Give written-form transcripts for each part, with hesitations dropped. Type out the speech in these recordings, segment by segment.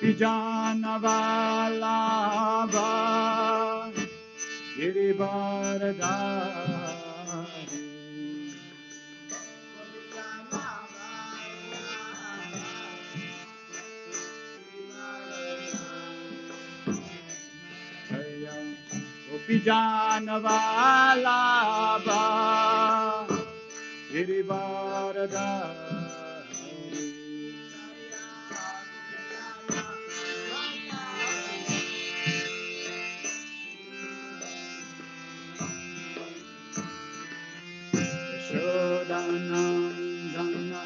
Gopijanavalabha Girivardhari Gopijanavalabha Girivardhari Yashodanandana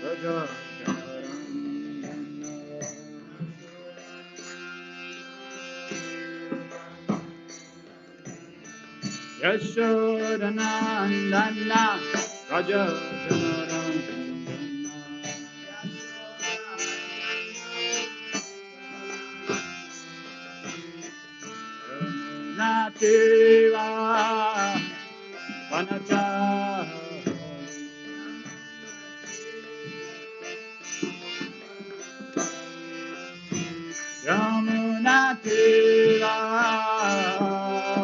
Rajajanarandana Yashodanandana Rajajanarandana Nativa Vanachari Yamuna Tira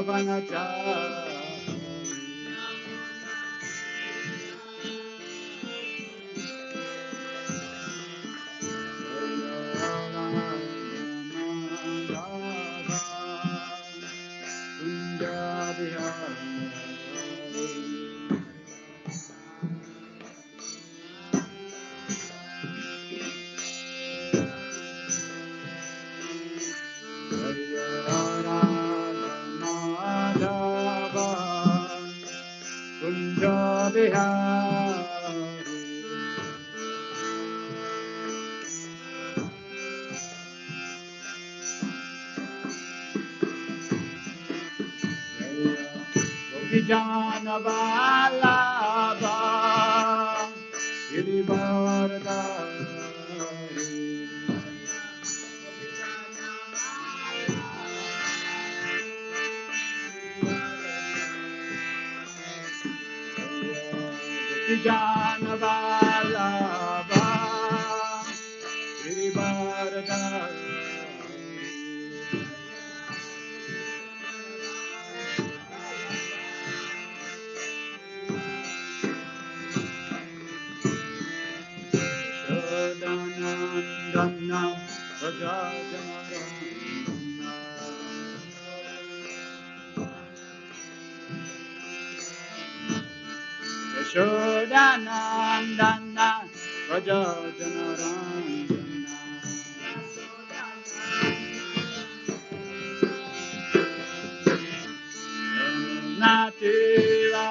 Vanachari Vijanavalabha Girivardhari Vijanavalabha Girivardhari Shodanandana Rajajanarandana Yashodanandana Rajajanarandana Nativa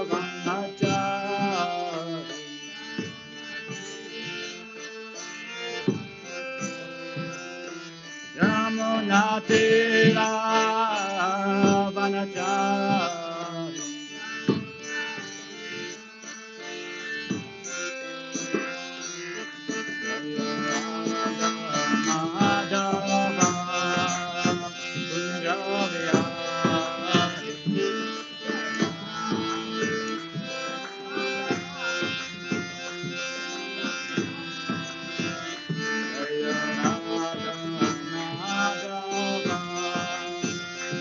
Vanachari Yamunatira Vanachari Madhava Kunjavihari Jaya Radha Madhava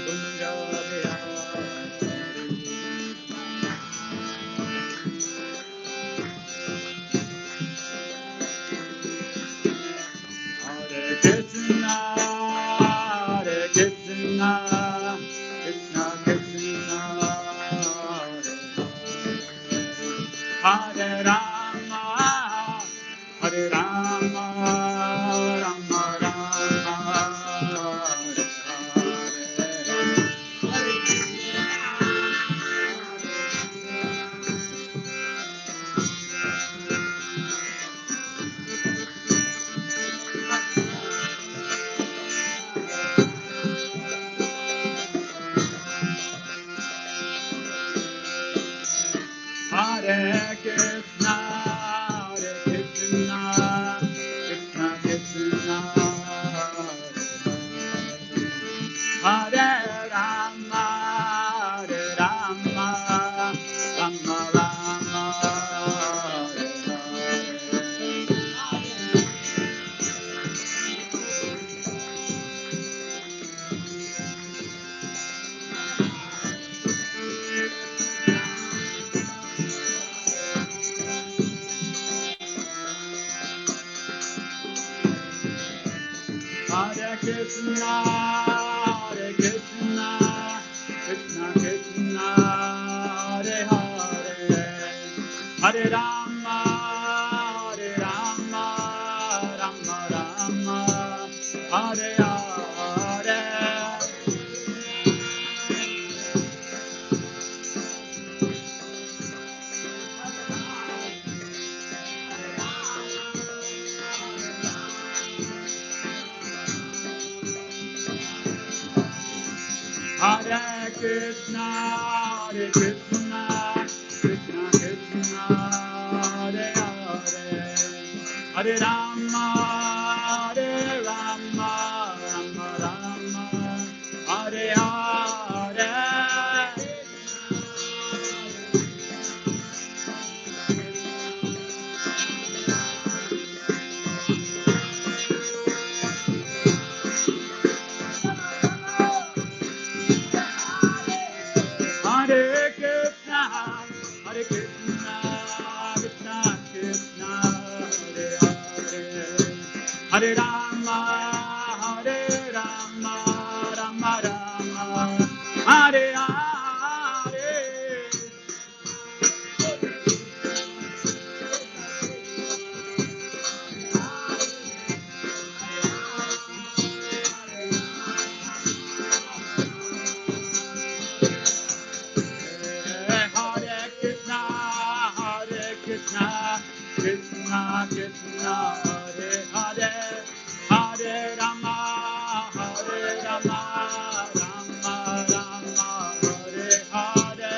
Kunjavihari Krishna Krishna, Hare Hare, Hare Rama, Rama Rama, Hare Hare. Hare Krishna, Krishna Krishna, Hare Hare, Hare Rama, Rama Rama, Hare Hare. Hare Krishna, Krishna Krishna, Hare Hare, Hare Rama, Rama Rama, Hare Hare. Hare Krishna, Krishna Krishna, Hare Hare, Hare Rama, Rama Rama, Hare Hare.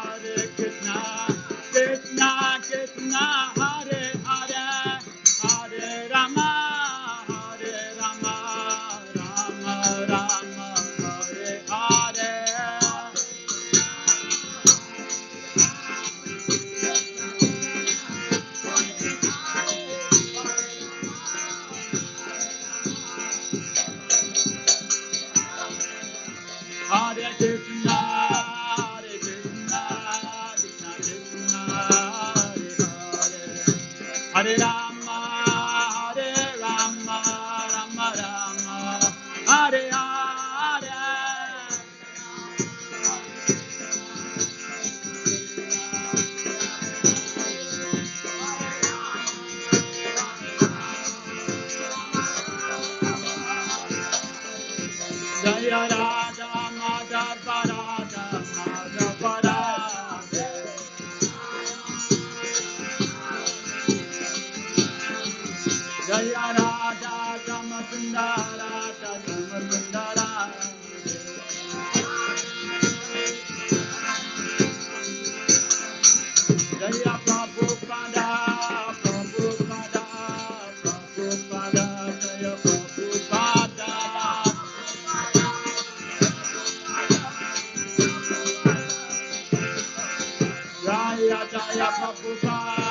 Hare Krishna, Krishna Krishna, Hare Hare, Hare Rama, Rama Rama, Hare Hare. Hare Krishna, Krishna Krishna, Hare Hare, Hare Rama, Rama Rama, Hare Hare. Jaya Radha Madhava Radha Madhava Radha. Jaya Radha Kamasundara Kamasundara. Jaya Prabhupada, Prabhupada, Prabhupada, Jaya Prabhupada. Jaya Jaya Prabhupada,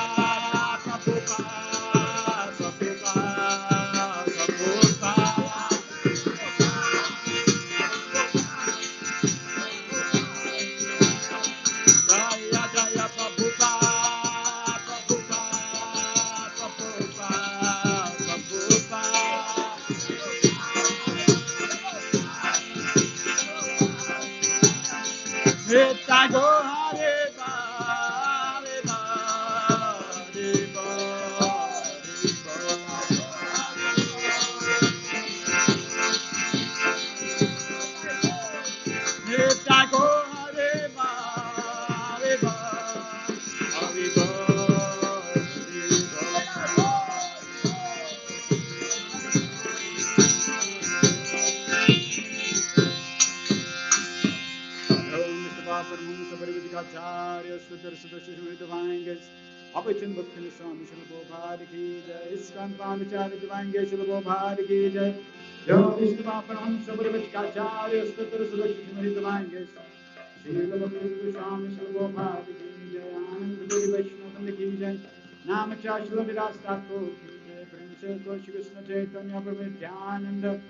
Prabhupada, Prabhupada, Prabhupada. Jaya Jaya Prabhupada, Prabhupada, Prabhupada, Prabhupada. Nitya Go Hare Ba, Hare Ba, Hare Ba, Hare Ba. Nitya Go Hare Ba, Hare Ba, Hare Ba, Hare Ba. Acharya Sudar Sudashishmari Divine Guest, Abhachan Bhakti Swami Shri Prabhupada Ki Jai, Iskan Pamacharya Divine Guest Shri Prabhupada Ki Jai, Yoga Vishnu Paramaham Sabharivati Acharya Sudar Sudashishmari Divine Guest, Shri Bhakti Swami Shri Prabhupada Ki Jai, Anand Puri Vaishnava Ki Jai, Namacharya Shri Viras Thakur Ki Jai, Shri Krishna Chaitanya Prabhu Nityananda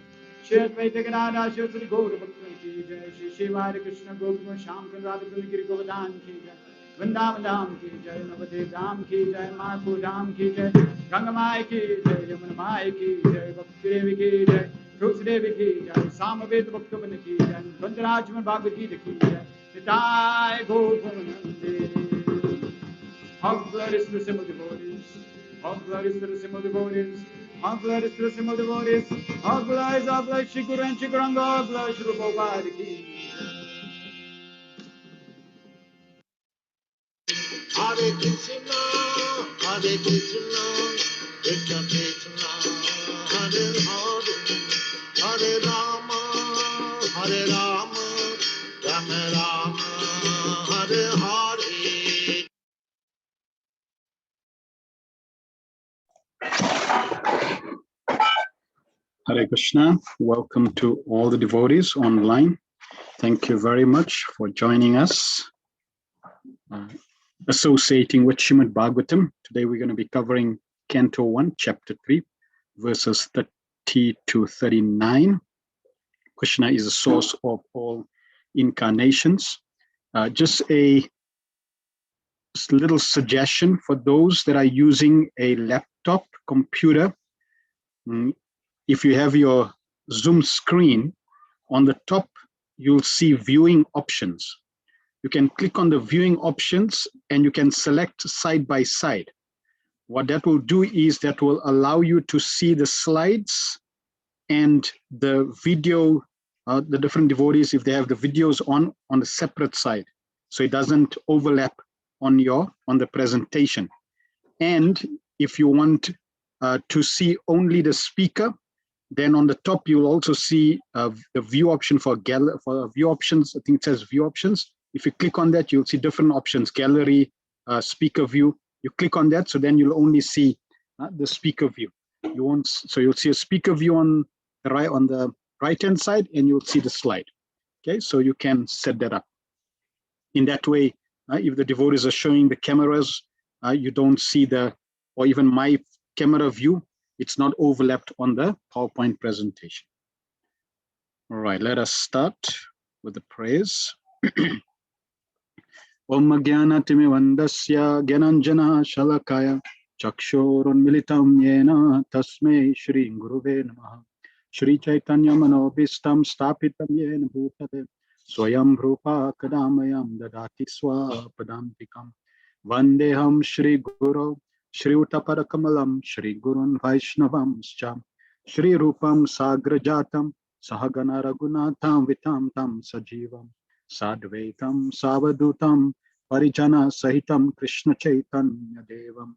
Shri Advaita Gadadhar Shri Sri Gaura Bhakta Ki Jai Shri Shri Hare Krishna Gopal Shyam Radha Giri Govardhan Ki Jai Vrindavan Dham Ki Jai Navadip Dham Ki Jai Mayapur Dham Ki Jai Ganga Mai Ki Jai Yamuna Mai Ki Jai Bhakti Devi Ki Jai Tulsi Devi Ki Jai Samaveta Bhaktavan Ki Jai Gandharajman Bhagavad Gita Ki Jai Nitai Gaur All glory is to the simple devotees. All glory is to the simple devotees. All glory is to the simple devotees. All glory, Shri Guru and Shri Guranga. All glory, Shri Prabhupada Ki. Hare Krishna, Hare Krishna, Krishna Krishna, Hare Hare, Hare Rama, Hare Rama, Rama Rama, Hare Hare. Hare Krishna. Welcome to all the devotees online. Thank you very much for joining us, associating with Srimad Bhagavatam. Today we're going to be covering Canto 1, Chapter 3, verses 30 to 39. Krishna is the source of all incarnations. Just a little suggestion for those that are using a laptop computer. If you have your Zoom screen, on the top, you'll see viewing options. You can click on the viewing options and you can select side by side. What that will do is that will allow you to see the slides and the video, the different devotees, if they have the videos on the separate side. So it doesn't overlap on the presentation. And if you want to see only the speaker, then on the top, you'll also see the view option for view options. I think it says view options. If you click on that, you'll see different options, gallery, speaker view. You click on that, so then you'll only see the speaker view. So you'll see a speaker view on the right-hand side, and you'll see the slide. Okay, so you can set that up. In that way, if the devotees are showing the cameras, you don't see or even my camera view, it's not overlapped on the PowerPoint presentation. All right, let us start with the prayers. Om Jnana Timivandasya Gyananjana Shalakaya Chakshorun Militam Yena Tasmei Shri Guruve Namaha Shri Chaitanya Manobhistam Stapitam Yena Bhutale Swayam Rupa Kadamayam Dadati Swapadantikam Vandeham Shri Guru Shri Utaparakamalam Shri Gurun Vaishnavamscha Shri Rupam Sagrajatam Sahagana Raghunatham Vitam Tam Sajivam Sadvaitam Savadutam Parijana Sahitam Krishna Chaitanya Devam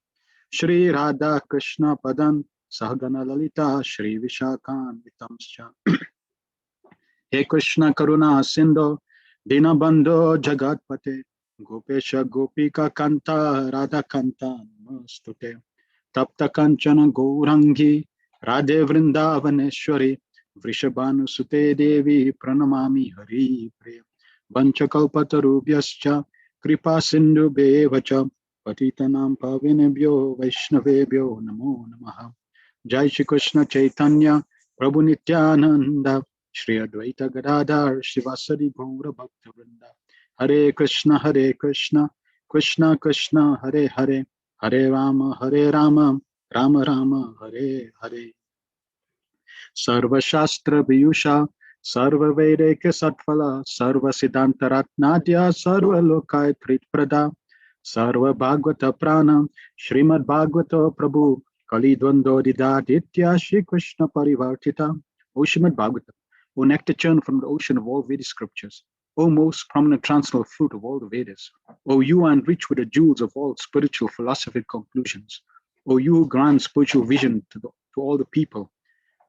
Shri Radha Krishna Padan Sahagana Lalita Shri Vishakan Vitamscha He Krishna Karuna Sindho Dinabandho Jagatpate Gopesha Gopika Kanta Radha Kanta Nastute Tapta Kanchana Gourangi Radhe Vrindavaneshwari Vrishabhanu Sute Devi Pranamami Hari Priya Vanchakalpatarubhyascha Kripa Sindhu Bevacha Patitanam Pavinebhyo Vaishnavebhyo Namo Namaha Jai Shri Krishna Chaitanya Prabhu Nityananda Shri Advaita Gadadhar Shivasari Gaura Bhakta Vrinda Hare Krishna Krishna Krishna Hare Hare Hare Rama Rama Rama Hare Hare Sarva Shastra Viyusha Sarva Vedeke Satphala Sarva Siddhanta Ratnadya Sarva Lokai Tritprada Sarva Bhagavata Prana Srimad Bhagavata Prabhu Kali Dvando Didaditya Shri Krishna Parivartita O Srimad Bhagavatam, O nectar churn from the ocean of all Vedic scriptures, O most prominent transcendental fruit of all the Vedas, O you are enriched with the jewels of all spiritual philosophic conclusions, O you who grant spiritual vision to all the people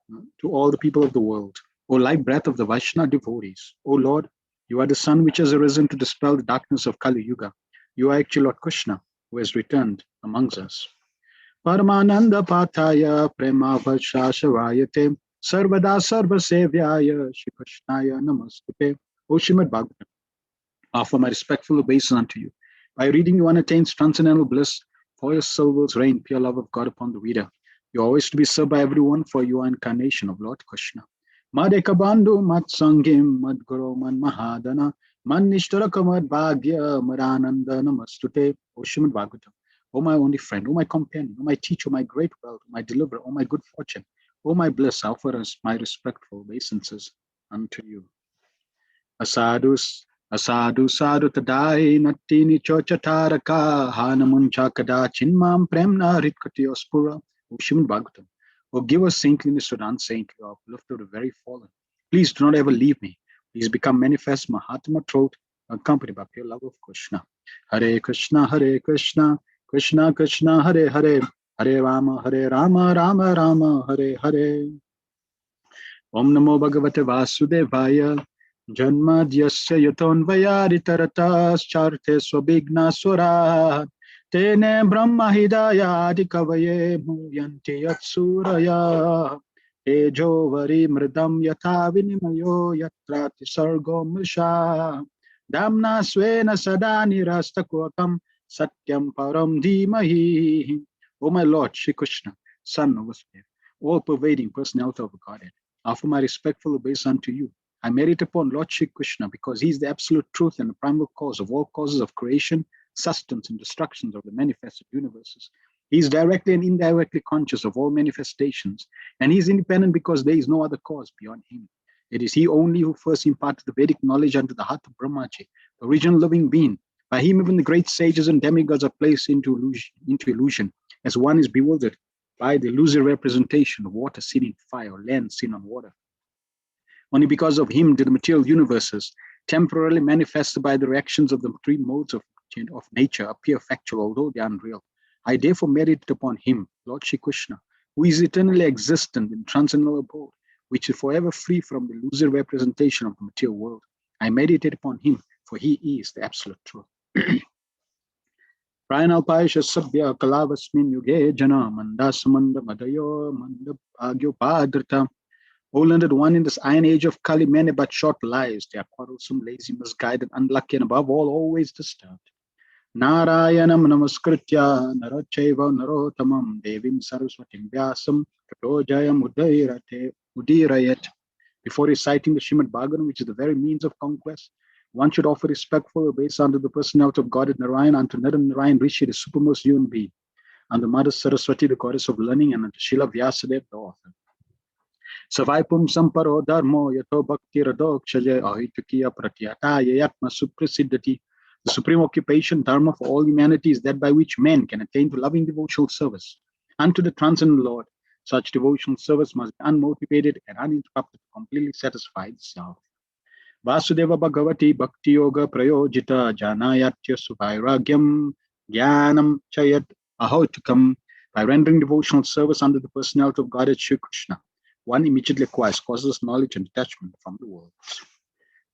of the world, O light breath of the Vaishnava devotees, O Lord, you are the sun which has arisen to dispel the darkness of Kali Yuga. You are actually Lord Krishna, who has returned amongst us. Paramananda Pataya Prema Vashashavayate Sarvada Sarva Sevyaya Shri Krishnaya Namaste. O Srimad Bhagavatam, offer my respectful obeisance unto you. By reading you one attains transcendental bliss, for your soul will reign, pure love of God upon the reader. You're always to be served by everyone, for you are incarnation of Lord Krishna. Madeka bandhu mat sangim mad guru man mahadana man nishtaraka mad bhagya madananda namastute. O Srimad Bhagavatam, O my only friend, O my companion, O my teacher, O my great wealth, O my deliverer, O my good fortune, O my bliss, I offer us my respectful obeisances unto you. Asadu sadhu tadai natini chochataraka hanamuncha kada chinmam premna ritkati ospura. O Srimad Bhagavatam, O give us saintliness to the unsaintly, O uplift of the very fallen. Please do not ever leave me. Please become manifest Mahatma throat, accompanied by pure love of Krishna. Hare Krishna, Hare Krishna, Krishna Krishna, Hare Hare, Hare Rama, Rama Rama, Hare Hare. Om Namo Bhagavate Vasudevaya. Janmadyasya yatonvayaditaratas charte swabhigna swara tene brahma hidaya adikavaye muyanti yatsuraya tejo vari mridam yatha vinimayo yatrati sargo mrisha damna swena sada nirastakokam satyam param dhimahi. O my Lord, Shri Krishna, Son of Vasudeva, all-pervading personality of Godhead, offer my respectful obeisance unto you. I meditate upon Lord Shri Krishna because he is the absolute truth and the primal cause of all causes of creation, sustenance, and destructions of the manifested universes. He is directly and indirectly conscious of all manifestations, and he is independent because there is no other cause beyond him. It is he only who first imparted the Vedic knowledge unto the heart of Brahmaji, the original living being. By him even the great sages and demigods are placed into illusion, as one is bewildered by the illusory representation of water seen in fire or land seen on water. Only because of him did the material universes, temporarily manifested by the reactions of the three modes of nature, appear factual, although they are unreal. I therefore meditate upon him, Lord Shri Krishna, who is eternally existent in transcendental abode, which is forever free from the illusory representation of the material world. I meditate upon him, for he is the absolute truth. Pranalpaisha sabhya kalavasmin yuge jana mandasamanda madayo mandabhagyo padrita. O learned one, in this iron age of Kali, many but short lives. They are quarrelsome, lazy, misguided, unlucky, and above all, always disturbed. Narayanam namaskritya narachaiva narotamam devim saraswatim vyasam katojayam udirayat. Before reciting the Srimad Bhagavatam, which is the very means of conquest, one should offer respectful obeisance unto the personality of God Narayan, unto Naran Narayan Rishi, the supermost human being, unto Mother Saraswati, the goddess of learning, and unto Srila Vyasadeva, the author. Savaipum samparo dharmo yato bhakti radokshaje ahitukiya pratyata yatma suprasiddhati. The supreme occupation, dharma for all humanity, is that by which men can attain to loving devotional service unto the transcendent Lord. Such devotional service must be unmotivated and uninterrupted to completely satisfy itself. Vasudeva Bhagavati Bhakti Yoga Prayojita Janayatya Suvairagyam Jnanam Chayat Ahotukam. By rendering devotional service under the personality of Godhead Shri Krishna, one immediately acquires causeless knowledge and detachment from the world.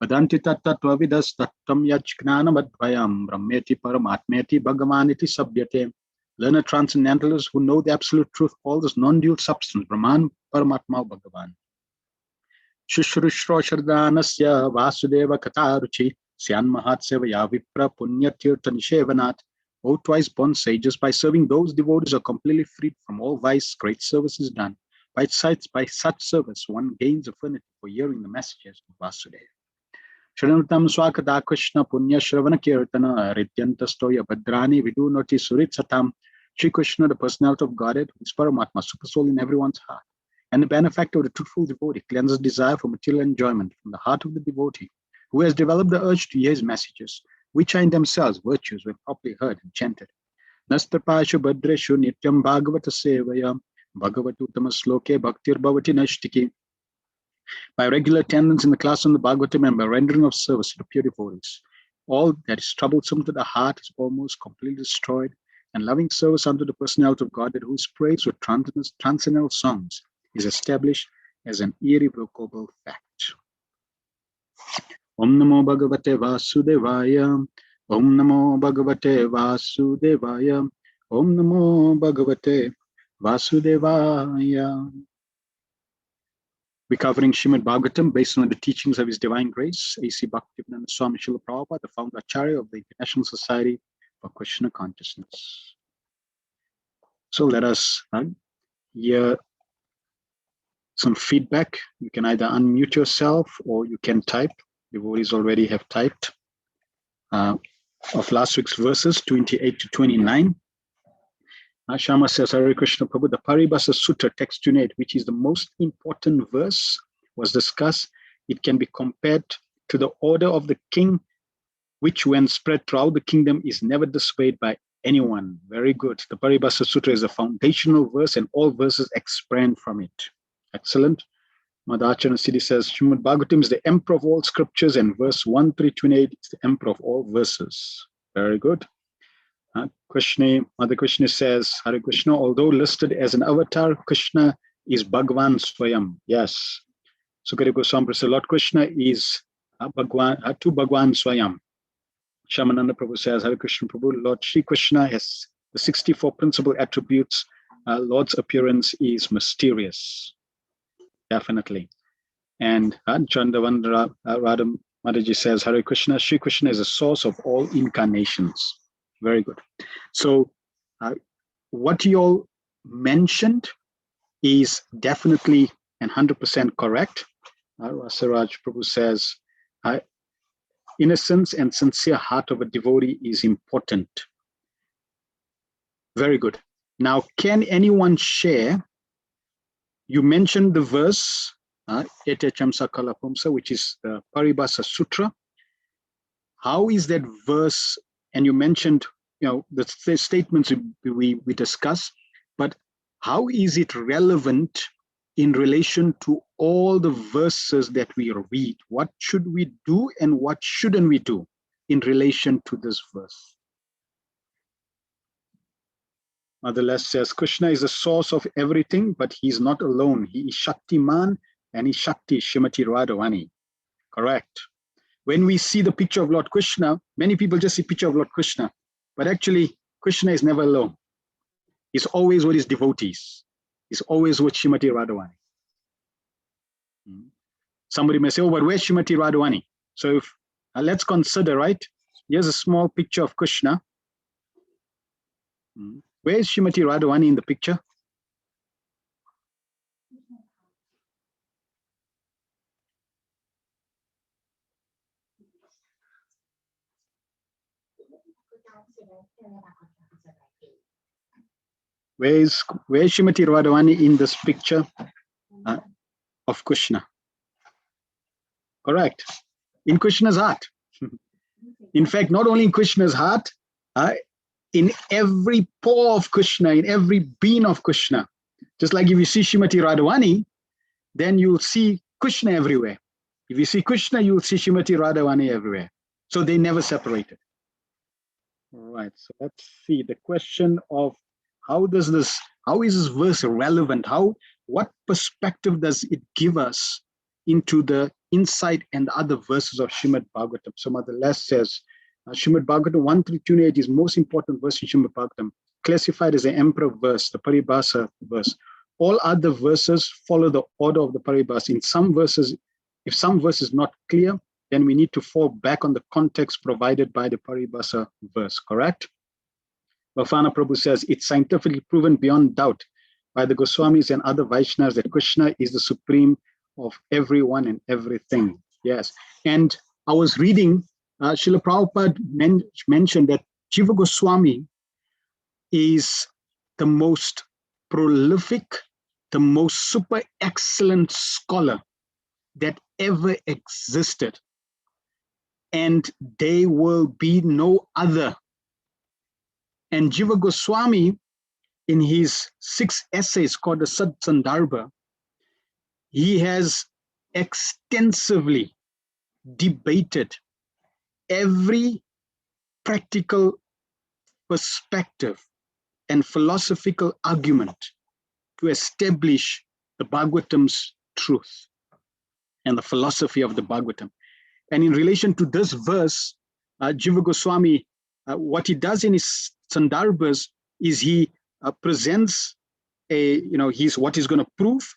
Vadanti tattvavidas tattam yajnanam advayam brahmeti paramatmeti bhagavaniti sabhyate. Learned transcendentalists who know the absolute truth call this non-dual substance Brahman Paramatma Bhagavan. Shushrushro Shardanasya Vasudeva Kataruchi Syan Mahatsevaya Vipra Punyatirtha Nishevanat. O twice born sages, by serving those devotees are completely freed from all vice, great service is done. By such service, one gains affinity for hearing the messages of Vasudeva. Shrantam Swakada Krishna Punya Shravana Kirtana Rityantastoya Bhadrani Vidunoti Suritsatam. Shri Krishna, the personality of Godhead, who is Paramatma, supersoul in everyone's heart, and the benefactor of the truthful devotee, cleanses desire for material enjoyment from the heart of the devotee, who has developed the urge to hear his messages, which are in themselves virtues when properly heard and chanted. Nastapashu Bhadreshu Nityam Bhagavata Sevaya Bhagavatu Tamasloke Bhaktir Bhavati Nashtiki. By regular attendance in the class on the Bhagavatam and by rendering of service to the pure devotees, all that is troublesome to the heart is almost completely destroyed, and loving service unto the personality of God, that whose praise with transcendental songs is established as an irrevocable fact. Om Namo Bhagavate Vasudevaya. Om Namo Bhagavate Vasudevaya. Om Namo Bhagavate Vasudevaya. We're covering Srimad Bhagavatam based on the teachings of His Divine Grace, A.C. Bhaktivedanta Swami Srila Prabhupada, the founder Acharya of the International Society for Krishna Consciousness. So let us hear some feedback, you can either unmute yourself or you can type. Devotees already have typed of last week's verses 28 to 29. Shama says, Hare Krishna Prabhu, the Paribhasa Sutta, text 28, which is the most important verse, was discussed. It can be compared to the order of the king, which when spread throughout the kingdom is never disobeyed by anyone. Very good. The Paribhasa Sutta is a foundational verse and all verses expand from it. Excellent. Madhacharya Siddhi says, Srimad Bhagavatam is the emperor of all scriptures and verse 1328 is the emperor of all verses. Very good. Mother Krishna says, Hare Krishna, although listed as an avatar, Krishna is Bhagavan Swayam. Yes. Sukadeva Goswami says, Lord Krishna is Bhagwan Swayam. Shamananda Prabhu says, Hare Krishna Prabhu, Lord Shri Krishna has the 64 principal attributes. Lord's appearance is mysterious. Definitely. And Chandavandra Radha Mataji says, Hare Krishna, Shri Krishna is the source of all incarnations. Very good. So what you all mentioned is definitely and 100% correct. Rasaraj Prabhu says, innocence and sincere heart of a devotee is important. Very good. Now, can anyone share? You mentioned the verse, Etecham Sakala Pumsa, which is the Paribhasa Sutra. How is that verse? And you mentioned, the statements we discussed, but how is it relevant in relation to all the verses that we read? What should we do and what shouldn't we do in relation to this verse? Mother Les says, Krishna is the source of everything, but he's not alone. He is Shaktiman and he Shakti Shrimati Radhavani. Correct. When we see the picture of Lord Krishna, many people just see picture of Lord Krishna, but actually Krishna is never alone. He's always with his devotees. He's always with Shrimati Radhavani. Somebody may say, oh, but where's Shrimati Radhavani? So if, let's consider, right? Here's a small picture of Krishna. Where is Shrimati Radhavani in the picture? Where is Shrimati Radhavani in this picture of Krishna? Correct. In Krishna's heart. In fact, not only in Krishna's heart, in every pore of Krishna, in every being of Krishna. Just like if you see Shrimati Radhavani, then you'll see Krishna everywhere. If you see Krishna, you'll see Shrimati Radhavani everywhere. So they never separated. All right, so let's see the question of how is this verse relevant? What perspective does it give us into the insight and the other verses of Srimad Bhagavatam? So Mother Les says, Srimad Bhagavatam 1328 is most important verse in Srimad Bhagavatam, classified as the emperor verse, the Paribhasa verse. All other verses follow the order of the Paribhasa. In some verses, if some verse is not clear, then we need to fall back on the context provided by the Paribhasa verse, correct? Bafana Prabhu says, it's scientifically proven beyond doubt by the Goswamis and other Vaishnavas that Krishna is the supreme of everyone and everything. Yes, and I was reading, Srila Prabhupada mentioned that Jiva Goswami is the most prolific, the most super excellent scholar that ever existed. And there will be no other. And Jiva Goswami, in his 6 essays called the Sad Sandarbha, he has extensively debated every practical perspective and philosophical argument to establish the Bhagavatam's truth and the philosophy of the Bhagavatam. And in relation to this verse, Jiva Goswami, what he does in his Sandarbhas is he presents what he's going to prove,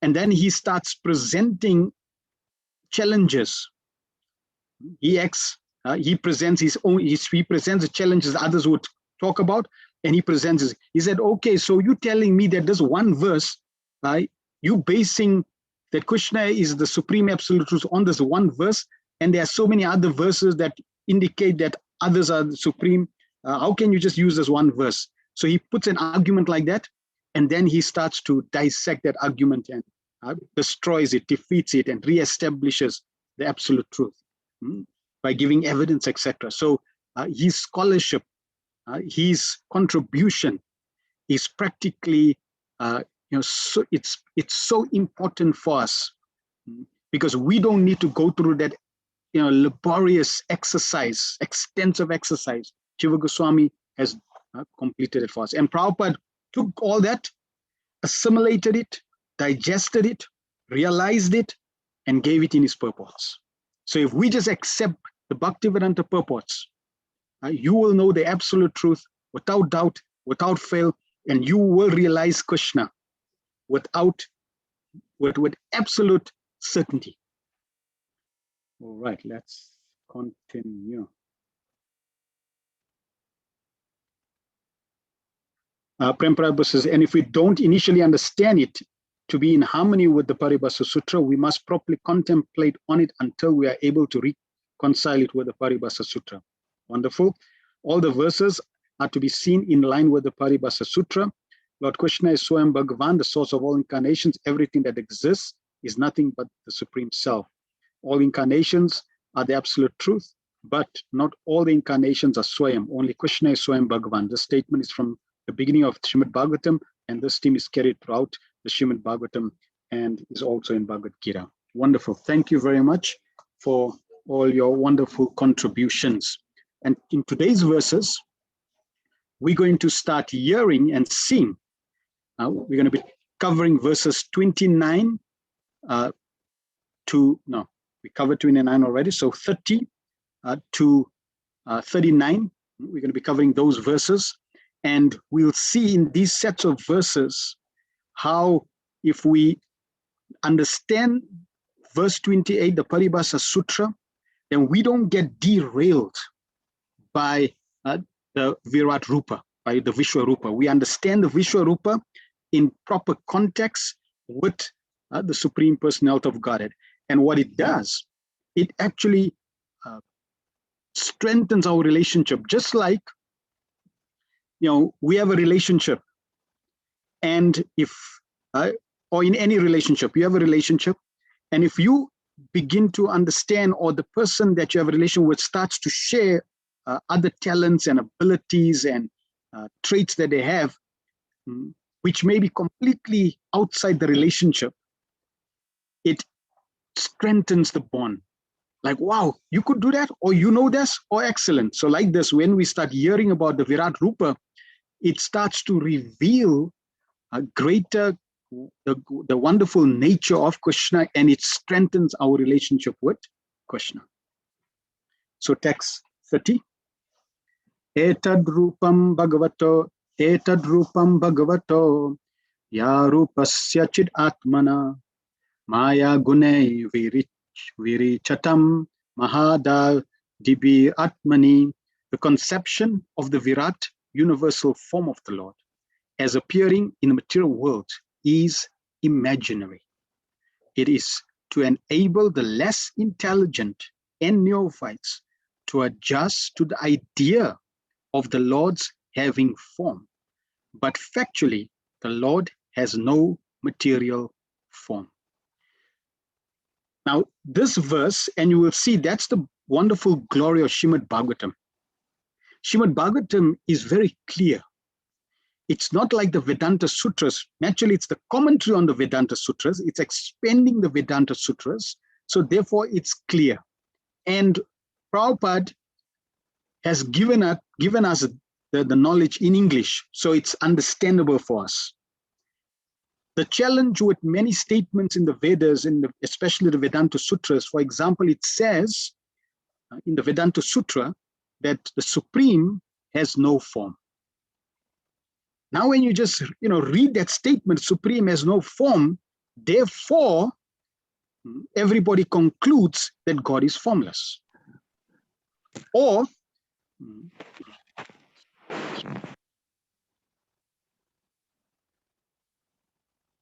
and then he starts presenting challenges. He presents his own. He presents the challenges others would talk about, And he presents it. He said, okay, so you telling me that this one verse, you basing that Krishna is the supreme absolute truth on this one verse, and there are so many other verses that indicate that others are the supreme. How can you just use this one verse? So he puts an argument like that, and then he starts to dissect that argument and destroys it, defeats it, and reestablishes the absolute truth by giving evidence, etc. So his scholarship, his contribution is practically, so it's so important for us because we don't need to go through that, laborious exercise, extensive exercise. Jiva Goswami has completed it for us, and Prabhupada took all that, assimilated it, digested it, realized it, and gave it in his purports. So if we just accept the Bhaktivedanta purports, you will know the absolute truth without doubt, without fail, and you will realize Krishna with absolute certainty. All right, let's continue. Prem Prabhu says, and if we don't initially understand it to be in harmony with the Paribhasa Sutra, we must properly contemplate on it until we are able to reconcile it with the Paribhasa Sutra. Wonderful. All the verses are to be seen in line with the Paribhasa Sutra. Lord Krishna is Swayam Bhagavan, the source of all incarnations. Everything that exists is nothing but the Supreme Self. All incarnations are the absolute truth, but not all the incarnations are Swayam. Only Krishna is Swayam Bhagavan. This statement is from the beginning of Srimad Bhagavatam, and this theme is carried throughout the Srimad Bhagavatam and is also in Bhagavad Gita. Wonderful. Thank you very much for all your wonderful contributions. And in today's verses, we're going to start hearing and seeing. We're going to be covering verses 29 we covered 29 already, so 30 to 39. We're going to be covering those verses, and we'll see in these sets of verses how, if we understand verse 28, the Paribhasa Sutra, then we don't get derailed by the Virat Rupa, by the Vishwarupa. We understand the Vishwarupa in proper context with the Supreme Personality of Godhead. And what it does, it actually strengthens our relationship. Just like, we have a relationship, and if, or in any relationship, you have a relationship, and if you begin to understand, or the person that you have a relation with starts to share other talents and abilities and traits that they have, which may be completely outside the relationship, it strengthens the bond. Like, wow, you could do that, or this, or excellent. So like this, when we start hearing about the Virat Rupa, it starts to reveal a greater, the wonderful nature of Krishna, and it strengthens our relationship with Krishna. So text 30. Etad rupam bhagavato, ya rupasya chid atmana, maya gune virichatam mahada dibi atmani. The conception of the Virat, universal form of the Lord, as appearing in the material world is imaginary. It is to enable the less intelligent and neophytes to adjust to the idea of the Lord's having form. But factually, the Lord has no material form. Now, this verse, and you will see that's the wonderful glory of Srimad Bhagavatam. Srimad Bhagavatam is very clear. It's not like the Vedanta Sutras. Naturally, it's the commentary on the Vedanta Sutras. It's expanding the Vedanta Sutras. So therefore, it's clear. And Prabhupada has given us the knowledge in English, so it's understandable for us. The challenge with many statements in the Vedas, especially the Vedanta Sutras, for example, it says in the Vedanta Sutra that the Supreme has no form. Now, when you just read that statement, Supreme has no form, therefore, everybody concludes that God is formless. Or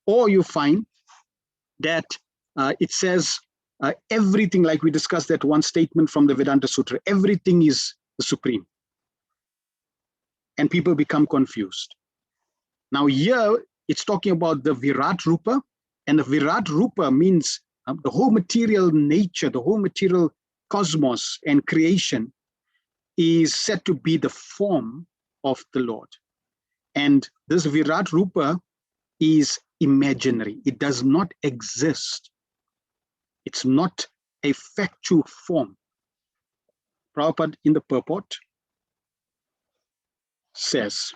Or you find that it says everything, like we discussed that one statement from the Vedanta Sutra, everything is the supreme. And people become confused. Now here, it's talking about the Virat Rupa, and the Virat Rupa means the whole material nature, the whole material cosmos and creation is said to be the form of the Lord. And this Virat Rupa is imaginary. It does not exist. It's not a factual form. Prabhupada in the purport says,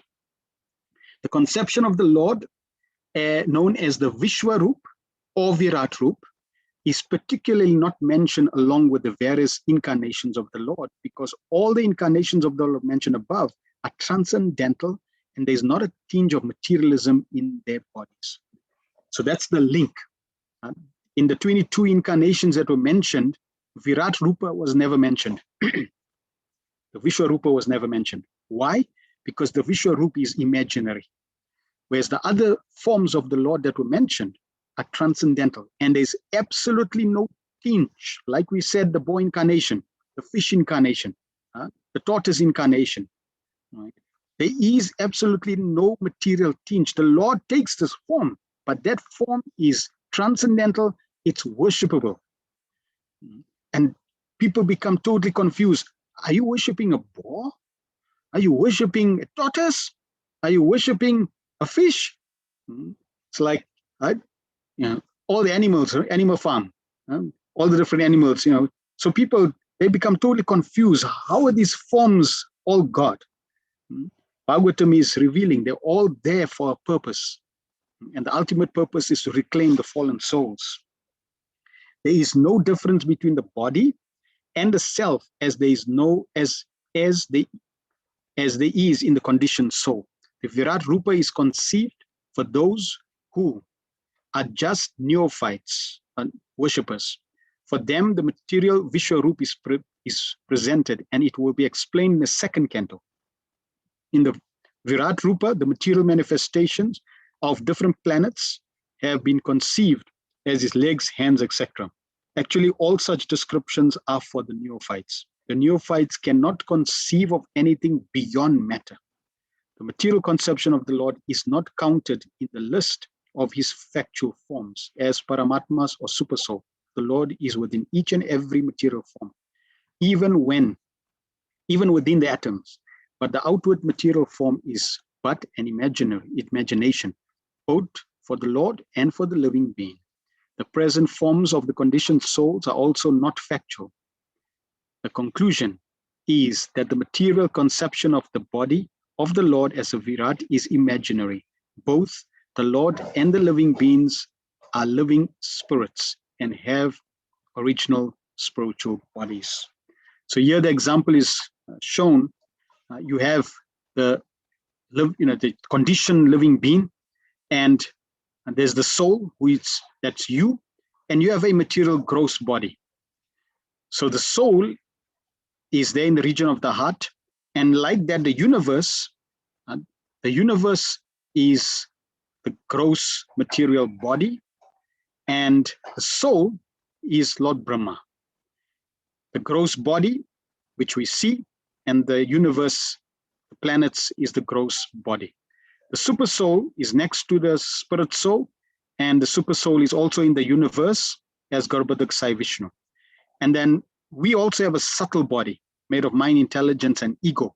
the conception of the Lord, known as the Vishwarup or Virat Rup, is particularly not mentioned along with the various incarnations of the Lord, because all the incarnations of the Lord mentioned above are transcendental, and there's not a tinge of materialism in their bodies. So that's the link. In the 22 incarnations that were mentioned, Virat Rupa was never mentioned. The Vishwarupa was never mentioned. Why? Because the Vishwarupa is imaginary, whereas the other forms of the Lord that were mentioned are transcendental, and there's absolutely no tinge. Like we said, the boy incarnation, the fish incarnation, the tortoise incarnation. Right? There is absolutely no material tinge. The Lord takes this form, but that form is transcendental, it's worshipable. And people become totally confused. Are you worshiping a boar? Are you worshiping a tortoise? Are you worshiping a fish? It's like, all the animals, animal farm, all the different animals, So people, they become totally confused. How are these forms all God? Bhagavatam is revealing they're all there for a purpose. And the ultimate purpose is to reclaim the fallen souls. There is no difference between the body and the self as there is there is in the conditioned soul. The Virat Rupa is conceived for those who are just neophytes and worshippers. For them, the material Vishwarup is presented, and it will be explained in the second canto. In the Virat Rupa, the material manifestations of different planets have been conceived as his legs, hands, etc. Actually, all such descriptions are for the neophytes. The neophytes cannot conceive of anything beyond matter. The material conception of the Lord is not counted in the list of his factual forms as Paramatmas or Supersoul. The Lord is within each and every material form, even within the atoms. But the outward material form is but an imagination, both for the Lord and for the living being. The present forms of the conditioned souls are also not factual. The conclusion is that the material conception of the body of the Lord as a Virat is imaginary. Both the Lord and the living beings are living spirits and have original spiritual bodies. So here the example is shown. You have the conditioned living being, and there's the soul, that's you, and you have a material gross body. So the soul is there in the region of the heart, and like that, the universe is the gross material body, and the soul is Lord Brahma. The gross body, which we see, and the universe, the planets, is the gross body. The super soul is next to the spirit soul, and the super soul is also in the universe as Garbhodak Sai Vishnu. And then we also have a subtle body made of mind, intelligence, and ego.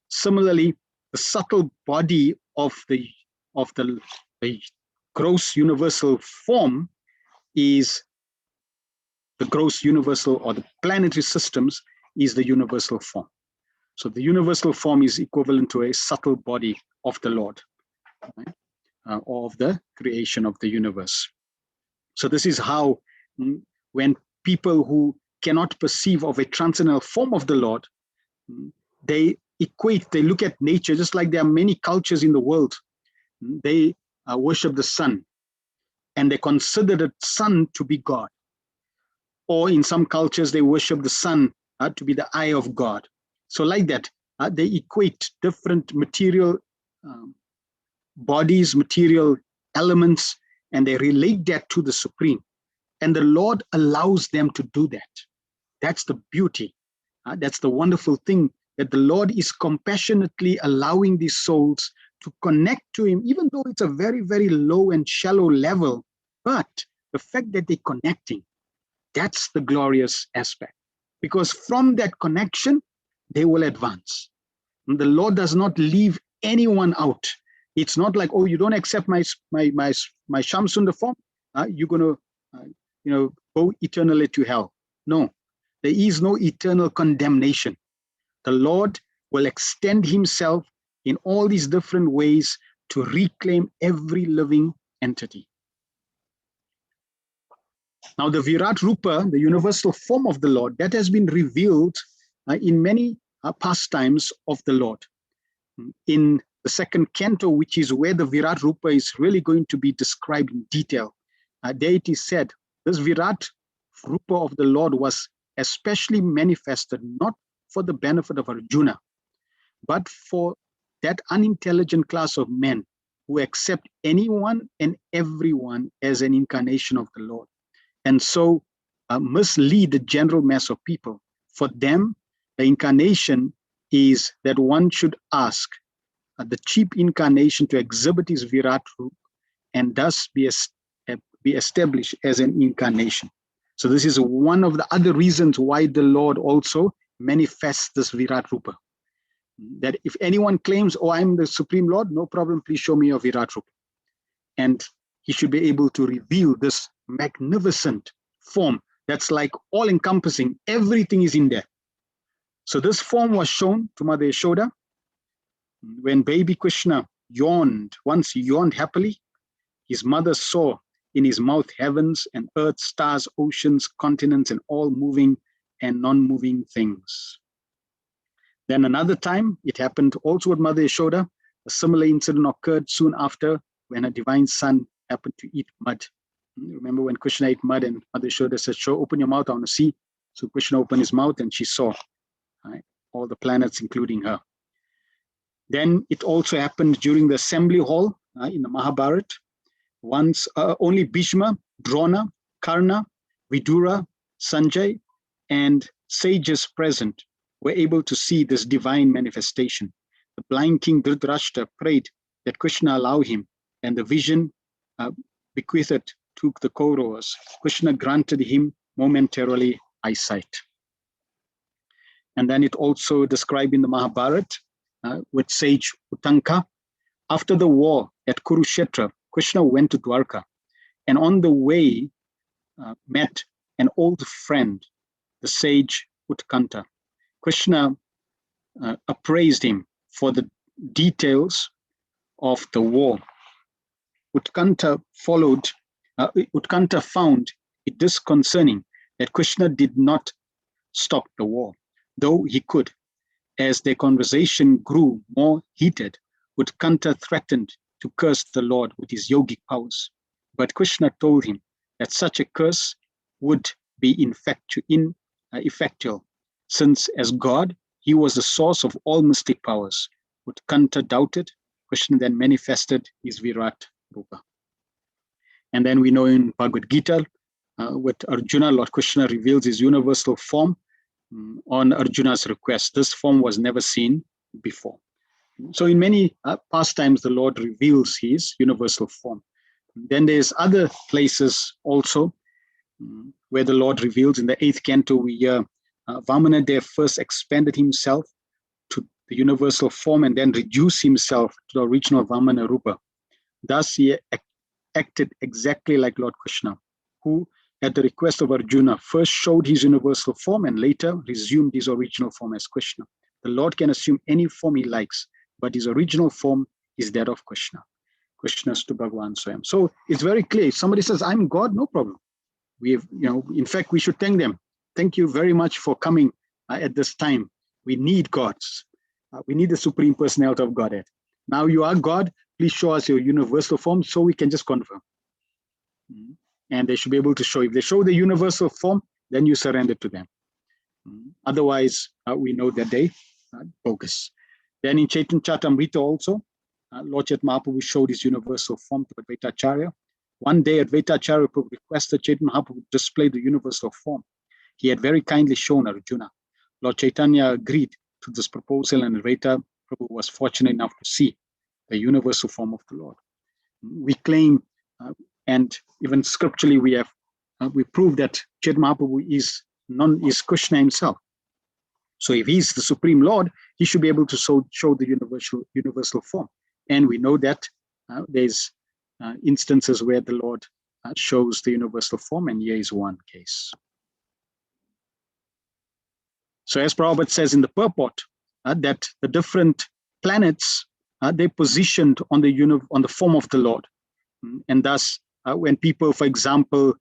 Similarly, the subtle body of the gross universal form is the gross universal, or the planetary systems is the universal form. So the universal form is equivalent to a subtle body of the Lord, right? Or of the creation of the universe. So this is how, when people who cannot perceive of a transcendental form of the Lord, they look at nature, just like there are many cultures in the world. They worship the sun, and they consider the sun to be God. Or in some cultures, they worship the sun to be the eye of God. So like that, they equate different material bodies, material elements, and they relate that to the Supreme. And the Lord allows them to do that. That's the beauty. That's the wonderful thing, that the Lord is compassionately allowing these souls to connect to him, even though it's a very, very low and shallow level. But the fact that they're connecting, that's the glorious aspect. Because from that connection, they will advance. And the Lord does not leave anyone out. It's not like, oh, you don't accept my Shamsunda form, you're going to go eternally to hell. No, there is no eternal condemnation. The Lord will extend himself in all these different ways to reclaim every living entity. Now, the Virat Rupa, the universal form of the Lord, that has been revealed in many pastimes of the Lord. In the second canto, which is where the Virat Rupa is really going to be described in detail, there it is said, this Virat Rupa of the Lord was especially manifested not for the benefit of Arjuna, but for that unintelligent class of men who accept anyone and everyone as an incarnation of the Lord, and so mislead the general mass of people. For them, the incarnation is that one should ask the cheap incarnation to exhibit his Virat Rupa and thus be established as an incarnation. So this is one of the other reasons why the Lord also manifests this Virat Rupa. That if anyone claims, oh, I'm the Supreme Lord, no problem, please show me your Virat Rupa. And he should be able to reveal this magnificent form that's like all-encompassing. Everything is in there. So this form was shown to Mother Yashoda when baby Krishna once yawned happily. His mother saw in his mouth heavens and earth, stars, oceans, continents, and all moving and non-moving things. Then another time, it happened also with Mother Yashoda. A similar incident occurred soon after when a divine son happened to eat mud. Remember when Krishna ate mud and Mother Yashoda said, "Show, open your mouth, I want to see." So Krishna opened his mouth and she saw all the planets, including her. Then it also happened during the assembly hall in the Mahabharata. Once only Bhishma, Drona, Karna, Vidura, Sanjay, and sages present were able to see this divine manifestation. The blind king Dhritarashtra prayed that Krishna allow him, and the vision bequeathed to the Kauravas. Krishna granted him momentarily eyesight. And then it also described in the Mahabharata with sage Uttanka. After the war at Kurukshetra, Krishna went to Dwarka, and on the way met an old friend, the sage Utkanta. Krishna appraised him for the details of the war. Utkanta found it disconcerting that Krishna did not stop the war, though he could. As their conversation grew more heated, Utkanta threatened to curse the Lord with his yogic powers. But Krishna told him that such a curse would be effectual, since as God, he was the source of all mystic powers. Utkanta doubted. Krishna then manifested his Virat Rupa. And then we know in Bhagavad Gita, with Arjuna, Lord Krishna reveals his universal form on Arjuna's request. This form was never seen before. So in many pastimes, the Lord reveals his universal form. Then there's other places also where the Lord reveals. In the 8th canto, we hear Vamana there first expanded himself to the universal form and then reduced himself to the original Vamana Rupa. Thus, he acted exactly like Lord Krishna, who, at the request of Arjuna, first showed his universal form and later resumed his original form as Krishna. The Lord can assume any form he likes, but his original form is that of Krishna. Krishna's to Bhagavan Swayam. So it's very clear. If somebody says, I'm God, no problem. We have, in fact, we should thank them. Thank you very much for coming at this time. We need gods. We need the Supreme Personality of Godhead. Now you are God. Please show us your universal form so we can just confirm. And they should be able to show. If they show the universal form, then you surrender to them. Otherwise, we know that they bogus. Then in Chaitanya Charitamrita also, Lord Chaitanya Mahaprabhu showed his universal form to Advaita Acharya. One day, Advaita Acharya Prabhu requested Chaitanya Mahaprabhu to display the universal form. He had very kindly shown Arjuna. Lord Chaitanya agreed to this proposal, and Advaita Prabhu was fortunate enough to see the universal form of the Lord. We claim, and even scripturally, we prove that Chaitanya Mahaprabhu is Krishna himself. So if he's the Supreme Lord, he should be able to show the universal form. And we know that there's instances where the Lord shows the universal form, and here is one case. So as Prabhupada says in the purport, that the different planets, they're positioned on the form of the Lord. And thus, when people, for example,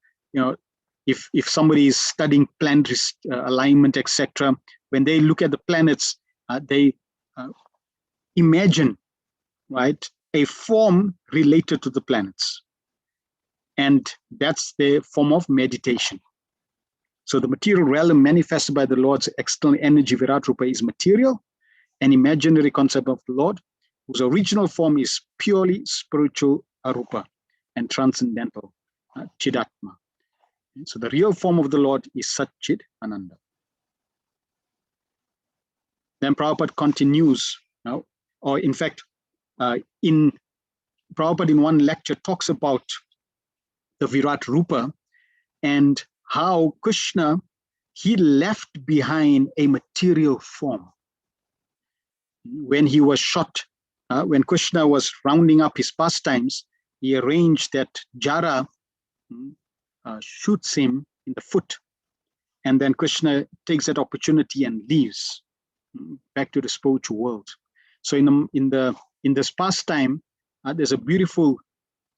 if somebody is studying planetary alignment, etc., when they look at the planets, they imagine, right, a form related to the planets. And that's the form of meditation. So the material realm manifested by the Lord's external energy, Virat Rupa, is material, an imaginary concept of the Lord, whose original form is purely spiritual Arupa and transcendental Chidatma. So the real form of the Lord is Satchid Ananda. Then Prabhupada continues, or in fact, Prabhupada in one lecture talks about the Virat Rupa and how Krishna, he left behind a material form. When he was shot, when Krishna was rounding up his pastimes, he arranged that Jara shoots him in the foot. And then Krishna takes that opportunity and leaves back to the spiritual world. So in this pastime, there's a beautiful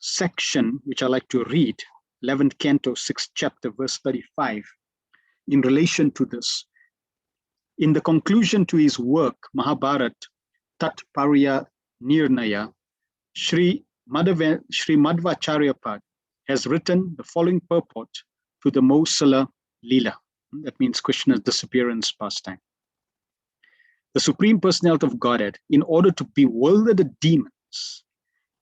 section which I like to read, 11th Canto, 6th chapter, verse 35, in relation to this. In the conclusion to his work, Mahabharat, Tat Parya Nirnaya, Sri Madhvacharya has written the following purport to the Mosala Leela. That means Krishna's disappearance pastime. The Supreme Personality of Godhead, in order to bewilder the demons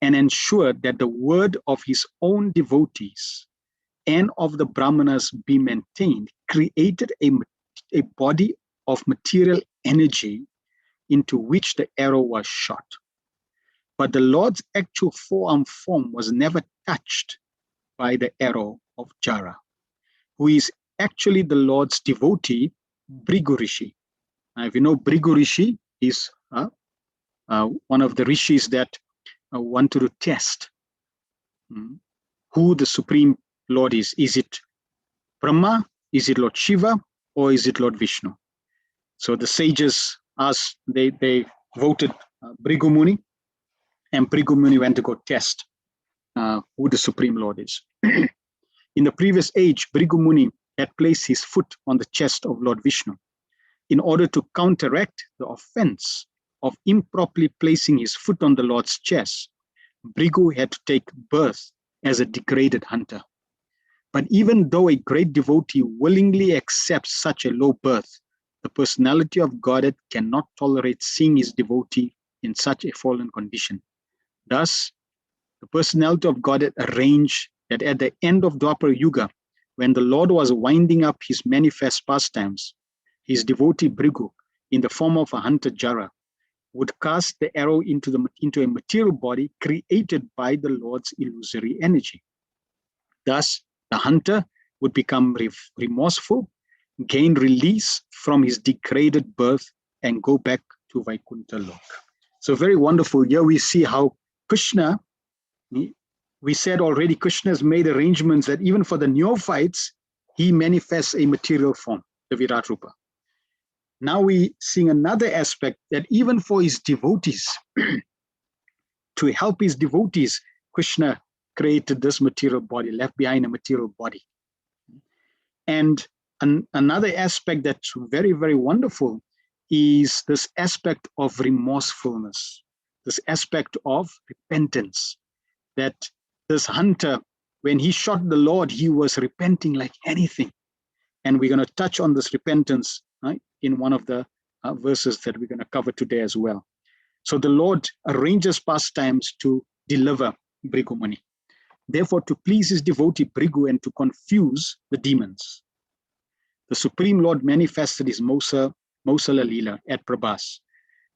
and ensure that the word of his own devotees and of the Brahmanas be maintained, created a body of material energy into which the arrow was shot. But the Lord's actual forearm form was never touched by the arrow of Jara, who is actually the Lord's devotee, Bhrigu Rishi. Now, if you know, Bhrigu Rishi is one of the rishis that wanted to test who the Supreme Lord is. Is it Brahma? Is it Lord Shiva? Or is it Lord Vishnu? So the sages asked, they voted Bhrigu Muni, and Bhrigu Muni went to go test who the Supreme Lord is. In the previous age, Bhrigu Muni had placed his foot on the chest of Lord Vishnu. In order to counteract the offense of improperly placing his foot on the Lord's chest, Bhrigu had to take birth as a degraded hunter. But even though a great devotee willingly accepts such a low birth, the personality of Godhead cannot tolerate seeing his devotee in such a fallen condition. Thus, the personality of Godhead arranged that at the end of Dwapara Yuga, when the Lord was winding up his manifest pastimes, his devotee Bhrigu, in the form of a hunter Jara, would cast the arrow into a material body created by the Lord's illusory energy. Thus, the hunter would become remorseful, gain release from his degraded birth, and go back to Vaikuntha Lok. So very wonderful. Here we see how Krishna, we said already, Krishna has made arrangements that even for the neophytes, he manifests a material form, the Virat Rupa. Now we seeing another aspect that even for his devotees, to help his devotees, Krishna created this material body, left behind a material body. And another aspect that's very, very wonderful is this aspect of remorsefulness, this aspect of repentance, that this hunter, when he shot the Lord, he was repenting like anything. And we're going to touch on this repentance in one of the verses that we're going to cover today as well. So the Lord arranges pastimes to deliver Bhrigu Muni. therefore to please his devotee Bhrigu and to confuse the demons. The Supreme Lord manifested his Mosala Leela at Prabhas,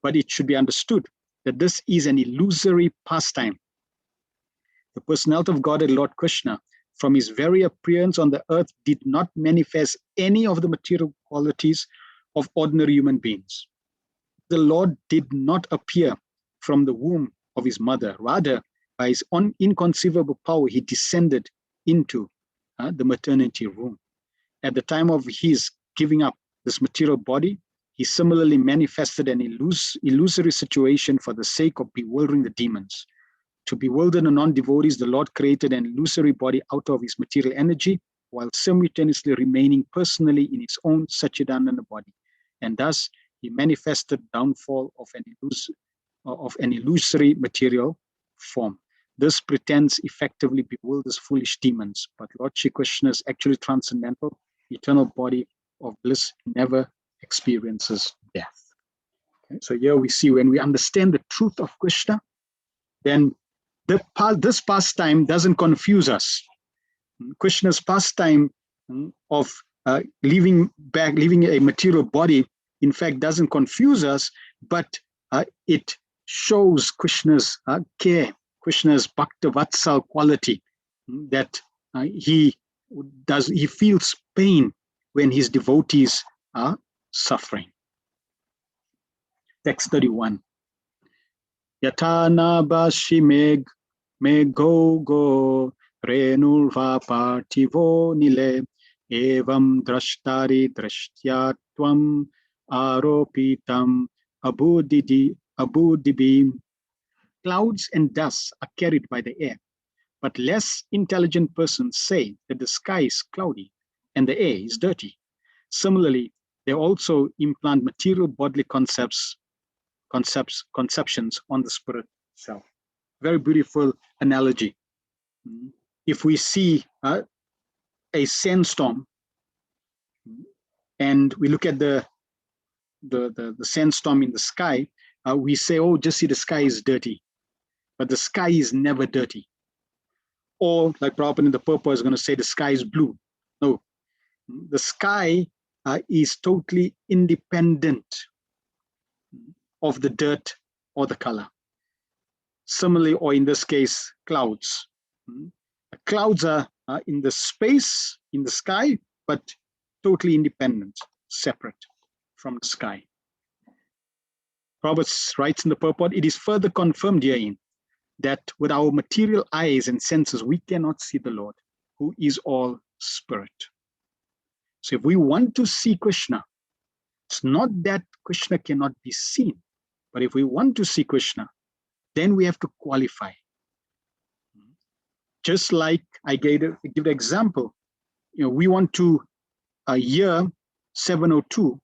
but it should be understood that this is an illusory pastime. The personality of Godhead Lord Krishna, from his very appearance on the earth, did not manifest any of the material qualities of ordinary human beings. The Lord did not appear from the womb of his mother. Rather, by his inconceivable power, he descended into the maternity room. At the time of his giving up this material body, he similarly manifested an illusory situation for the sake of bewildering the demons. To bewilder the non-devotees, the Lord created an illusory body out of his material energy, while simultaneously remaining personally in his own Satchidananda body. And thus, he manifested downfall of an illusory material form. This pretense effectively bewilders foolish demons, but Lord Shri Krishna's actually transcendental, eternal body of bliss never experiences death. Okay? So here we see, when we understand the truth of Krishna, then this pastime doesn't confuse us. Krishna's pastime of leaving a material body, in fact, doesn't confuse us, but it shows Krishna's care, Krishna's Bhakta Vatsal quality, that he feels pain when his devotees are suffering. Text 31. Yatana bashi me go renulva partivo nile evam drashtari drashtya aropitam abudibim. Clouds and dust are carried by the air, but less intelligent persons say that the sky is cloudy and the air is dirty. Similarly, they also implant material bodily conceptions on the spirit itself. Very beautiful analogy. If we see a sandstorm and we look at the sandstorm in the sky, we say, oh, just see, the sky is dirty. But the sky is never dirty. Or like Prabhupada in the purport is going to say the sky is blue. No, the sky is totally independent of the dirt or the color. Similarly, or in this case, clouds. Clouds are in the space, in the sky, but totally independent, separate from the sky. Prabhupada writes in the purport, it is further confirmed herein that with our material eyes and senses, we cannot see the Lord, who is all spirit. So if we want to see Krishna, it's not that Krishna cannot be seen, but if we want to see Krishna, then we have to qualify. Just like I give the example, we want to hear 702,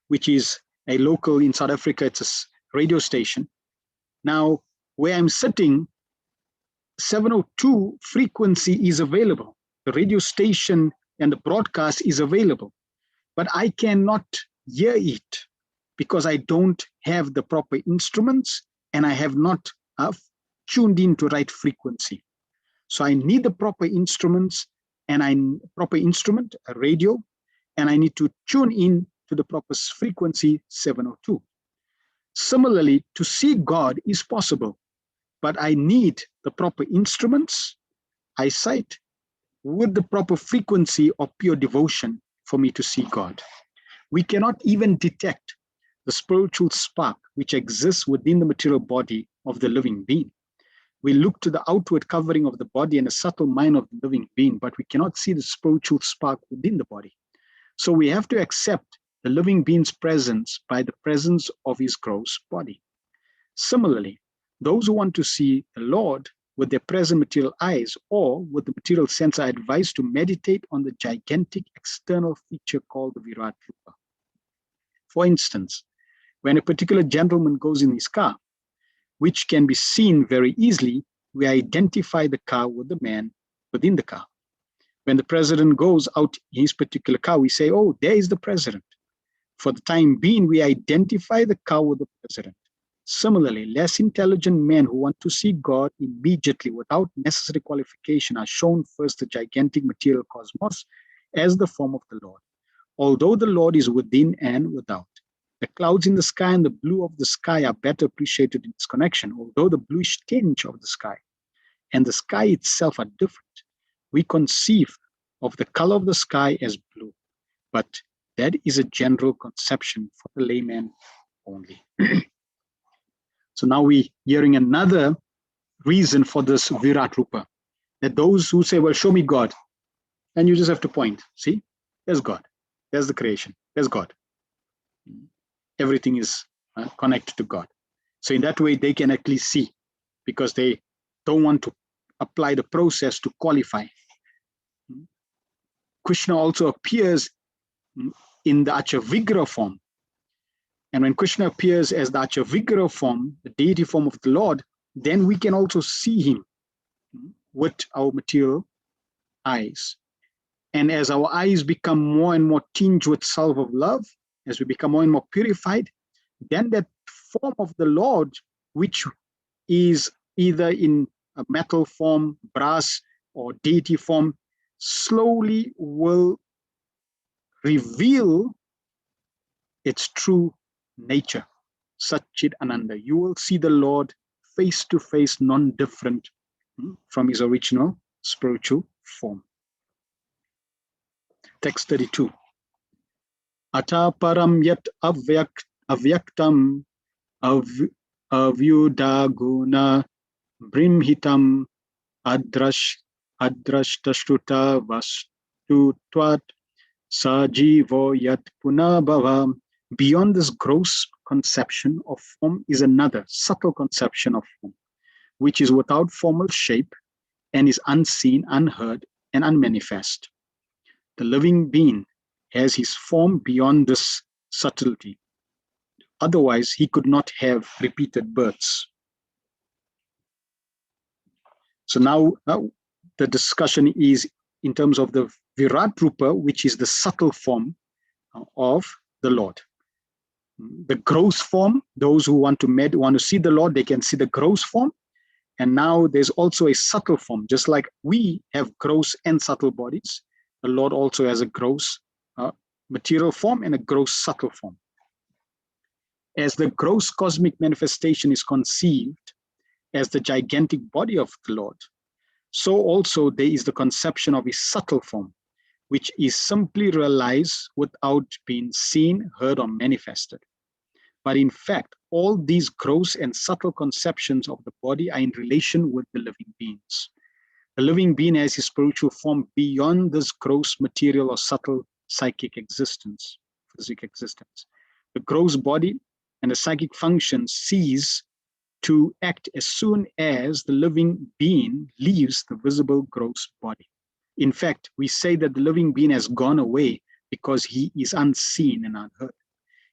which is a local in South Africa, it's a radio station. Now, where I'm sitting, 702 frequency is available. The radio station and the broadcast is available, but I cannot hear it because I don't have the proper instruments and I have not tuned into right frequency. So I need the proper instruments and a radio, and I need to tune in to the proper frequency 702. Similarly, to see God is possible, but I need the proper instruments, eyesight, with the proper frequency of pure devotion for me to see God. We cannot even detect the spiritual spark which exists within the material body of the living being. We look to the outward covering of the body and the subtle mind of the living being, but we cannot see the spiritual spark within the body. So we have to accept the living being's presence by the presence of his gross body. Similarly, those who want to see the Lord with their present material eyes or with the material sense are advised to meditate on the gigantic external feature called the Virat Rupa. For instance, when a particular gentleman goes in his car, which can be seen very easily, we identify the car with the man within the car. When the president goes out in his particular car, we say, oh, there is the president. For the time being, we identify the car with the president. Similarly, less intelligent men who want to see God immediately without necessary qualification are shown first the gigantic material cosmos as the form of the Lord, although the Lord is within and without. The clouds in the sky and the blue of the sky are better appreciated in this connection, although the bluish tinge of the sky and the sky itself are different. We conceive of the color of the sky as blue, but that is a general conception for the layman only. So now we're hearing another reason for this Virat Rupa, that those who say, well, show me God, and you just have to point, see, there's God, there's the creation, there's God. Everything is connected to God. So in that way, they can actually see, because they don't want to apply the process to qualify. Krishna also appears in the Achavigra form. And when Krishna appears as the Achavigra form, the deity form of the Lord, then we can also see him with our material eyes. And as our eyes become more and more tinged with salve of love, as we become more and more purified, then that form of the Lord, which is either in a metal form, brass, or deity form, slowly will reveal its true nature, Satchit Ananda. You will see the Lord face to face, non-different from his original spiritual form. Text 32. Ata param yat avyaktam avyudaguna brimhitam adrashtashtuta vastutvat sajivo yat punabhava. Beyond this gross conception of form is another subtle conception of form, which is without formal shape and is unseen, unheard, and unmanifest. The living being has his form beyond this subtlety. Otherwise, he could not have repeated births. So now the discussion is in terms of the Virat Rupa, which is the subtle form of the Lord. The gross form, those who want to see the Lord, they can see the gross form. And now there's also a subtle form, just like we have gross and subtle bodies. The Lord also has a gross material form and a gross subtle form. As the gross cosmic manifestation is conceived as the gigantic body of the Lord, so also there is the conception of his subtle form, which is simply realized without being seen, heard, or manifested. But in fact, all these gross and subtle conceptions of the body are in relation with the living beings. The living being has his spiritual form beyond this gross material or subtle psychic existence, physical existence. The gross body and the psychic function cease to act as soon as the living being leaves the visible gross body. In fact, we say that the living being has gone away because he is unseen and unheard.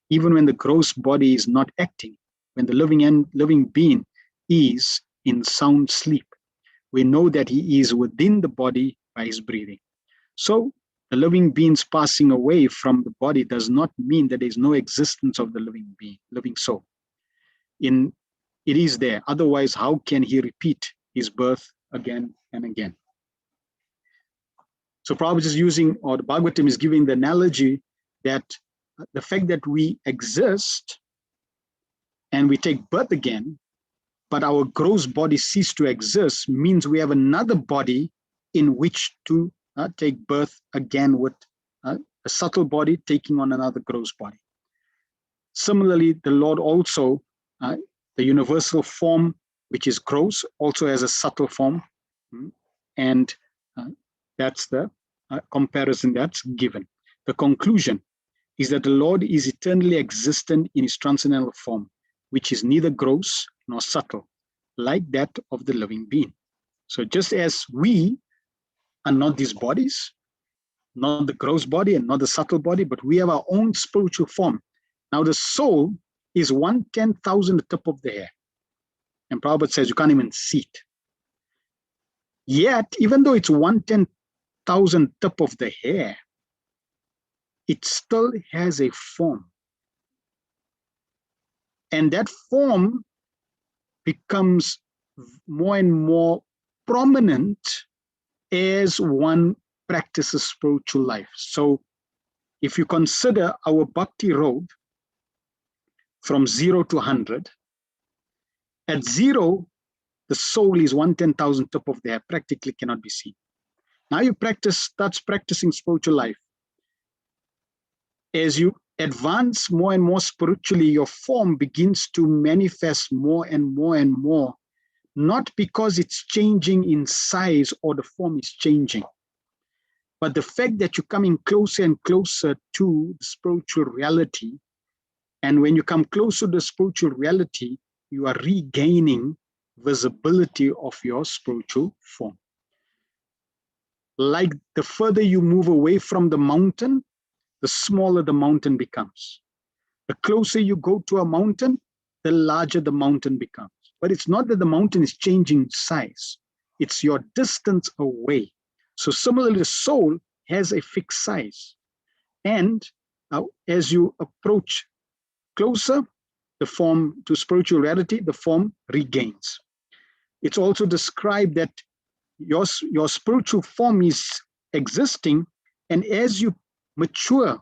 Even when the gross body is not acting, when the living being is in sound sleep, we know that he is within the body by his breathing. So the living being's passing away from the body does not mean that there is no existence of the living being, living soul. It is there. Otherwise, how can he repeat his birth again and again? So Prabhupada is using, or the Bhagavatam is giving the analogy that the fact that we exist and we take birth again, but our gross body cease to exist, means we have another body in which to take birth again with a subtle body taking on another gross body. Similarly, the Lord also, the universal form, which is gross, also has a subtle form. And that's the comparison that's given. The conclusion is that the Lord is eternally existent in his transcendental form, which is neither gross nor subtle, like that of the living being. So just as we are not these bodies, not the gross body and not the subtle body, but we have our own spiritual form. Now the soul is 1/10,000 the tip of the hair. And Prabhupada says you can't even see it. Yet, even though it's 1/10,000 tip of the hair, it still has a form. And that form becomes more and more prominent as one practices spiritual life. So if you consider our bhakti road from 0 to 100, at 0, the soul is 1/10,000th of the hair, practically cannot be seen. Now you starts practicing spiritual life. As you advance more and more spiritually, your form begins to manifest more and more and more, not because it's changing in size or the form is changing, but the fact that you're coming closer and closer to the spiritual reality. And when you come closer to the spiritual reality, you are regaining visibility of your spiritual form. Like the further you move away from the mountain, the smaller the mountain becomes. The closer you go to a mountain, the larger the mountain becomes. But it's not that the mountain is changing size, it's your distance away. So similarly, the soul has a fixed size. And as you approach closer, the form to spiritual reality, the form regains. It's also described that your spiritual form is existing, and as you mature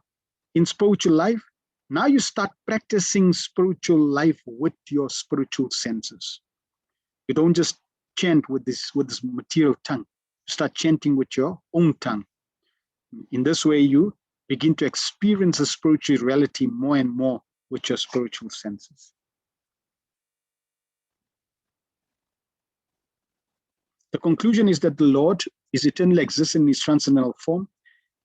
in spiritual life, now you start practicing spiritual life with your spiritual senses. You don't just chant with this material tongue. You start chanting with your own tongue. In this way, you begin to experience the spiritual reality more and more with your spiritual senses. The conclusion is that the Lord is eternally exists in his transcendental form,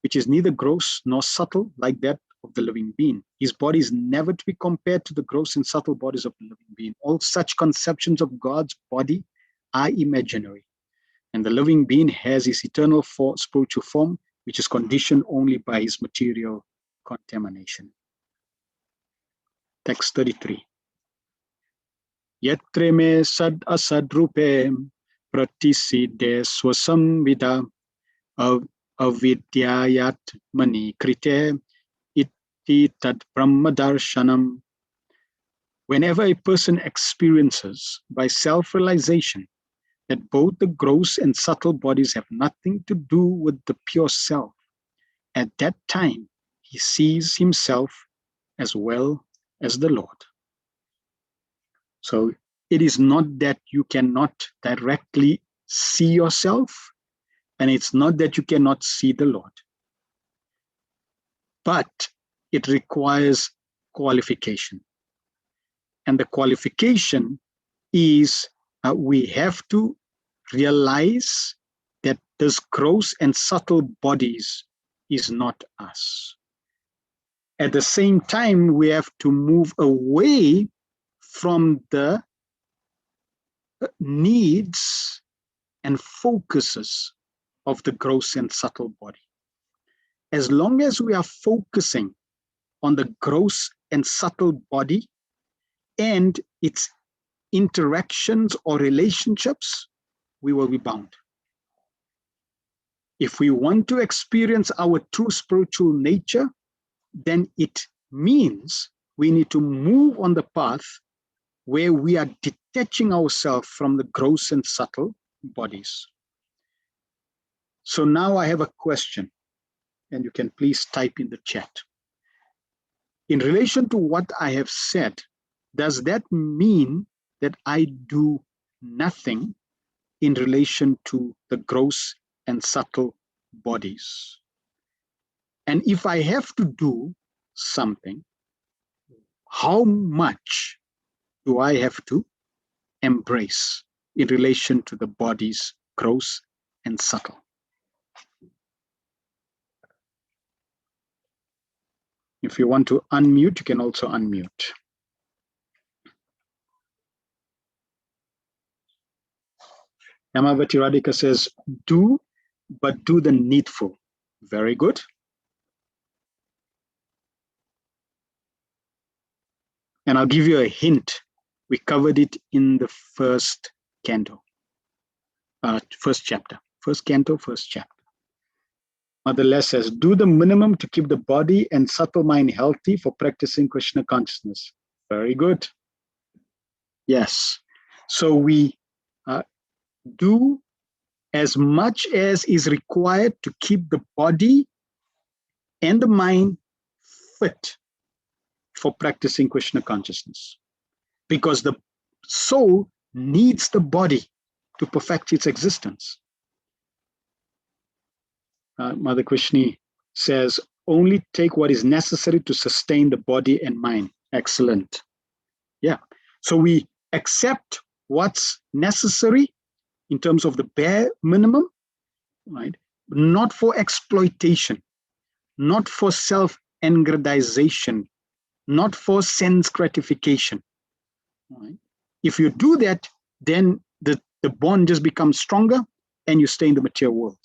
which is neither gross nor subtle like that of the living being. His body is never to be compared to the gross and subtle bodies of the living being. All such conceptions of God's body are imaginary, and the living being has his eternal spiritual form, which is conditioned only by his material contamination. Text 33. Yatre me sad asad rupe pratiside swasamvida avidyayat mani krite iti tad brahmadarshanam. Whenever a person experiences by self-realization that both the gross and subtle bodies have nothing to do with the pure self, at that time he sees himself as well as the Lord. So it is not that you cannot directly see yourself, and it's not that you cannot see the Lord, but it requires qualification. And the qualification is we have to realize that this gross and subtle bodies is not us. At the same time, we have to move away from the needs and focuses of the gross and subtle body. As long as we are focusing on the gross and subtle body and its interactions or relationships, we will be bound. If we want to experience our true spiritual nature, then it means we need to move on the path where we are detaching ourselves from the gross and subtle bodies. So now I have a question, and you can please type in the chat. In relation to what I have said, does that mean that I do nothing in relation to the gross and subtle bodies? And if I have to do something, how much do I have to embrace in relation to the bodies, gross and subtle? If you want to unmute, you can also unmute. Yamavati Radhika says, but do the needful. Very good. And I'll give you a hint. We covered it in the first canto, first chapter. First canto, first chapter. Mother Les says, do the minimum to keep the body and subtle mind healthy for practicing Krishna consciousness. Very good. Yes. So we do as much as is required to keep the body and the mind fit for practicing Krishna consciousness, because the soul needs the body to perfect its existence. Mother Krishna says, only take what is necessary to sustain the body and mind. Excellent. Yeah. So we accept what's necessary in terms of the bare minimum, right? Not for exploitation, not for self-aggrandization, not for sense gratification. Right? If you do that, then the bond just becomes stronger and you stay in the material world.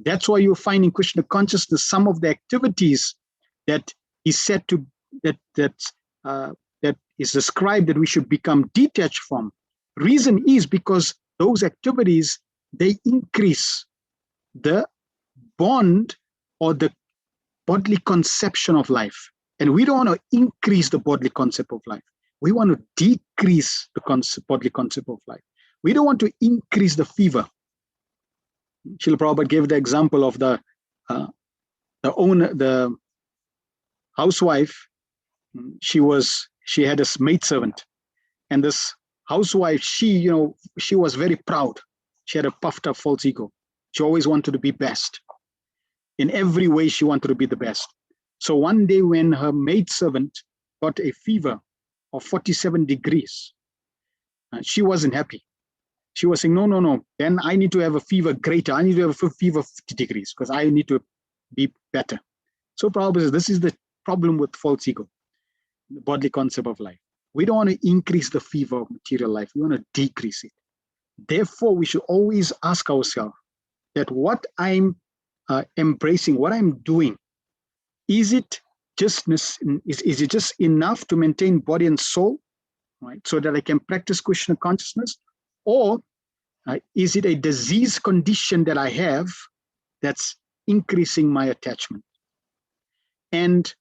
That's why you find in Krishna consciousness some of the activities that is said to that is described that we should become detached from. Reason is because those activities, they increase the bond or the bodily conception of life. And we don't want to increase the bodily concept of life. We want to decrease the bodily concept of life. We don't want to increase the fever. Srila Prabhupada gave the example of the housewife. She had a maidservant, and this housewife, she was very proud. She had a puffed up false ego. She always wanted to be best. In every way, she wanted to be the best. So one day when her maidservant got a fever of 47 degrees, she wasn't happy. She was saying, no, then I need to have a fever greater. I need to have a fever of 50 degrees because I need to be better. So Prabhupada says, this is the problem with false ego, the bodily concept of life. We don't want to increase the fever of material life. We want to decrease it. Therefore, we should always ask ourselves that what I'm embracing, what I'm doing, is it just enough to maintain body and soul, right? So that I can practice Krishna consciousness, or is it a disease condition that I have that's increasing my attachment? And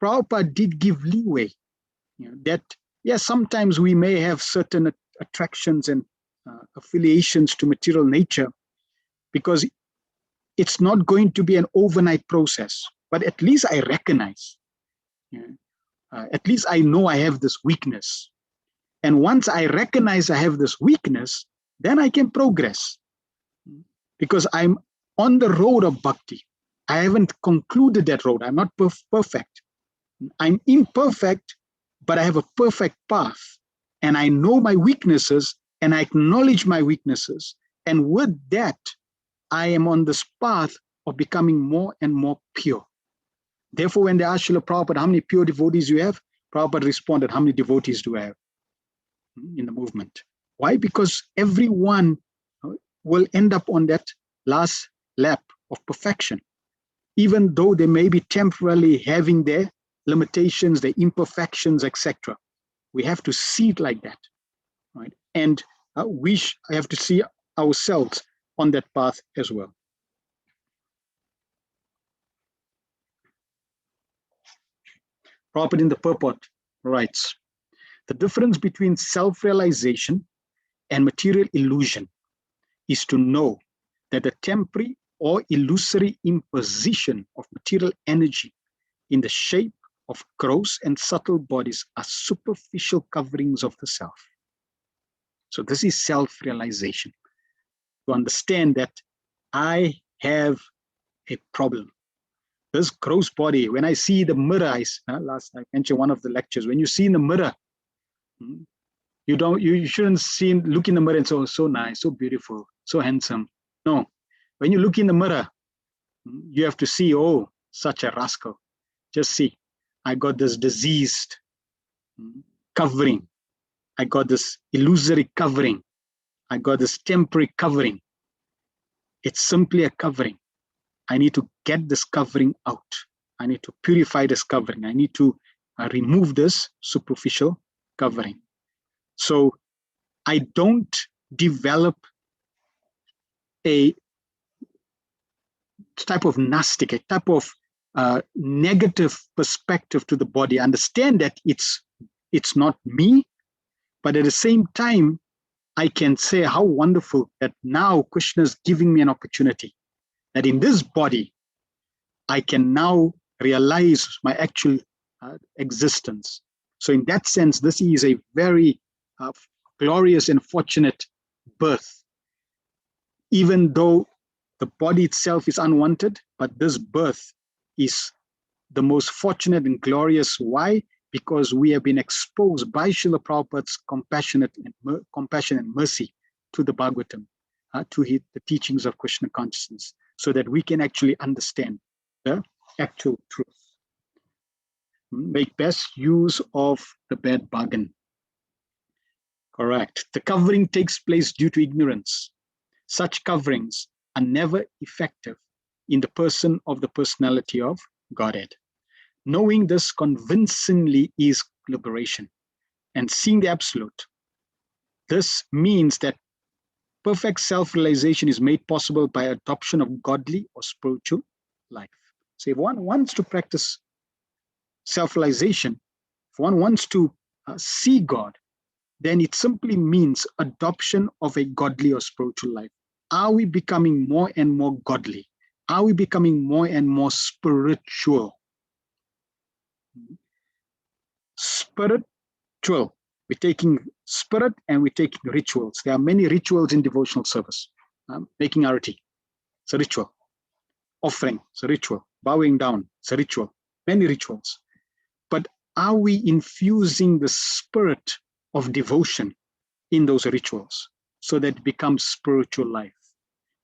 Prabhupada did give leeway, that yes, sometimes we may have certain attractions and affiliations to material nature, because it's not going to be an overnight process. But at least I recognize, at least I know I have this weakness. And once I recognize I have this weakness, then I can progress, because I'm on the road of bhakti. I haven't concluded that road. I'm not perfect. I'm imperfect, but I have a perfect path. And I know my weaknesses and I acknowledge my weaknesses. And with that, I am on this path of becoming more and more pure. Therefore, when they asked Srila Prabhupada, how many pure devotees you have? Prabhupada responded, how many devotees do I have in the movement? Why? Because everyone will end up on that last lap of perfection, even though they may be temporarily having their limitations, their imperfections, etc. We have to see it like that, right? And we have to see ourselves on that path as well. Prabhupada in the purport writes, the difference between self-realization and material illusion is to know that the temporary or illusory imposition of material energy in the shape of gross and subtle bodies are superficial coverings of the self. So this is self-realization. To understand that I have a problem. This gross body, when I see the mirror, last I mentioned one of the lectures, when you see in the mirror, you shouldn't look in the mirror and say, oh, so nice, so beautiful, so handsome. No, when you look in the mirror, you have to see, oh, such a rascal. Just see, I got this diseased covering. I got this illusory covering. I got this temporary covering. It's simply a covering. I need to get this covering out. I need to purify this covering. I need to remove this superficial covering. So I don't develop a type of nastic, a type of negative perspective to the body. Understand that it's not me, But at the same time, I can say how wonderful that now Krishna is giving me an opportunity that in this body, I can now realize my actual existence. So in that sense, this is a very glorious and fortunate birth. Even though the body itself is unwanted, but this birth is the most fortunate and glorious. Why? Because we have been exposed by Srila Prabhupada's compassion and mercy to the Bhagavatam, to the teachings of Krishna consciousness, so that we can actually understand the actual truth. Make best use of the bad bargain. Correct. The covering takes place due to ignorance. Such coverings are never effective in the person of the personality of Godhead. Knowing this convincingly is liberation, and seeing the absolute. This means that perfect self-realization is made possible by adoption of godly or spiritual life. So if one wants to practice self-realization, if one wants to see God, then it simply means adoption of a godly or spiritual life. Are we becoming more and more godly? Are we becoming more and more spiritual? Spiritual. We're taking spirit and we're taking rituals. There are many rituals in devotional service. Making arati, it's a ritual. Offering, it's a ritual. Bowing down, it's a ritual. Many rituals. But are we infusing the spirit of devotion in those rituals so that it becomes spiritual life?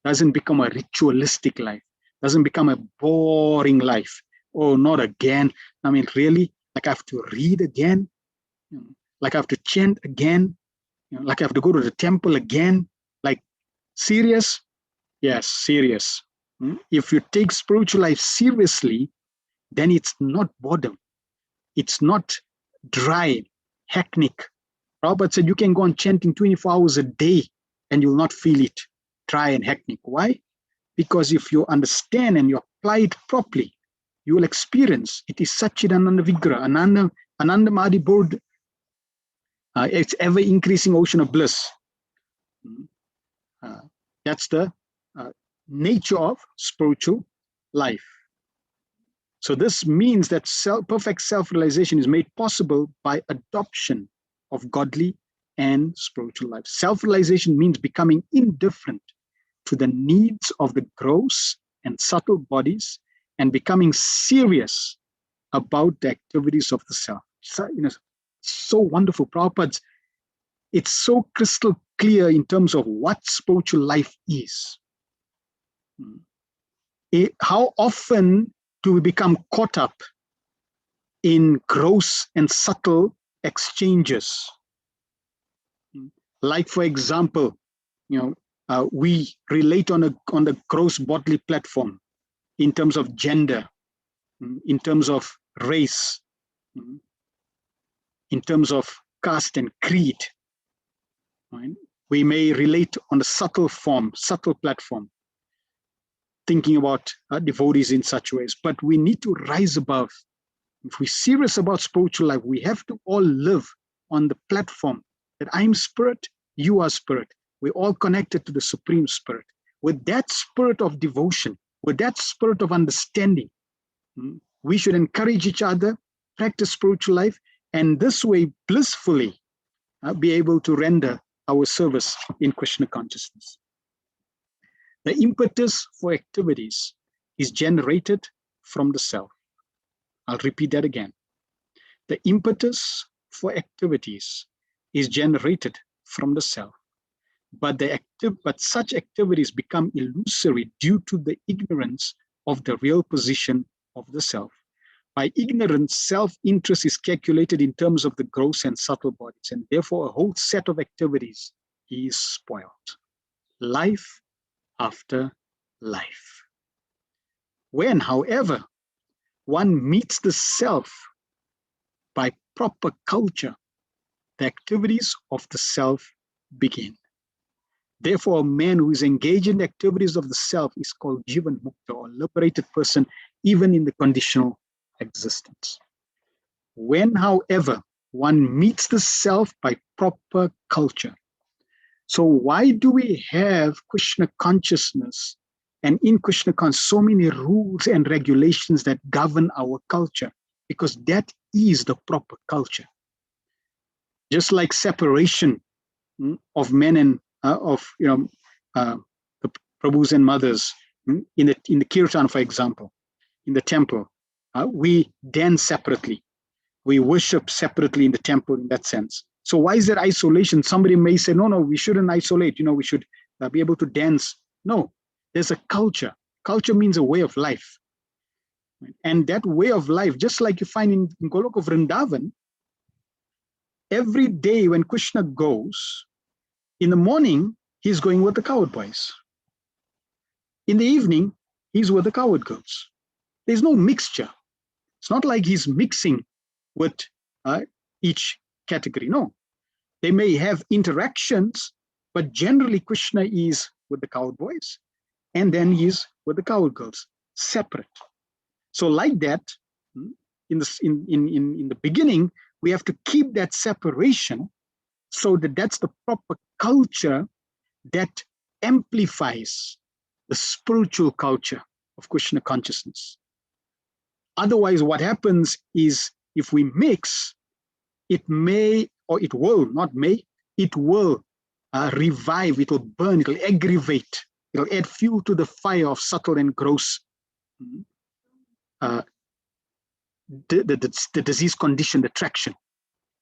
Doesn't become a ritualistic life. Doesn't become a boring life. Oh, not again. I mean, really? Like I have to read again, like I have to chant again, like I have to go to the temple again. Like, serious? Yes, serious. If you take spiritual life seriously, then it's not boredom. It's not dry, hacknick. Prabhupada said you can go on chanting 24 hours a day and you'll not feel it dry and hacknick. Why? Because if you understand and you apply it properly, you will experience it is Satchidananda Vigraha, Ananda Madi Bodh. It's ever increasing ocean of bliss. That's the nature of spiritual life. So this means that perfect self-realization is made possible by adoption of godly and spiritual life. Self-realization means becoming indifferent to the needs of the gross and subtle bodies and becoming serious about the activities of the self. So, so wonderful. Prabhupada, it's so crystal clear in terms of what spiritual life is. How often do we become caught up in gross and subtle exchanges? Like, for example, we relate on the gross bodily platform in terms of gender, in terms of race, in terms of caste and creed. Right? We may relate on the subtle platform, thinking about devotees in such ways, but we need to rise above. If we're serious about spiritual life, we have to all live on the platform that I'm spirit, you are spirit. We're all connected to the Supreme Spirit. With that spirit of devotion, with that spirit of understanding, we should encourage each other, practice spiritual life, and this way blissfully be able to render our service in Krishna consciousness. The impetus for activities is generated from the self. I'll repeat that again. The impetus for activities is generated from the self, but such activities become illusory due to the ignorance of the real position of the self. By ignorance, self-interest is calculated in terms of the gross and subtle bodies, and therefore a whole set of activities is spoiled. Life after life. When, however, one meets the self by proper culture, the activities of the self begin. Therefore, a man who is engaged in the activities of the self is called Jivan Mukta, or liberated person, even in the conditional existence. When, however, one meets the self by proper culture. So why do we have Krishna consciousness, and in Krishna consciousness so many rules and regulations that govern our culture? Because that is the proper culture. Just like separation of men and the Prabhus and mothers in the kirtan, for example, in the temple, we dance separately, we worship separately in the temple in that sense. So why is there isolation? Somebody may say, no, we shouldn't isolate. We should be able to dance. No, there's a culture. Culture means a way of life, and that way of life, just like you find in Goloka Vrindavan, every day when Krishna goes, in the morning, he's going with the cowherd boys. In the evening, he's with the cowherd girls. There's no mixture. It's not like he's mixing with each category. No, they may have interactions, but generally Krishna is with the cowherd boys, and then he's with the cowherd girls, separate. So like that, in the beginning, we have to keep that separation, so that's the proper culture that amplifies the spiritual culture of Krishna consciousness. Otherwise, what happens is, if we mix, it may, or it will, not may, it will revive, it will burn, it will aggravate, it will add fuel to the fire of subtle and gross the disease condition, the traction.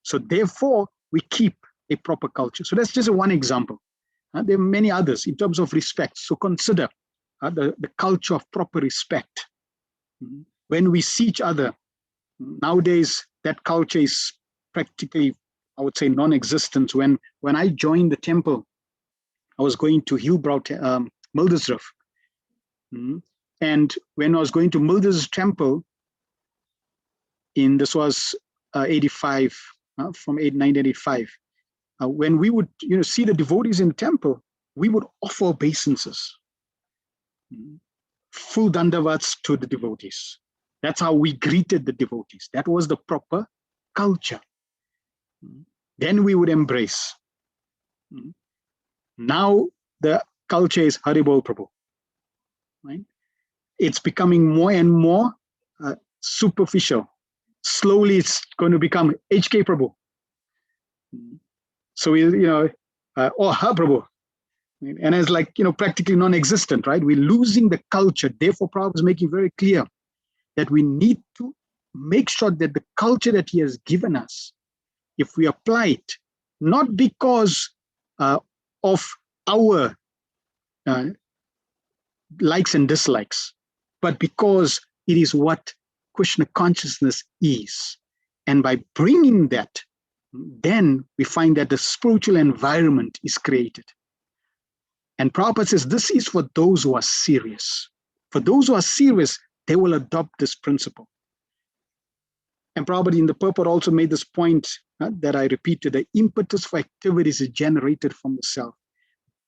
So therefore, we keep a proper culture. So that's just one example. There are many others in terms of respect. So consider the culture of proper respect. When we see each other, nowadays that culture is practically, I would say, non-existent. When I joined the temple, I was going to Hillbrow, Mildersdorf. And when I was going to Mildersdorf temple, this was 85, from 1985. When we would see the devotees in the temple, we would offer obeisances, full dandavats to the devotees. That's how we greeted the devotees. That was the proper culture. Then we would embrace. Now the culture is Haribol Prabhu. Right? It's becoming more and more superficial. Slowly, it's going to become HK Prabhu. So or Ha Prabhu, and it's like practically non-existent, right? We're losing the culture. Therefore, Prabhupada is making very clear that we need to make sure that the culture that he has given us, if we apply it, not because of our likes and dislikes, but because it is what Krishna consciousness is. And by bringing that, then we find that the spiritual environment is created. And Prabhupada says this is for those who are serious. For those who are serious, they will adopt this principle. And Prabhupada in the purport also made this point that I repeated: the impetus for activities is generated from the self.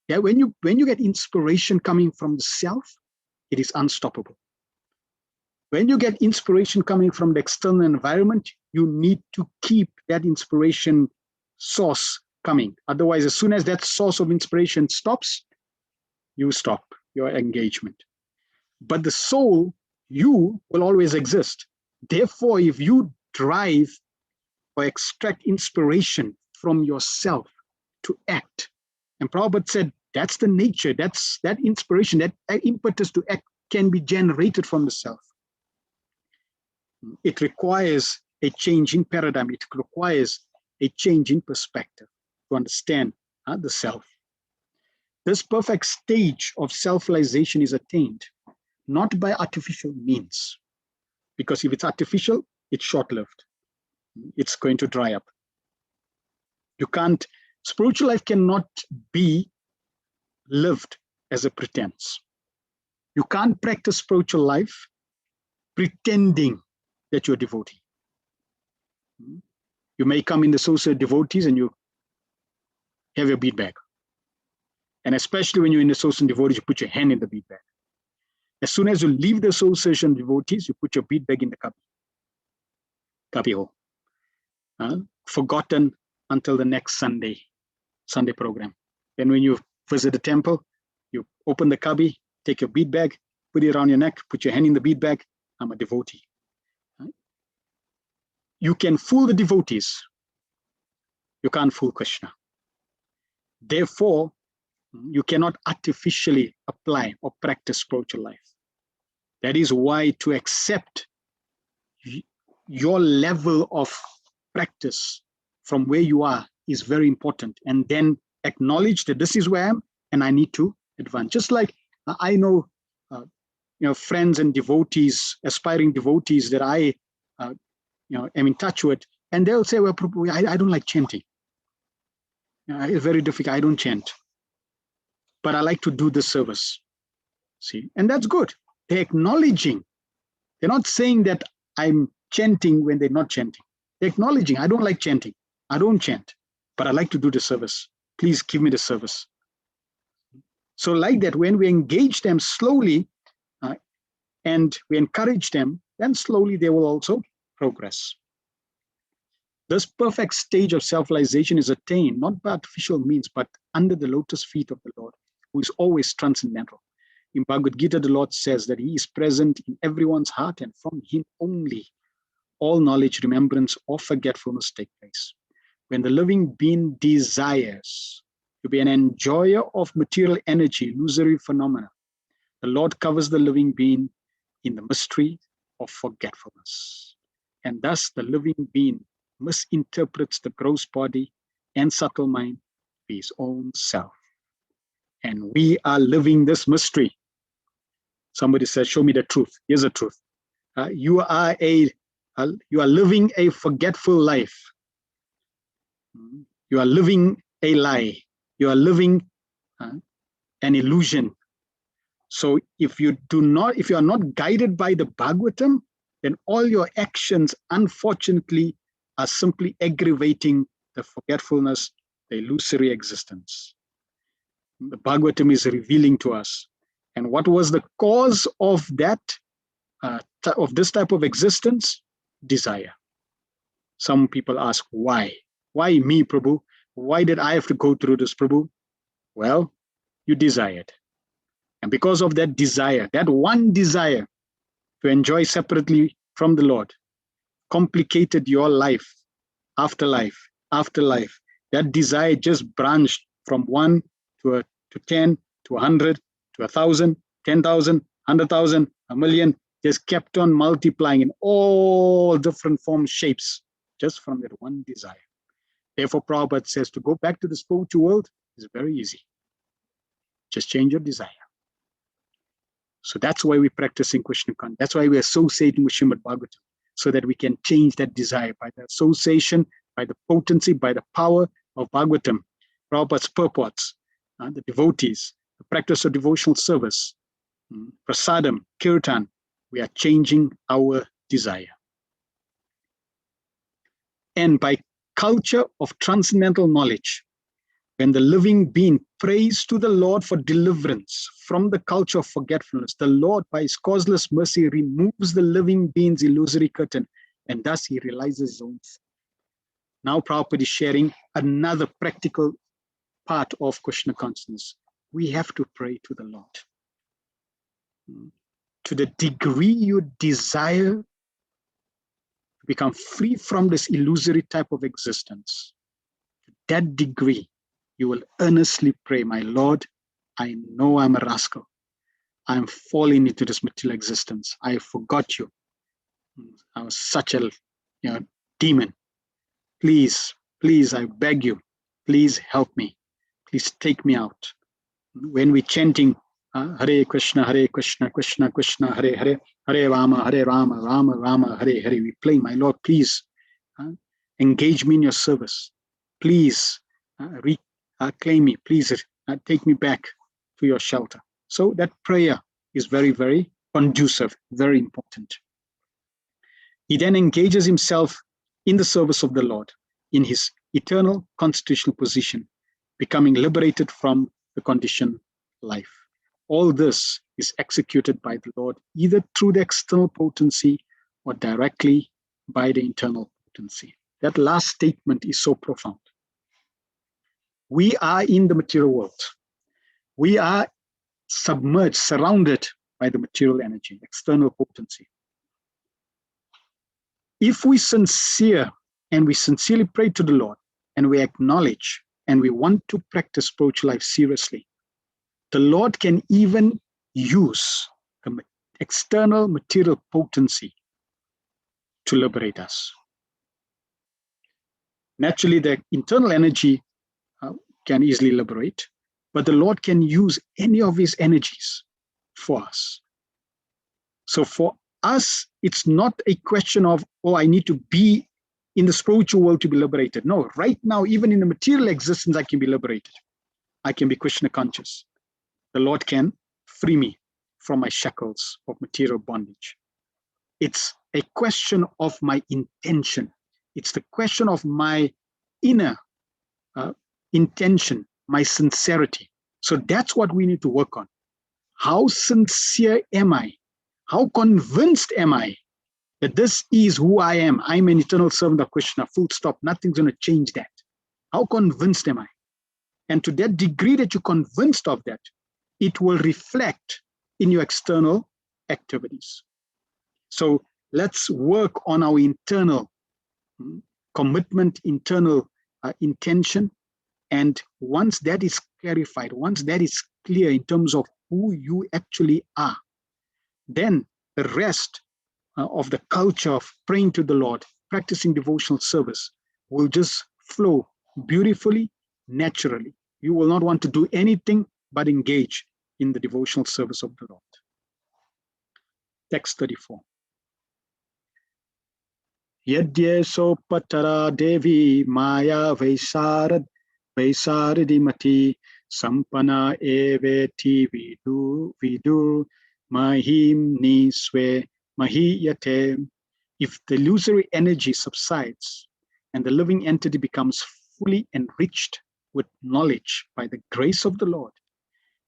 Yeah, when you get inspiration coming from the self, it is unstoppable. When you get inspiration coming from the external environment, you need to keep that inspiration source coming. Otherwise, as soon as that source of inspiration stops, you stop your engagement. But the soul, you, will always exist. Therefore, if you drive or extract inspiration from yourself to act, and Prabhupada said that's the nature, that's that inspiration, that impetus to act can be generated from the self. It requires a change in paradigm. It requires a change in perspective to understand the self. This perfect stage of self-realization is attained not by artificial means, because if it's artificial, it's short-lived. It's going to dry up. You can't, spiritual life cannot be lived as a pretense. You can't practice spiritual life pretending that you're a devotee. You may come in the associate devotees and you have your bead bag. And especially when you're in the association devotees, you put your hand in the bead bag. As soon as you leave the association devotees, you put your bead bag in the kapi hole. Forgotten until the next Sunday program. Then when you visit the temple, you open the cubby, take your bead bag, put it around your neck, put your hand in the bead bag. I'm a devotee. Right? You can fool the devotees. You can't fool Krishna. Therefore, you cannot artificially apply or practice spiritual life. That is why to accept your level of practice from where you are is very important, and then acknowledge that this is where I am and I need to advance. Just like I know, friends and devotees, aspiring devotees that I, am in touch with, and they'll say, "Well, Prabhu, I don't like chanting. It's very difficult. I don't chant, but I like to do the service." See, and that's good. They're acknowledging. They're not saying that I'm chanting when they're not chanting. They're acknowledging, I don't like chanting. I don't chant, but I like to do the service. Please give me the service. So like that, when we engage them slowly and we encourage them, then slowly they will also progress. This perfect stage of self-realization is attained not by artificial means, but under the lotus feet of the Lord, who is always transcendental. In Bhagavad Gita, the Lord says that he is present in everyone's heart, and from him only all knowledge, remembrance, or forgetfulness take place. When the living being desires to be an enjoyer of material energy, illusory phenomena, the Lord covers the living being in the mystery of forgetfulness. And thus the living being misinterprets the gross body and subtle mind to be his own self. And we are living this mystery. Somebody says, show me the truth. Here's the truth. You are living a forgetful life. You are living a lie. You are living an illusion. So if you are not guided by the Bhagavatam, then all your actions, unfortunately, are simply aggravating the forgetfulness, the illusory existence. The Bhagavatam is revealing to us. And what was the cause of that, of this type of existence? Desire. Some people ask, why? Why me, Prabhu? Why did I have to go through this, Prabhu? Well, you desired. And because of that desire, that one desire to enjoy separately from the Lord, complicated your life, after life, after life. That desire just branched from 1 to 10 to 100 to 1,000, 10,000, 100,000, 1,000,000, just kept on multiplying in all different forms, shapes, just from that one desire. Therefore, Prabhupada says to go back to the spiritual world is very easy. Just change your desire. So that's why we're practicing Krishna consciousness. That's why we're associating with Srimad Bhagavatam, so that we can change that desire by the association, by the potency, by the power of Bhagavatam, Prabhupada's purports, the devotees, the practice of devotional service, prasadam, kirtan. We are changing our desire. And by culture of transcendental knowledge, when the living being prays to the Lord for deliverance from the culture of forgetfulness, the Lord, by his causeless mercy, removes the living being's illusory curtain, and thus he realizes his own self. Now Prabhupada is sharing another practical part of Krishna consciousness. We have to pray to the Lord. To the degree you desire to become free from this illusory type of existence, to that degree, you will earnestly pray, my Lord, I know I'm a rascal. I'm falling into this material existence. I forgot you. I was such a demon. Please, please, I beg you, please help me. Please take me out. When we're chanting, Hare Krishna, Krishna Krishna, Hare Hare, Hare Rama, Rama Rama, Hare Hare, we play, my Lord, please engage me in your service. Please claim me. Please take me back to your shelter. So that prayer is very, very conducive, very important. He then engages himself in the service of the Lord in his eternal constitutional position, becoming liberated from the conditioned life. All this is executed by the Lord either through the external potency or directly by the internal potency. That last statement is so profound. We are in the material world. We are submerged, surrounded by the material energy, external potency. If we sincere and we sincerely pray to the Lord and we acknowledge and we want to practice spiritual life seriously, the Lord can even use the external material potency to liberate us. Naturally, the internal energy can easily liberate, but the Lord can use any of his energies for us. So for us, it's not a question of, oh, I need to be in the spiritual world to be liberated. No, right now, even in the material existence, I can be liberated. I can be Krishna conscious. The Lord can free me from my shackles of material bondage. It's a question of my intention. It's the question of my inner intention, my sincerity. So that's what we need to work on. How sincere am I? How convinced am I that this is who I am? I'm an eternal servant of Krishna, full stop. Nothing's going to change that. How convinced am I? And to that degree that you're convinced of that, it will reflect in your external activities. So let's work on our internal commitment, internal intention. And once that is clarified, once that is clear in terms of who you actually are, then the rest of the culture of praying to the Lord, practicing devotional service will just flow beautifully, naturally. You will not want to do anything but engage in the devotional service of the Lord. Text 34. Yadye sopatara devi maya Vaisharadimati sampana eveti vidur mahim ni swe mahiyate. If the illusory energy subsides and the living entity becomes fully enriched with knowledge by the grace of the Lord,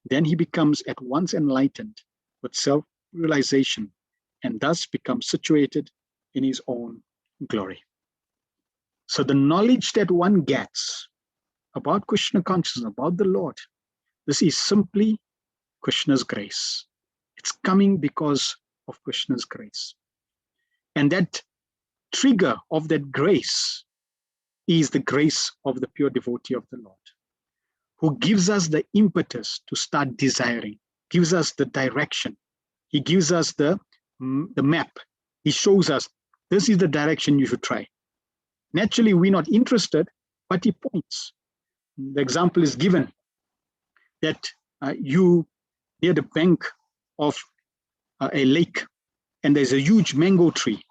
then he becomes at once enlightened with self-realization and thus becomes situated in his own glory. So the knowledge that one gets about Krishna consciousness, about the Lord, this is simply Krishna's grace. It's coming because of Krishna's grace. And that trigger of that grace is the grace of the pure devotee of the Lord, who gives us the impetus to start desiring, gives us the direction. He gives us the map. He shows us, this is the direction you should try. Naturally, we're not interested, but he points. The example is given that you near the bank of a lake and there's a huge mango tree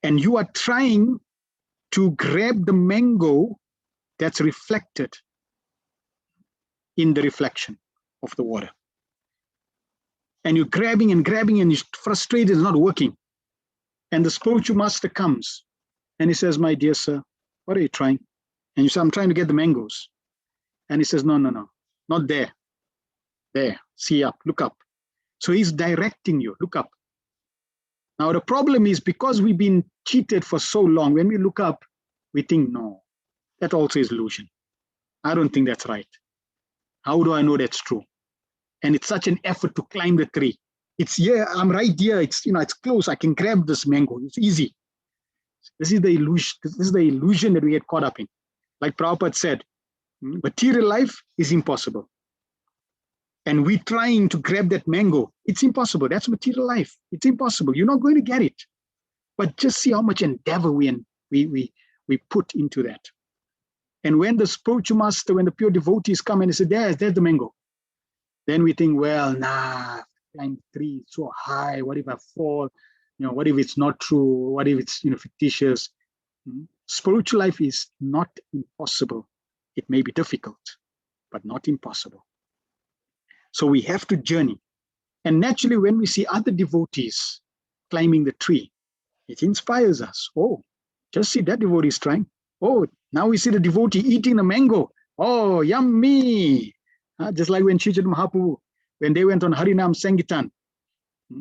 and you are trying to grab the mango that's reflected in the reflection of the water. And you're grabbing and grabbing and you're frustrated, it's not working. And the spiritual master comes and he says, my dear sir, what are you trying? And you say, I'm trying to get the mangoes. And he says, no, not there. There, see up, look up. So he's directing you, look up. Now the problem is because we've been cheated for so long, when we look up, we think, no, that also is illusion. I don't think that's right. How do I know that's true? And it's such an effort to climb the tree. It's here, I'm right here, it's close, I can grab this mango, it's easy. This is the illusion that we get caught up in. Like Prabhupada said, material life is impossible. And we're trying to grab that mango. It's impossible. That's material life. It's impossible. You're not going to get it. But just see how much endeavor we put into that. And when the spiritual master, when the pure devotees come and they say, there's the mango. Then we think, well, climb the tree, it's so high. What if I fall? What if it's not true? What if it's fictitious? Spiritual life is not impossible. It may be difficult, but not impossible. So we have to journey. And naturally, when we see other devotees climbing the tree, it inspires us. Oh, just see that devotee is trying. Oh, now we see the devotee eating the mango. Oh, yummy. Just like when Sri Chaitanya Mahaprabhu, when they went on Harinam Sankirtan.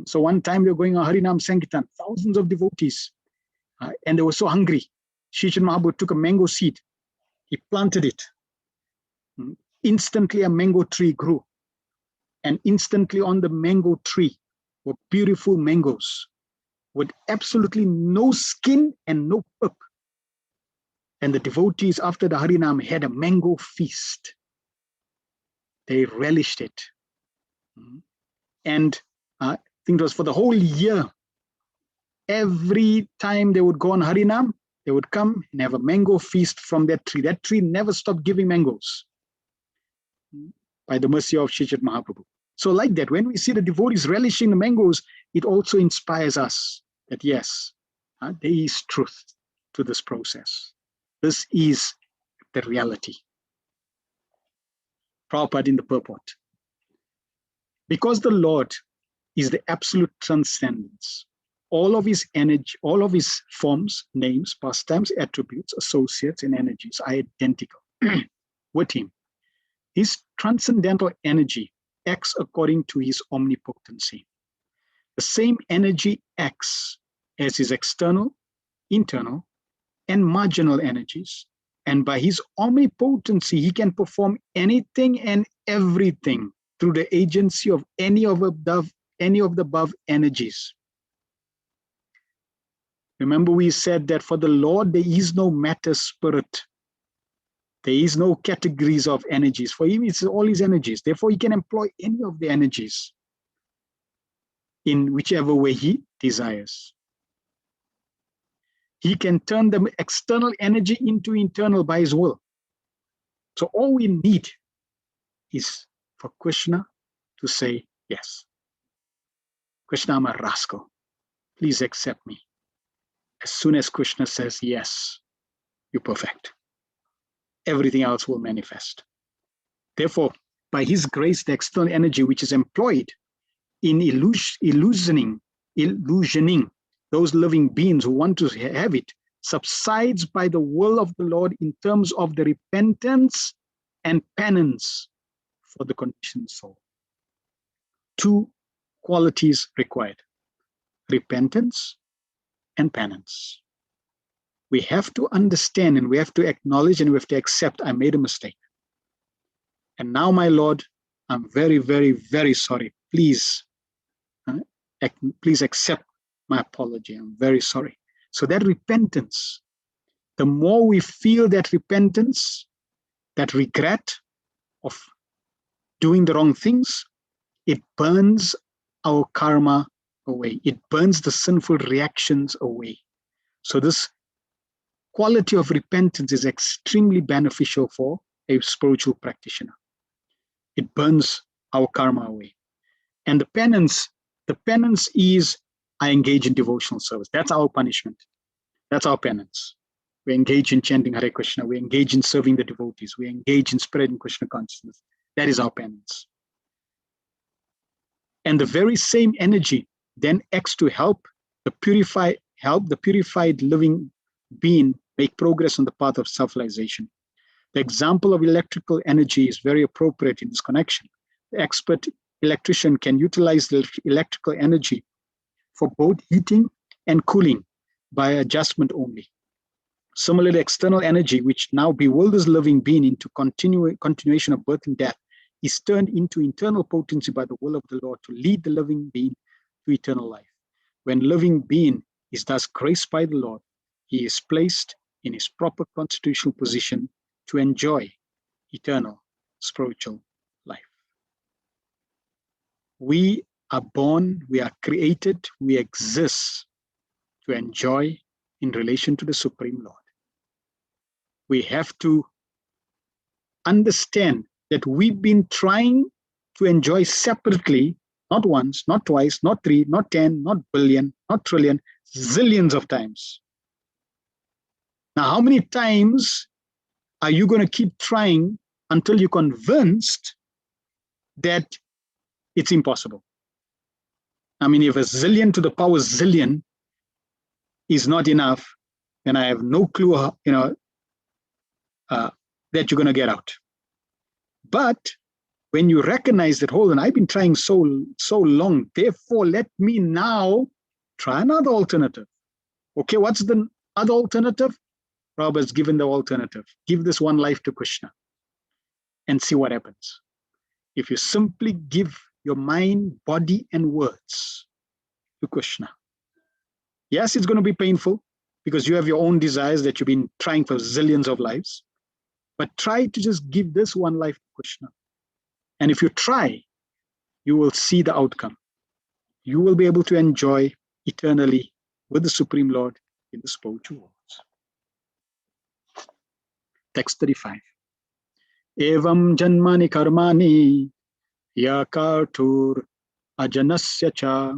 So one time they were going on Harinam Sankirtan, thousands of devotees, and they were so hungry. Sri Chaitanya Mahaprabhu took a mango seed. He planted it Instantly a mango tree grew, and instantly on the mango tree were beautiful mangoes with absolutely no skin and no pulp. And the devotees, after the Harinam, had a mango feast. They relished it. And I think it was for the whole year. Every time they would go on Harinam, they would come and have a mango feast from that tree. That tree never stopped giving mangoes by the mercy of Sri Chaitanya Mahaprabhu. So like that, when we see the devotees relishing the mangoes, it also inspires us that yes, there is truth to this process. This is the reality. Prabhupada in the purport. Because the Lord is the absolute transcendence, all of his energy, all of his forms, names, pastimes, attributes, associates, and energies are identical with him. His transcendental energy acts according to his omnipotency. The same energy acts as his external, internal, and marginal energies. And by his omnipotency, he can perform anything and everything through the agency of any of the above energies. Remember, we said that for the Lord, there is no matter spirit. There is no categories of energies. For him, it's all his energies. Therefore, he can employ any of the energies in whichever way he desires. He can turn the external energy into internal by his will. So all we need is for Krishna to say, yes. Krishna, I'm a rascal. Please accept me. As soon as Krishna says, yes, you're perfect. Everything else will manifest. Therefore, by his grace, the external energy which is employed in illusioning those living beings who want to have it, subsides by the will of the Lord in terms of the repentance and penance for the conditioned soul. Two qualities required: repentance and penance. We have to understand and we have to acknowledge and we have to accept, I made a mistake. And now, my Lord, I'm very, very, very sorry. Please accept my apology. I'm very sorry. So that repentance, the more we feel that repentance, that regret of doing the wrong things, it burns our karma away. It burns the sinful reactions away. So this quality of repentance is extremely beneficial for a spiritual practitioner. It burns our karma away. And the penance is I engage in devotional service. That's our punishment. That's our penance. We engage in chanting Hare Krishna. We engage in serving the devotees. We engage in spreading Krishna consciousness. That is our penance. And the very same energy then acts to help the purified living being make progress on the path of self-realization. The example of electrical energy is very appropriate in this connection. The expert electrician can utilize the electrical energy for both heating and cooling by adjustment only. Similarly, external energy, which now bewilders living being into continuation of birth and death, is turned into internal potency by the will of the Lord to lead the living being to eternal life. When living being is thus graced by the Lord, he is placed in his proper constitutional position to enjoy eternal spiritual life. We are born, we are created, we exist to enjoy in relation to the Supreme Lord. We have to understand that we've been trying to enjoy separately, not once, not twice, not three, not 10, not billion, not trillion, zillions of times. Now, how many times are you going to keep trying until you're convinced that it's impossible? I mean, if a zillion to the power zillion is not enough, then I have no clue, that you're going to get out. But when you recognize that, hold on, I've been trying so long, therefore let me now try another alternative. Okay, what's the other alternative? Prabhupada has given the alternative. Give this one life to Krishna. and see what happens. If you simply give your mind, body, and words to Krishna. Yes, it's going to be painful because you have your own desires that you've been trying for zillions of lives. But try to just give this one life to Krishna. And if you try, you will see the outcome. You will be able to enjoy eternally with the Supreme Lord in the spiritual worlds. Text 35. Evam janmani karmani yakartur ajanasya cha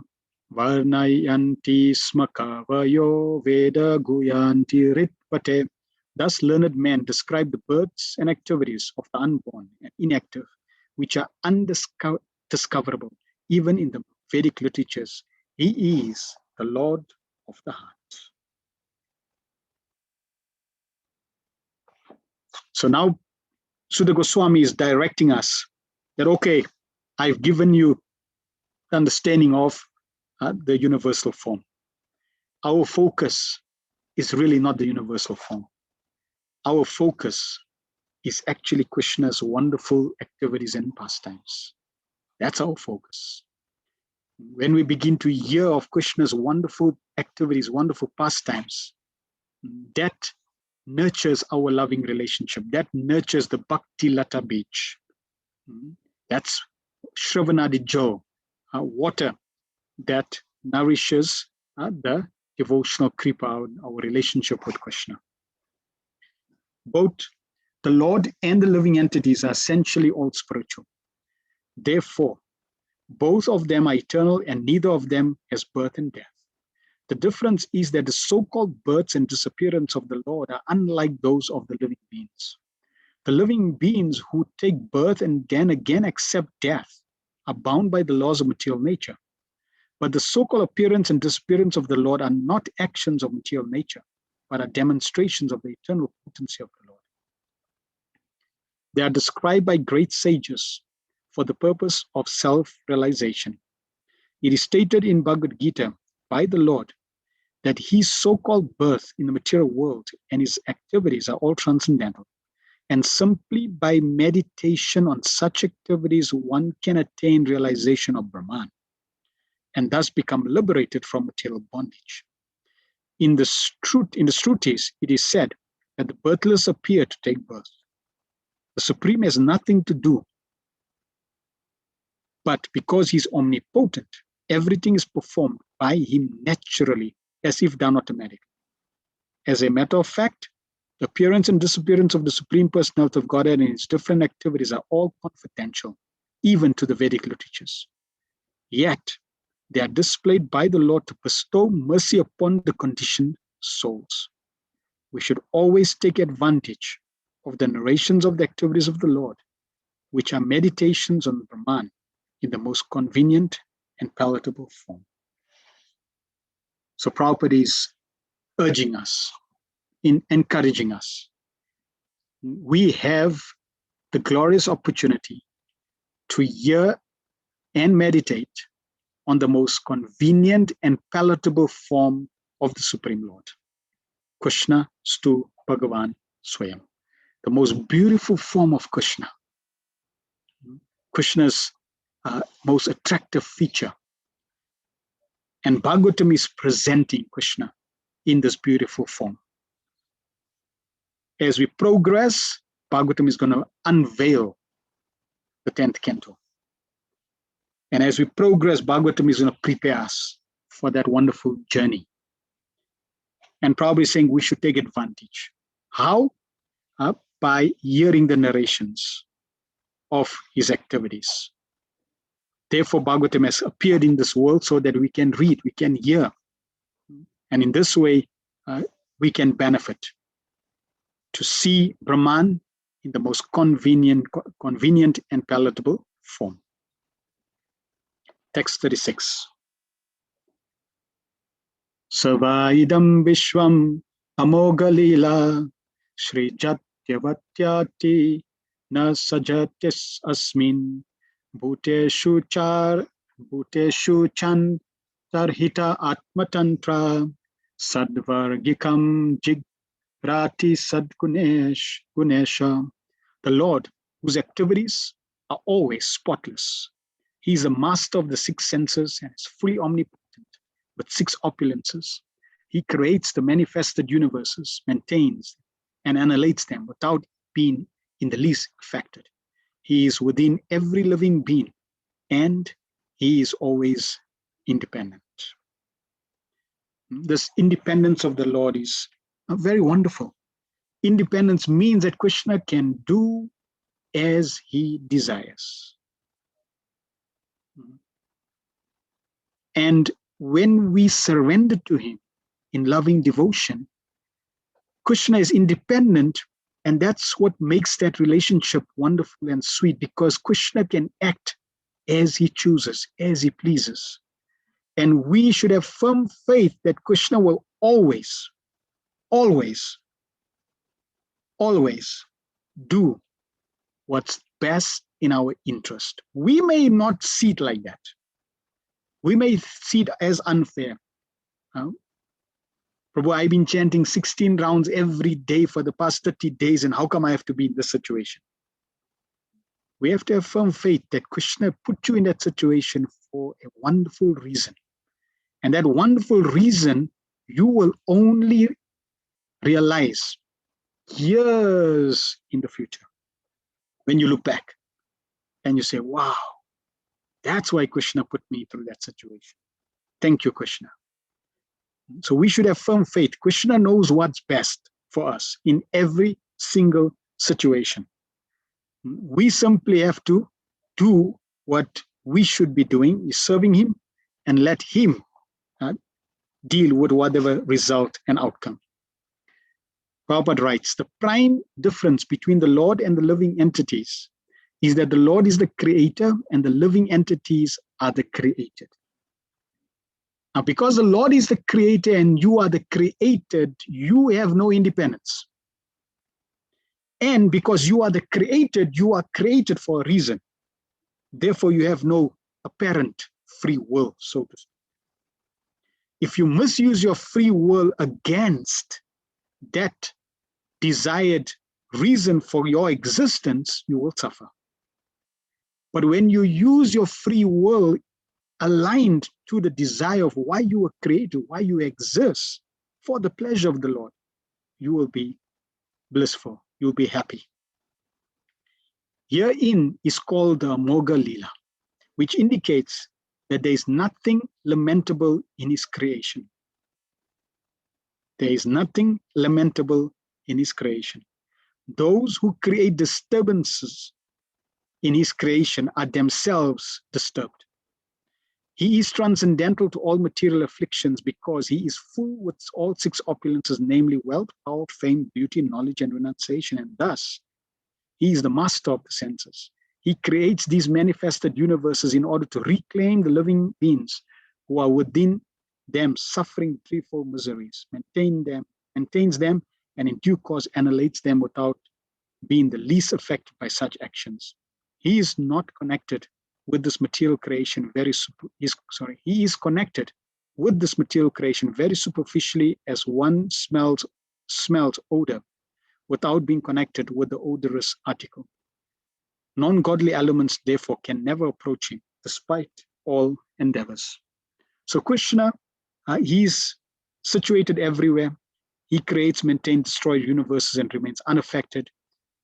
varnayanti smakavayo veda guyanti ritpate. Thus learned men describe the births and activities of the unborn and inactive, which are undiscoverable even in the Vedic literatures. He is the Lord of the heart. So now Sudha Goswami is directing us that, okay, I've given you the understanding of the universal form. Our focus is really not the universal form. Our focus is actually Krishna's wonderful activities and pastimes. That's our focus. When we begin to hear of Krishna's wonderful activities, wonderful pastimes, that nurtures our loving relationship. That nurtures the Bhakti Lata beach. That's Shravanadi Jal, water that nourishes the devotional kripa, our relationship with Krishna. Both the Lord and the living entities are essentially all spiritual. Therefore, both of them are eternal and neither of them has birth and death. The difference is that the so-called births and disappearance of the Lord are unlike those of the living beings. The living beings who take birth and then again accept death are bound by the laws of material nature. But the so-called appearance and disappearance of the Lord are not actions of material nature, but are demonstrations of the eternal potency of the Lord. They are described by great sages for the purpose of self-realization. It is stated in Bhagavad Gita by the Lord that his so-called birth in the material world and his activities are all transcendental. And simply by meditation on such activities, one can attain realization of Brahman and thus become liberated from material bondage. In the Shrutis, it is said that the birthless appear to take birth. The Supreme has nothing to do, but because he's omnipotent, everything is performed by him naturally, as if done automatically. As a matter of fact, the appearance and disappearance of the Supreme Personality of Godhead and its different activities are all confidential, even to the Vedic literatures. Yet, they are displayed by the Lord to bestow mercy upon the conditioned souls. We should always take advantage of the narrations of the activities of the Lord, which are meditations on the Brahman in the most convenient and palatable form. So Prabhupada is urging us, in encouraging us. We have the glorious opportunity to hear and meditate on the most convenient and palatable form of the Supreme Lord, Krishna Stu Bhagavan Swayam, the most beautiful form of Krishna, Krishna's most attractive feature. And Bhagavatam is presenting Krishna in this beautiful form. As we progress, Bhagavatam is going to unveil the 10th canto. And as we progress, Bhagavatam is going to prepare us for that wonderful journey. And probably saying we should take advantage. How? By hearing the narrations of his activities. Therefore, Bhagavatam has appeared in this world so that we can read, we can hear. And in this way, we can benefit to see Brahman in the most convenient and palatable form. Text 36. Savaidam Vishwam Amogalila Sri Jatyavatyati Na Sajatis Asmin Bhuteshu Chan Tarhita Atmatantra Sadvargikam Jigrati Sadgunesha. The Lord, whose activities are always spotless. He is the master of the six senses and is fully omnipotent with six opulences. He creates the manifested universes, maintains and annihilates them without being in the least affected. He is within every living being, and he is always independent. This independence of the Lord is very wonderful. Independence means that Krishna can do as he desires. And when we surrender to him in loving devotion, Krishna is independent, and that's what makes that relationship wonderful and sweet, because Krishna can act as he chooses, as he pleases. And we should have firm faith that Krishna will always, always, always do what's best in our interest. We may not see it like that. We may see it as unfair. Prabhu, I've been chanting 16 rounds every day for the past 30 days, and how come I have to be in this situation? We have to have firm faith that Krishna put you in that situation for a wonderful reason. And that wonderful reason you will only realize years in the future when you look back and you say, wow, that's why Krishna put me through that situation. Thank you, Krishna. So we should have firm faith. Krishna knows what's best for us in every single situation. We simply have to do what we should be doing, is serving him, and let him deal with whatever result and outcome. Prabhupada writes, the prime difference between the Lord and the living entities is that the Lord is the creator and the living entities are the created. Now, because the Lord is the creator and you are the created, you have no independence. And because you are the created, you are created for a reason. Therefore, you have no apparent free will, so to speak. If you misuse your free will against that desired reason for your existence, you will suffer. But when you use your free will aligned to the desire of why you were created, why you exist, for the pleasure of the Lord, you will be blissful, you'll be happy. Herein is called the Moga Lila, which indicates that there is nothing lamentable in his creation. There is nothing lamentable in his creation. Those who create disturbances in his creation are themselves disturbed. He is transcendental to all material afflictions because he is full with all six opulences, namely wealth, power, fame, beauty, knowledge, and renunciation. And thus, he is the master of the senses. He creates these manifested universes in order to reclaim the living beings who are within them suffering threefold miseries, maintains them, and in due course annihilates them without being the least affected by such actions. He is not connected with this material creation he is connected with this material creation very superficially, as one smells odor without being connected with the odorous article. Non-godly elements, therefore, can never approach him, despite all endeavors. So Krishna, he's situated everywhere. He creates, maintains, destroys universes and remains unaffected.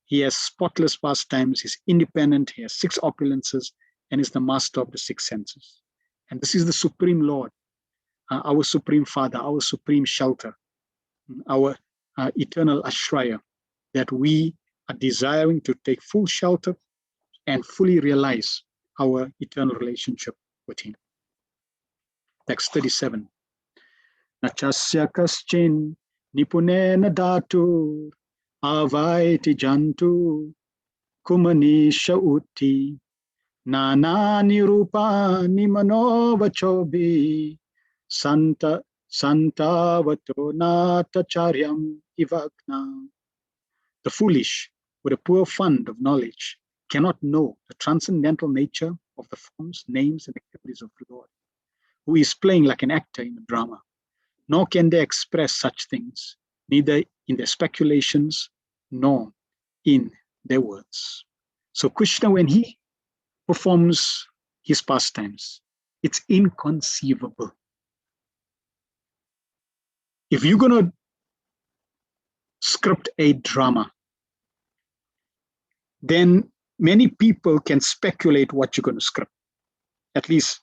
He has spotless pastimes, he's independent, he has six opulences, and is the master of the six senses. And this is the Supreme Lord, our Supreme Father, our Supreme Shelter, our eternal Ashraya, that we are desiring to take full shelter and fully realize our eternal relationship with him. Text 37. Nachasya kaschin nipunena dhatu avaiti jantu kumanisha utti nana nirupa nimano vachobi santa vato natacharyam ivagna. The foolish, with a poor fund of knowledge, cannot know the transcendental nature of the forms, names, and activities of the Lord, who is playing like an actor in a drama. Nor can they express such things, neither in their speculations nor in their words. So Krishna, when he performs his pastimes, it's inconceivable. If you're going to script a drama, then many people can speculate what you're going to script, at least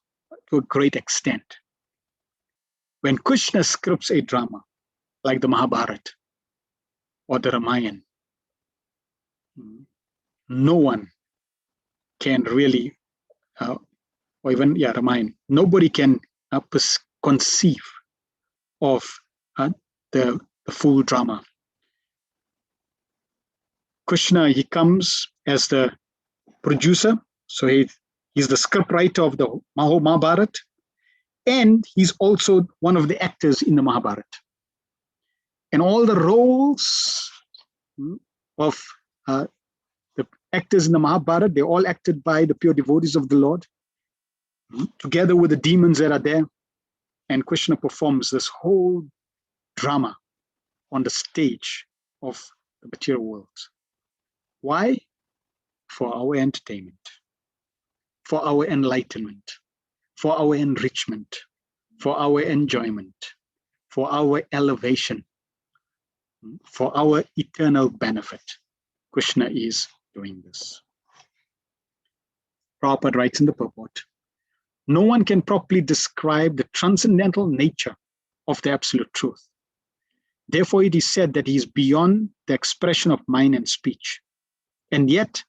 to a great extent. When Krishna scripts a drama, like the Mahabharata or the Ramayana, no one can really, or even, Ramayana, nobody can conceive of the full drama. Krishna, he comes as the producer, so he's the script writer of the Mahabharata, and he's also one of the actors in the Mahabharata. And all the roles of the actors in the Mahabharata, they're all acted by the pure devotees of the Lord, together with the demons that are there. And Krishna performs this whole drama on the stage of the material world. Why? For our entertainment, for our enlightenment, for our enrichment, for our enjoyment, for our elevation, for our eternal benefit. Krishna is doing this. Prabhupada writes in the purport, no one can properly describe the transcendental nature of the absolute truth. Therefore, it is said that he is beyond the expression of mind and speech. And yet,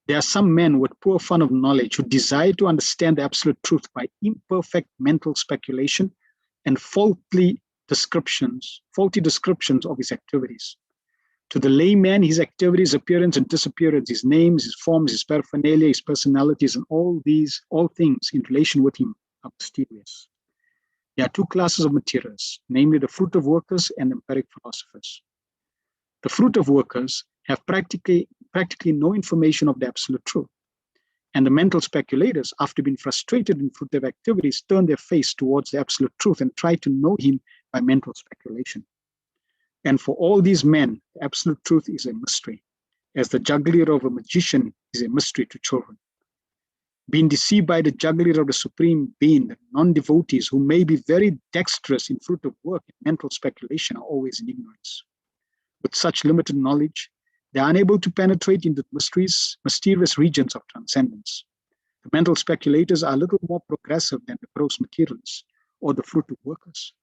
there are some men with poor fund of knowledge who desire to understand the absolute truth by imperfect mental speculation and faulty descriptions of his activities. To the layman, his activities, appearance and disappearance, his names, his forms, his paraphernalia, his personalities, and all things in relation with him are mysterious. There are two classes of materialists, namely the fruit of workers and empiric philosophers. The fruit of workers have practically no information of the absolute truth. And the mental speculators, after being frustrated in fruitive activities, turn their face towards the absolute truth and try to know him by mental speculation. And for all these men, the absolute truth is a mystery, as the jugglery of a magician is a mystery to children. Being deceived by the jugglery of the Supreme Being, the non-devotees who may be very dexterous in fruitive work and mental speculation are always in ignorance. With such limited knowledge, they are unable to penetrate into the mysterious regions of transcendence. The mental speculators are a little more progressive than the gross materialists or the fruitive workers.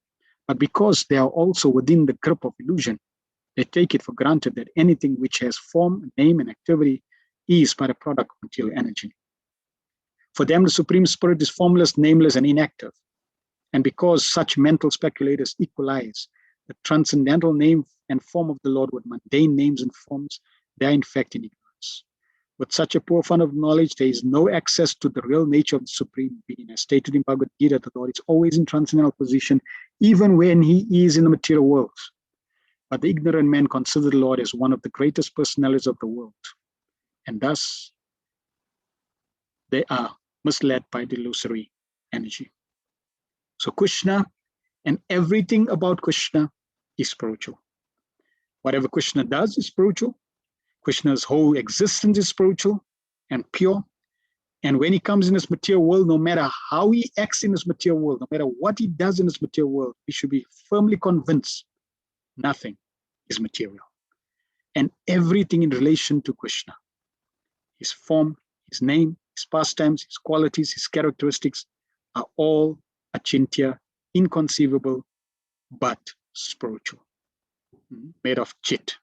But because they are also within the grip of illusion, they take it for granted that anything which has form, name, and activity is but a product of material energy. For them, the Supreme Spirit is formless, nameless, and inactive. And because such mental speculators equalize the transcendental name and form of the Lord with mundane names and forms, they are in fact in ignorance. With such a poor fund of knowledge, there is no access to the real nature of the Supreme Being. As stated in Bhagavad Gita, the Lord is always in transcendental position, even when he is in the material world. But the ignorant men consider the Lord as one of the greatest personalities of the world. And thus, they are misled by delusory energy. So Krishna and everything about Krishna is spiritual. Whatever Krishna does is spiritual. Krishna's whole existence is spiritual and pure. And when he comes in this material world, no matter how he acts in this material world, no matter what he does in this material world, we should be firmly convinced nothing is material. And everything in relation to Krishna, his form, his name, his pastimes, his qualities, his characteristics are all achintya, inconceivable, but spiritual, made of chit,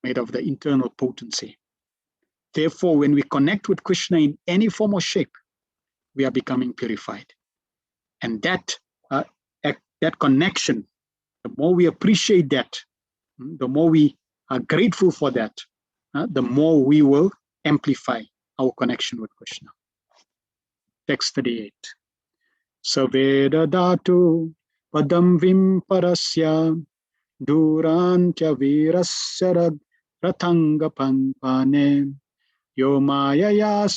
made of the internal potency. Therefore, when we connect with Krishna in any form or shape, we are becoming purified. And that connection, the more we appreciate that, the more we are grateful for that, the more we will amplify our connection with Krishna. Text 38. Saveda dhatu padam vimparasya durantya virasya rathanga panpane yo mayaya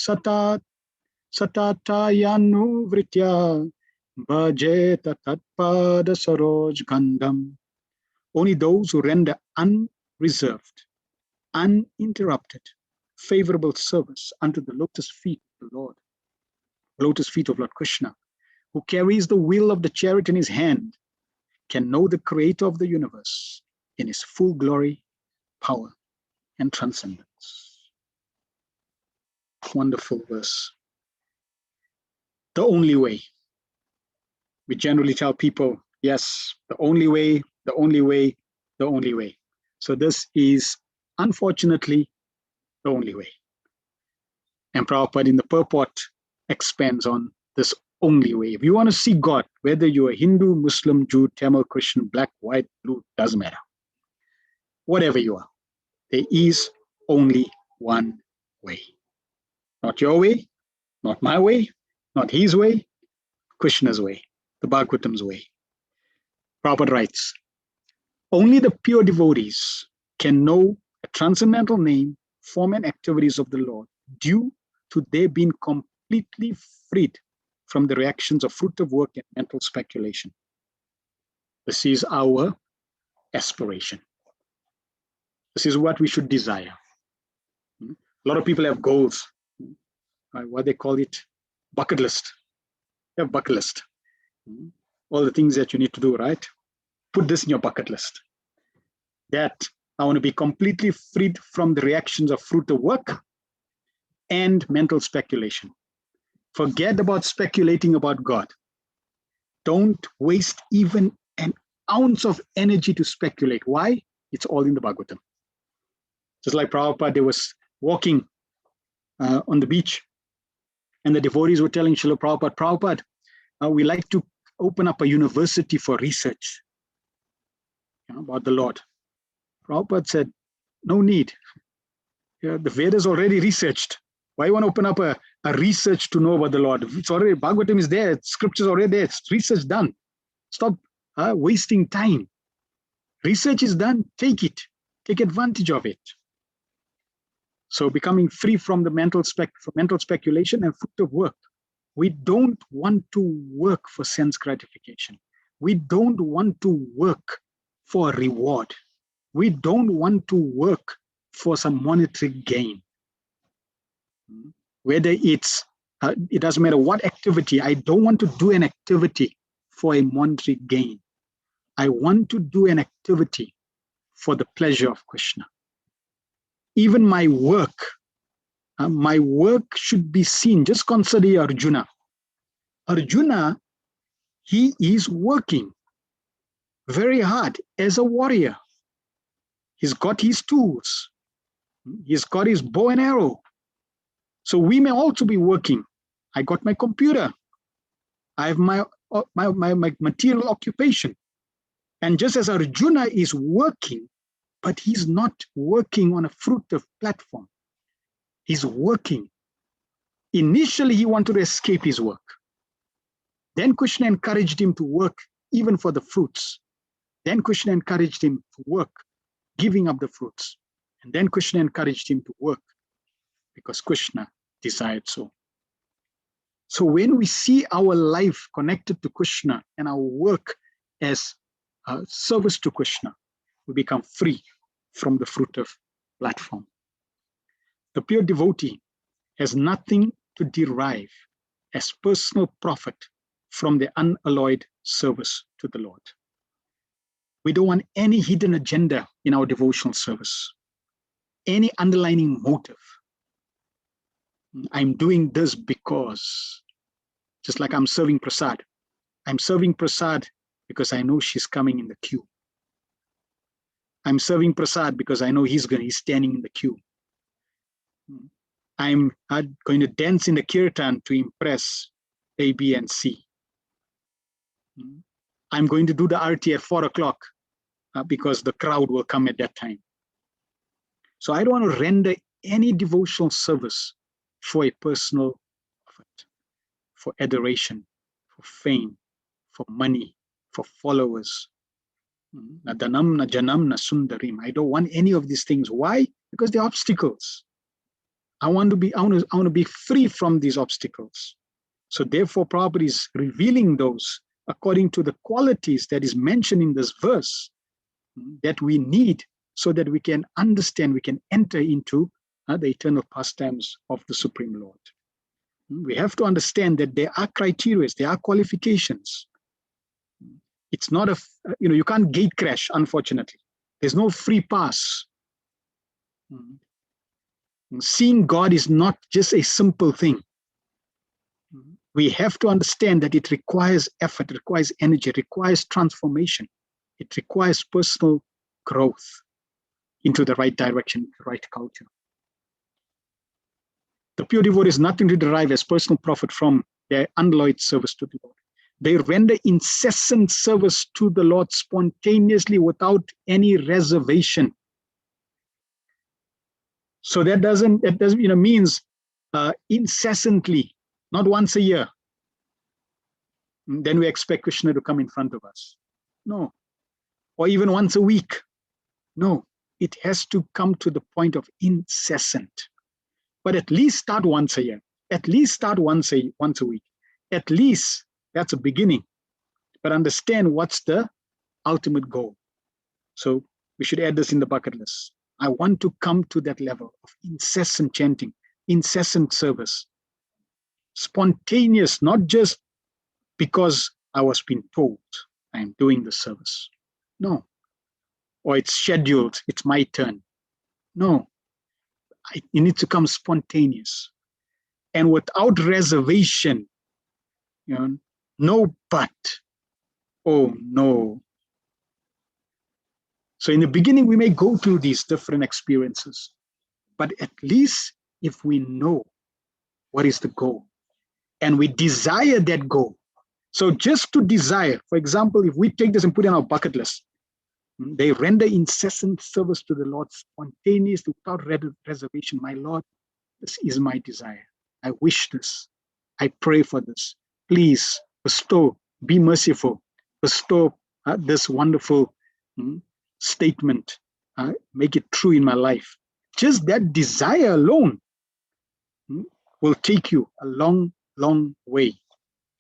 satatayanu vritya bhajeta tatpada saroj gandham. Only those who render unreserved, uninterrupted, favorable service unto the lotus feet of the Lord, lotus feet of Lord Krishna, who carries the wheel of the chariot in his hand, can know the creator of the universe in his full glory, power, and transcendence. Wonderful verse. The only way. We generally tell people, yes, the only way, the only way, the only way. So this is unfortunately the only way. And Prabhupada in the purport expands on this only way. If you want to see God, whether you're a Hindu, Muslim, Jew, Tamil, Christian, black, white, blue, doesn't matter. Whatever you are, there is only one way. Not your way, not my way, not his way, Krishna's way, the Bhagavatam's way. Prabhupada writes, only the pure devotees can know the transcendental name, form, and activities of the Lord due to their being completely freed from the reactions of fruitive work and mental speculation. This is our aspiration. This is what we should desire. A lot of people have goals. What they call it, bucket list. You have bucket list. All the things that you need to do, right? Put this in your bucket list. That I want to be completely freed from the reactions of fruitive work and mental speculation. Forget about speculating about God. Don't waste even an ounce of energy to speculate. Why? It's all in the Bhagavatam. Just like Prabhupada, they was walking on the beach, and the devotees were telling Srila Prabhupada, we like to open up a university for research about the Lord. Prabhupada said, no need. The Vedas already researched. Why you want to open up a research to know about the Lord? It's already, Bhagavatam is there, scriptures already there, it's research done. Stop wasting time. Research is done, take it. Take advantage of it. So becoming free from the mental speculation and fruitive work. We don't want to work for sense gratification. We don't want to work for a reward. We don't want to work for some monetary gain. Whether it's, it doesn't matter what activity, I don't want to do an activity for a monetary gain. I want to do an activity for the pleasure of Krishna. Even my work should be seen. Just consider Arjuna. Arjuna, he is working very hard as a warrior. He's got his tools. He's got his bow and arrow. So we may also be working. I got my computer. I have my material occupation. And just as Arjuna is working, but he's not working on a fruitive platform. He's working. Initially, he wanted to escape his work. Then Krishna encouraged him to work even for the fruits. Then Krishna encouraged him to work, giving up the fruits. And then Krishna encouraged him to work because Krishna desired so. So when we see our life connected to Krishna and our work as service to Krishna, we become free from the fruitive platform. The pure devotee has nothing to derive as personal profit from the unalloyed service to the Lord. We don't want any hidden agenda in our devotional service, any underlying motive. I'm doing this because, just like I'm serving prasad. I'm serving prasad because I know she's coming in the queue. I'm serving prasad because I know he's standing in the queue. I'm going to dance in the kirtan to impress A, B, and C. I'm going to do the arati at 4 o'clock because the crowd will come at that time. So I don't want to render any devotional service for a personal profit, for adoration, for fame, for money, for followers. Na dhanam, na janam, na sundarim. I don't want any of these things. Why? Because they're obstacles. I want to be free from these obstacles. So therefore, Prabhupada is revealing those according to the qualities that is mentioned in this verse that we need so that we can understand, we can enter into the eternal pastimes of the Supreme Lord. We have to understand that there are criteria, there are qualifications. It's not you can't gate crash, unfortunately. There's no free pass. Seeing God is not just a simple thing. We have to understand that it requires effort, it requires energy, it requires transformation. It requires personal growth into the right direction, the right culture. The pure devotee is nothing to derive as personal profit from their unalloyed service to the Lord. They render incessant service to the Lord spontaneously without any reservation. So that doesn't means incessantly, not once a year. Then we expect Krishna to come in front of us. No. Or even once a week. No. It has to come to the point of incessant. But at least start once a year. At least start once a week. At least that's a beginning. But understand what's the ultimate goal. So we should add this in the bucket list. I want to come to that level of incessant chanting, incessant service. Spontaneous, not just because I was being told I am doing the service. No. Or it's scheduled, it's my turn. No. It needs to come spontaneous. And without reservation, no but. Oh, no. So in the beginning, we may go through these different experiences. But at least if we know what is the goal, and we desire that goal. So just to desire, for example, if we take this and put it on our bucket list, they render incessant service to the Lord spontaneously without reservation. My Lord, this is my desire. I wish this. I pray for this. Please bestow, be merciful, bestow this wonderful statement, make it true in my life. Just that desire alone will take you a long, long way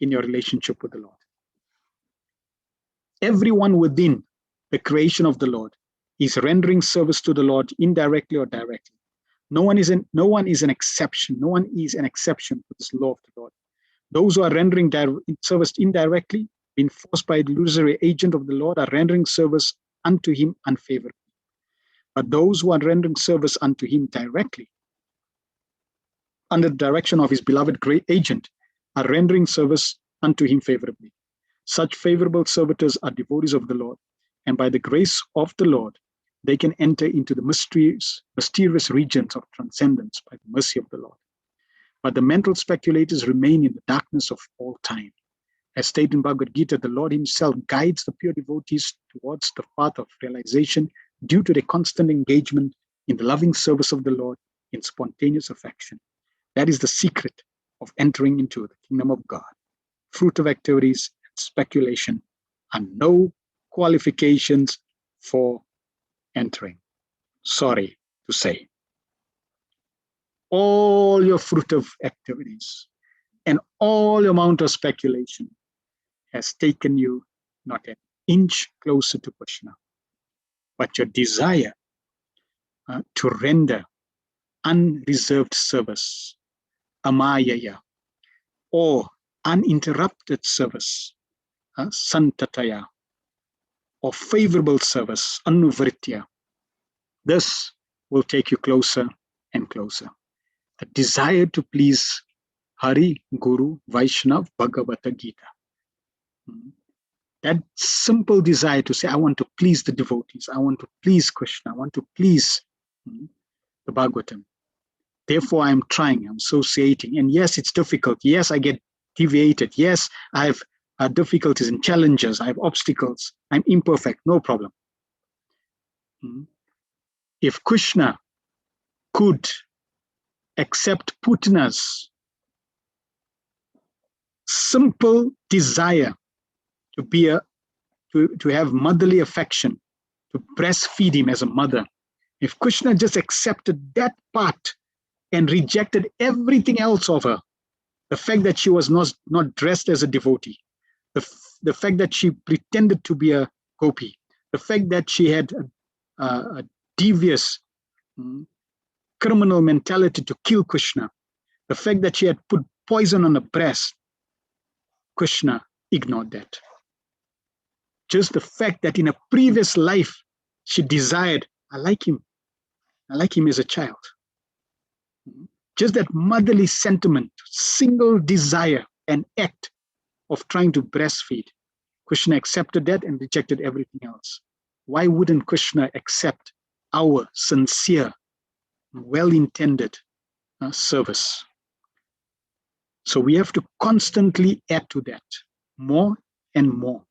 in your relationship with the Lord. Everyone within the creation of the Lord is rendering service to the Lord indirectly or directly. No one is an exception. No one is an exception to this law of the Lord. Those who are rendering service indirectly, being forced by the illusory agent of the Lord, are rendering service unto him unfavorably. But those who are rendering service unto him directly, under the direction of his beloved great agent, are rendering service unto him favorably. Such favorable servitors are devotees of the Lord, and by the grace of the Lord, they can enter into the mysterious regions of transcendence by the mercy of the Lord. But the mental speculators remain in the darkness of all time. As stated in Bhagavad Gita, the Lord himself guides the pure devotees towards the path of realization due to their constant engagement in the loving service of the Lord in spontaneous affection. That is the secret of entering into the kingdom of God. Fruit of activities and speculation are no qualifications for entering. Sorry to say. All your fruit of activities and all amount of speculation has taken you not an inch closer to Krishna, but your desire to render unreserved service, amayaya, or uninterrupted service, santataya, or favorable service, anuvritya. This will take you closer and closer. The desire to please Hari, Guru, Vaishnav, Bhagavata Gita. That simple desire to say, I want to please the devotees, I want to please Krishna, I want to please the Bhagavatam. Therefore, I'm trying, I'm associating. And yes, it's difficult. Yes, I get deviated. Yes, I have difficulties and challenges. I have obstacles. I'm imperfect. No problem. If Krishna could accept Putana's simple desire to be to have motherly affection, to breastfeed him as a mother, if Krishna just accepted that part and rejected everything else of her, the fact that she was not dressed as a devotee, the fact that she pretended to be a gopi, the fact that she had a devious criminal mentality to kill Krishna. The fact that she had put poison on her breast, Krishna ignored that. Just the fact that in a previous life, she desired, I like him as a child. Just that motherly sentiment, single desire and act of trying to breastfeed. Krishna accepted that and rejected everything else. Why wouldn't Krishna accept our sincere, well-intended service? So we have to constantly add to that, more and more.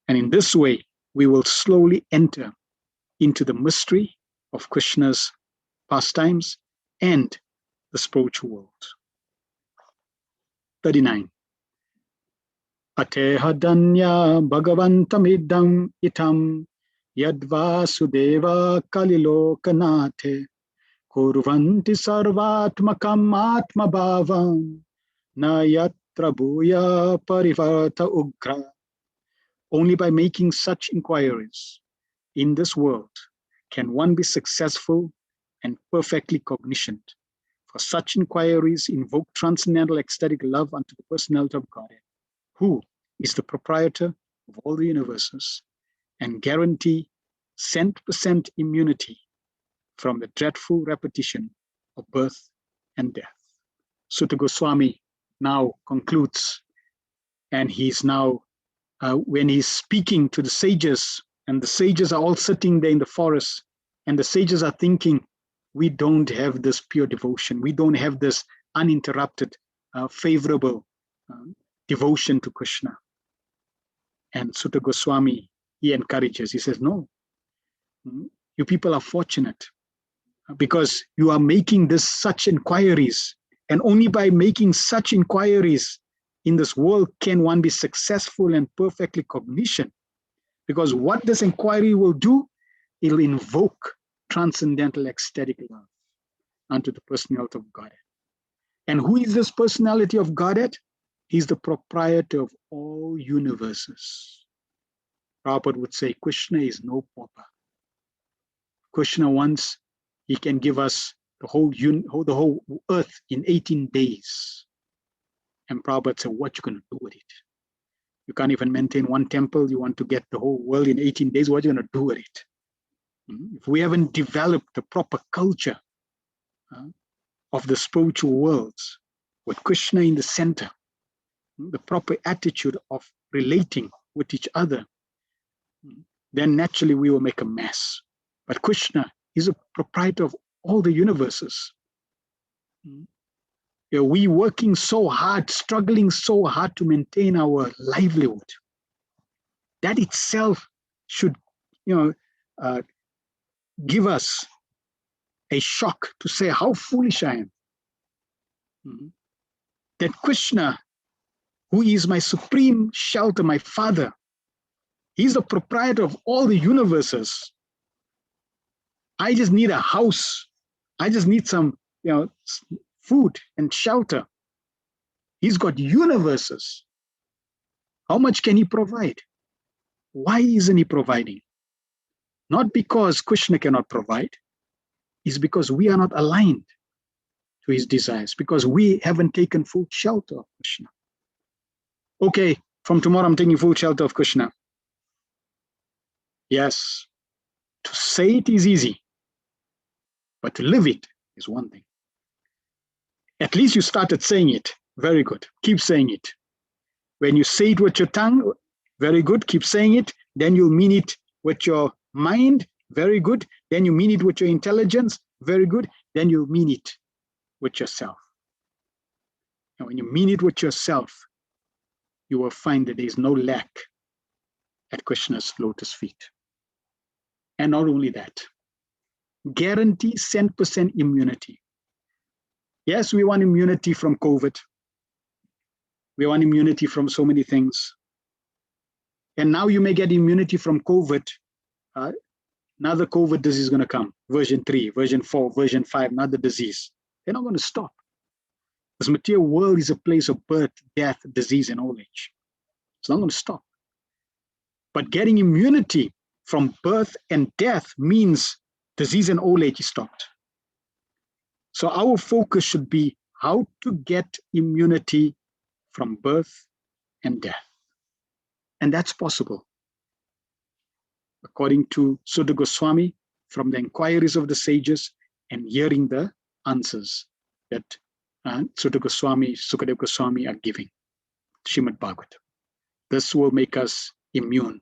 And in this way, we will slowly enter into the mystery of Krishna's pastimes and the spiritual world. 39. Ateha danya bhagavantamidam itam yadvasudeva kalilokanate kurvanti sarvatmakam atmabhavam na yatra bhuya parivarta ugra. Only by making such inquiries in this world can one be successful and perfectly cognizant. For such inquiries invoke transcendental ecstatic love unto the personality of Godhead, who is the proprietor of all the universes, and guarantee 100% immunity from the dreadful repetition of birth and death. Sutta Goswami now concludes, and he's now, when he's speaking to the sages, and the sages are all sitting there in the forest, and the sages are thinking, we don't have this pure devotion. We don't have this uninterrupted, favorable devotion to Krishna. And Sutta Goswami, he encourages, he says, no, you people are fortunate because you are making such inquiries. And only by making such inquiries in this world can one be successful and perfectly cognizant. Because what this inquiry will do, it'll invoke transcendental ecstatic love unto the personality of Godhead. And who is this personality of Godhead? He's the proprietor of all universes. Prabhupada would say, Krishna is no pauper. Krishna wants, he can give us the whole earth in 18 days. And Prabhupada said, what you going to do with it? You can't even maintain one temple. You want to get the whole world in 18 days. What are you going to do with it? If we haven't developed the proper culture of the spiritual worlds with Krishna in the center, the proper attitude of relating with each other, then naturally we will make a mess. But Krishna is a proprietor of all the universes. We working so hard, struggling so hard to maintain our livelihood. That itself should, give us a shock to say how foolish I am. That Krishna, who is my supreme shelter, my father, he's the proprietor of all the universes. I just need a house. I just need some, food and shelter. He's got universes. How much can he provide? Why isn't he providing? Not because Krishna cannot provide, it's because we are not aligned to his desires, because we haven't taken full shelter of Krishna. Okay, from tomorrow I'm taking full shelter of Krishna. Yes, to say it is easy, but to live it is one thing. At least you started saying it. Very good. Keep saying it. When you say it with your tongue, very good. Keep saying it. Then you'll mean it with your mind. Very good. Then you mean it with your intelligence. Very good. Then you'll mean it with yourself. And when you mean it with yourself, you will find that there is no lack at Krishna's lotus feet. And not only that, guarantee 100% immunity. Yes, we want immunity from COVID. We want immunity from so many things. And now you may get immunity from COVID. Another COVID disease is going to come. Version 3, version 4, version 5, another disease. They're not going to stop. This material world is a place of birth, death, disease, and old age. It's not going to stop. But getting immunity from birth and death means disease and old age is stopped. So our focus should be how to get immunity from birth and death. And that's possible. According to Sutta Goswami, from the inquiries of the sages and hearing the answers that Sutta Goswami, Sukadeva Goswami are giving, Srimad Bhagavatam. This will make us immune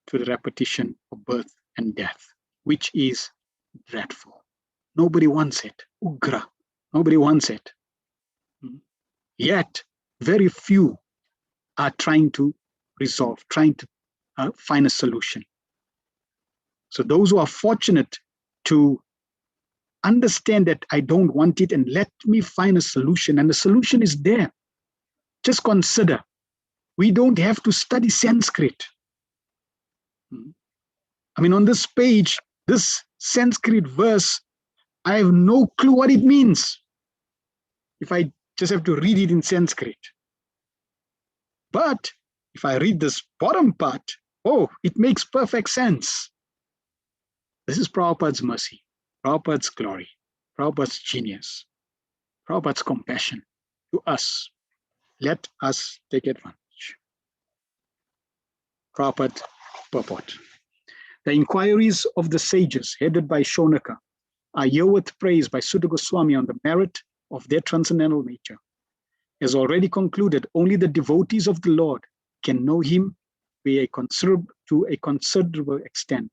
to the repetition of birth and death, which is dreadful. Nobody wants it. Ugra. Nobody wants it. Yet, very few are trying to resolve, trying to find a solution. So those who are fortunate to understand that I don't want it and let me find a solution, and the solution is there. Just consider, we don't have to study Sanskrit. I mean, on this page, this Sanskrit verse, I have no clue what it means if I just have to read it in Sanskrit. But if I read this bottom part, oh, it makes perfect sense. This is Prabhupada's mercy, Prabhupada's glory, Prabhupada's genius, Prabhupada's compassion to us. Let us take advantage. Prabhupada purport. The inquiries of the sages, headed by Shonaka, are herewith praised by Sutta Goswami on the merit of their transcendental nature. As already concluded, only the devotees of the Lord can know him to a considerable extent,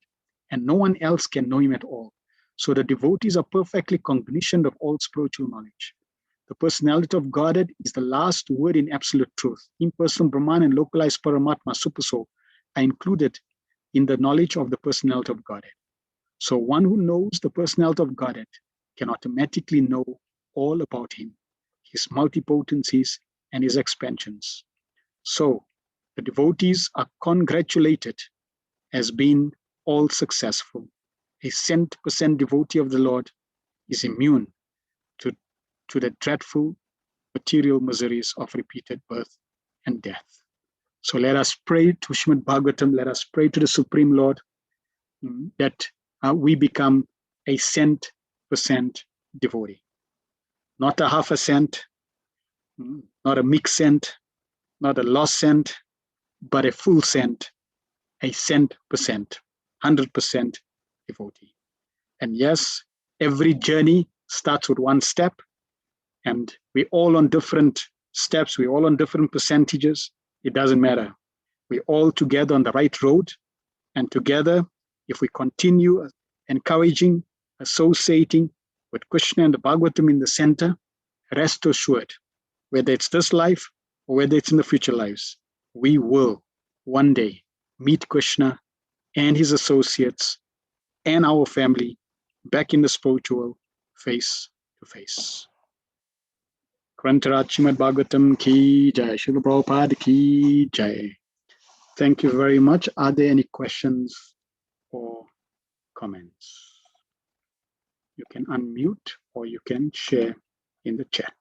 and no one else can know him at all. So the devotees are perfectly cognizant of all spiritual knowledge. The personality of Godhead is the last word in absolute truth. Impersonal Brahman and localized Paramatma, Supersoul, are included in the knowledge of the personality of Godhead. So one who knows the personality of Godhead can automatically know all about him, his multipotencies and his expansions. So the devotees are congratulated as being all successful. A 100% devotee of the Lord is immune to the dreadful material miseries of repeated birth and death. So let us pray to Srimad Bhagavatam, let us pray to the Supreme Lord that we become a 100% devotee. Not a half a cent, not a mixed cent, not a lost cent, but a full cent, a 100%, 100% devotee. And yes, every journey starts with one step, and we're all on different steps, we're all on different percentages. It doesn't matter. We're all together on the right road, and together, if we continue encouraging, associating with Krishna and the Bhagavatam in the center, rest assured, whether it's this life or whether it's in the future lives, we will one day meet Krishna and his associates and our family back in the spiritual face to face. Grantarat Srimad Bhagavatam ki jai, Srila Prabhupada ki jai. Thank you very much. Are there any questions or comments? You can unmute or you can share in the chat.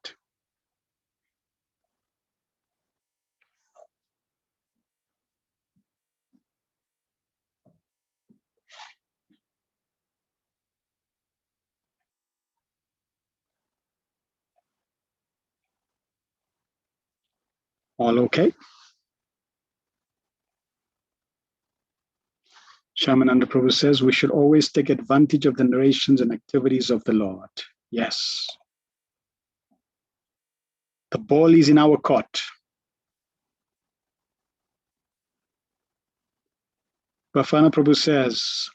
All okay? Shamananda Prabhu says we should always take advantage of the narrations and activities of the Lord. Yes. The ball is in our court. Bafana Prabhu says,